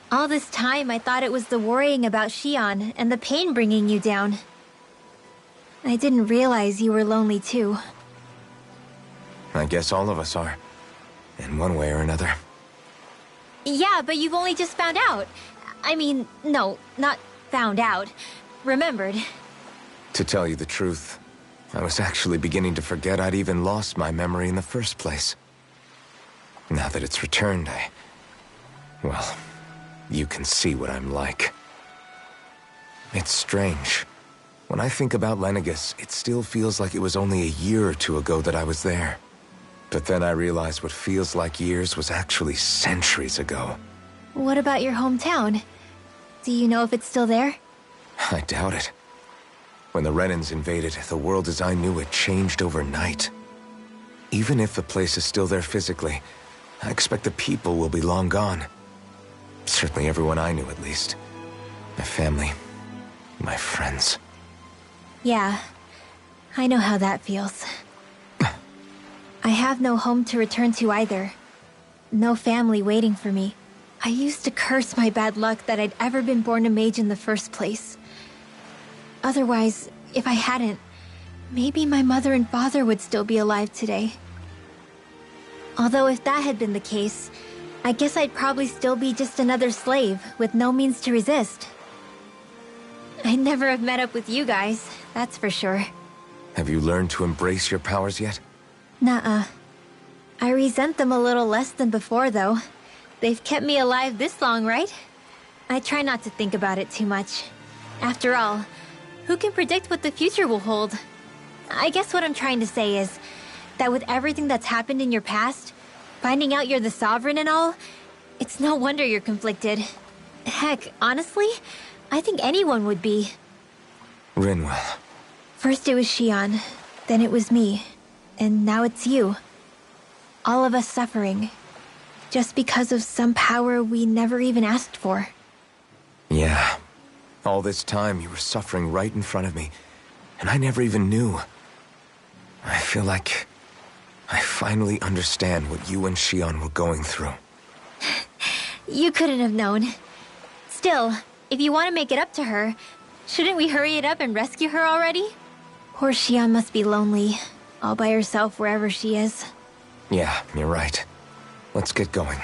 All this time, I thought it was the worrying about Xion and the pain bringing you down. I didn't realize you were lonely too. I guess all of us are. In one way or another. Yeah, but you've only just found out. I mean, no, not found out. Remembered. To tell you the truth, I was actually beginning to forget I'd even lost my memory in the first place. Now that it's returned, well, you can see what I'm like. It's strange. When I think about Lenegis, it still feels like it was only a year or 2 ago that I was there. But then I realized what feels like years was actually centuries ago. What about your hometown? Do you know if it's still there? I doubt it. When the Renans invaded, the world as I knew it changed overnight. Even if the place is still there physically, I expect the people will be long gone. Certainly everyone I knew, at least. My family, my friends. Yeah, I know how that feels. I have no home to return to either. No family waiting for me. I used to curse my bad luck that I'd ever been born a mage in the first place. Otherwise, if I hadn't, maybe my mother and father would still be alive today. Although if that had been the case, I guess I'd probably still be just another slave with no means to resist. I'd never have met up with you guys, that's for sure. Have you learned to embrace your powers yet? Nuh-uh. I resent them a little less than before, though. They've kept me alive this long, right? I try not to think about it too much. After all, who can predict what the future will hold? I guess what I'm trying to say is that with everything that's happened in your past, finding out you're the Sovereign and all, it's no wonder you're conflicted. Heck, honestly, I think anyone would be. Rinwell. First it was Xion, then it was me, and now it's you. All of us suffering, just because of some power we never even asked for. Yeah. All this time you were suffering right in front of me, and I never even knew. I feel like I finally understand what you and Xion were going through. You couldn't have known. Still, if you want to make it up to her, shouldn't we hurry it up and rescue her already? Poor Xion must be lonely, all by herself wherever she is. Yeah, you're right. Let's get going.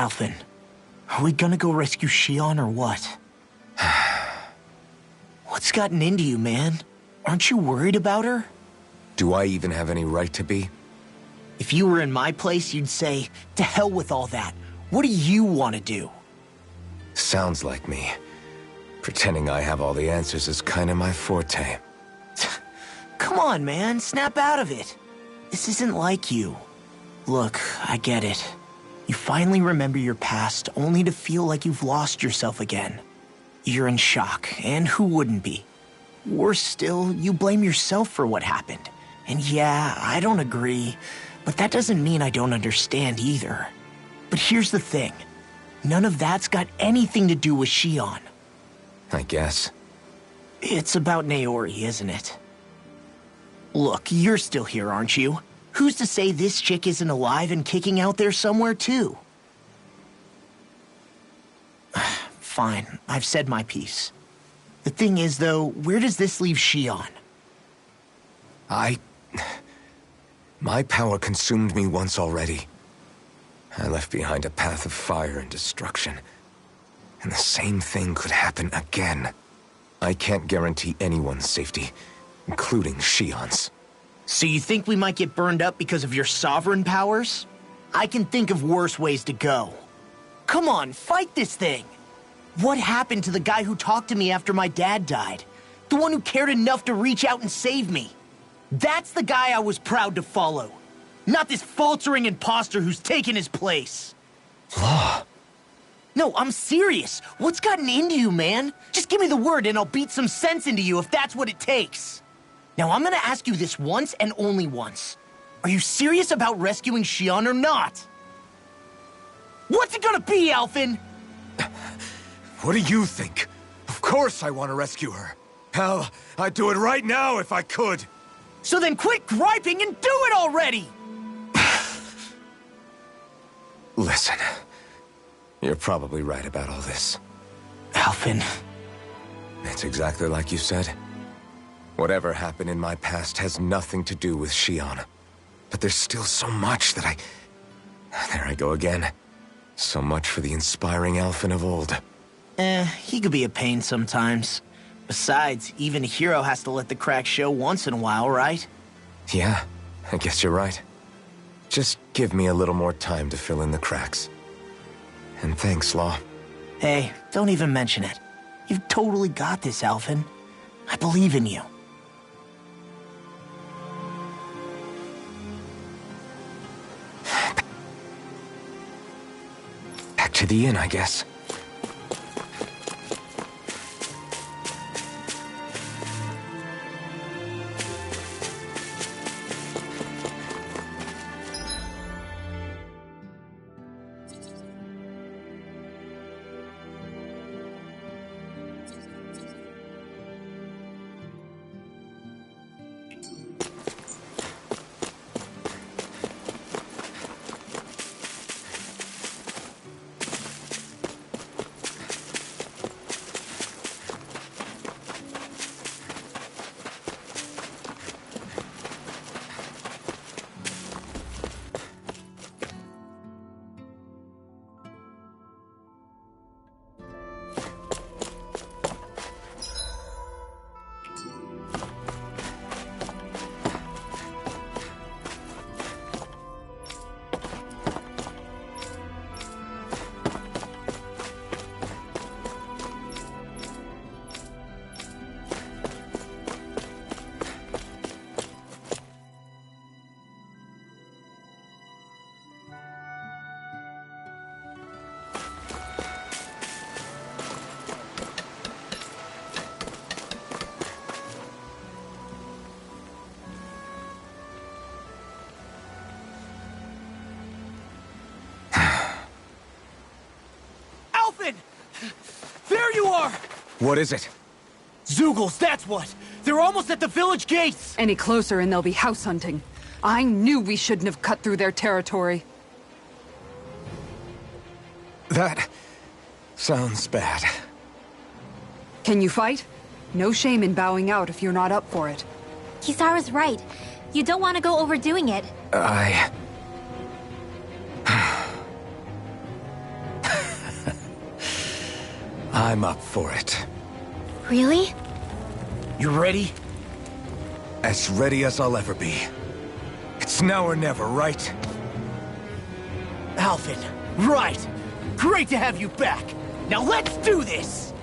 Alphen, are we gonna go rescue Shion or what? What's gotten into you, man? Aren't you worried about her? Do I even have any right to be? If you were in my place, you'd say, to hell with all that. What do you want to do? Sounds like me. Pretending I have all the answers is kind of my forte. Come on, man. Snap out of it. This isn't like you. Look, I get it. You finally remember your past, only to feel like you've lost yourself again. You're in shock, and who wouldn't be? Worse still, you blame yourself for what happened. And yeah, I don't agree, but that doesn't mean I don't understand either. But here's the thing. None of that's got anything to do with Shion. I guess. It's about Naori, isn't it? Look, you're still here, aren't you? Who's to say this chick isn't alive and kicking out there somewhere, too? Fine, I've said my piece. The thing is, though, where does this leave Shion? My power consumed me once already. I left behind a path of fire and destruction. And the same thing could happen again. I can't guarantee anyone's safety, including Shion's. So you think we might get burned up because of your sovereign powers? I can think of worse ways to go. Come on, fight this thing! What happened to the guy who talked to me after my dad died? The one who cared enough to reach out and save me? That's the guy I was proud to follow. Not this faltering imposter who's taken his place. Law. No, I'm serious. What's gotten into you, man? Just give me the word and I'll beat some sense into you if that's what it takes. Now, I'm gonna ask you this once and only once. Are you serious about rescuing Shion or not? What's it gonna be, Alphen? What do you think? Of course I want to rescue her. Hell, I'd do it right now if I could. So then quit griping and do it already! Listen, you're probably right about all this. Alphen. It's exactly like you said. Whatever happened in my past has nothing to do with Shion. But there's still so much that There I go again. So much for the inspiring Alphen of old. He could be a pain sometimes. Besides, even a hero has to let the cracks show once in a while, right? Yeah, I guess you're right. Just give me a little more time to fill in the cracks. And thanks, Law. Hey, don't even mention it. You've totally got this, Alphen. I believe in you. Back to the inn, I guess. There you are! What is it? Zeugles, that's what! They're almost at the village gates! Any closer and they'll be house hunting. I knew we shouldn't have cut through their territory. That sounds bad. Can you fight? No shame in bowing out if you're not up for it. Kisara's right. You don't want to go I'm up for it. Really? You ready? As ready as I'll ever be. It's now or never, right? Alvin, right! Great to have you back! Now let's do this!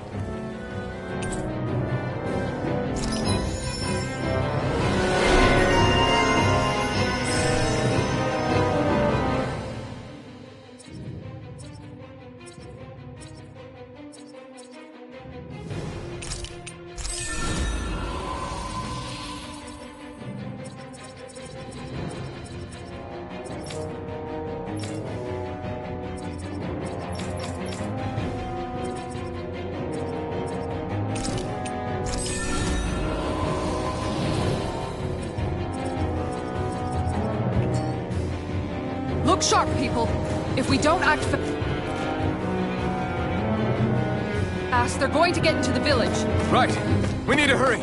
Look sharp, people. If we don't act fast, they're going to get into the village. Right. We need to hurry.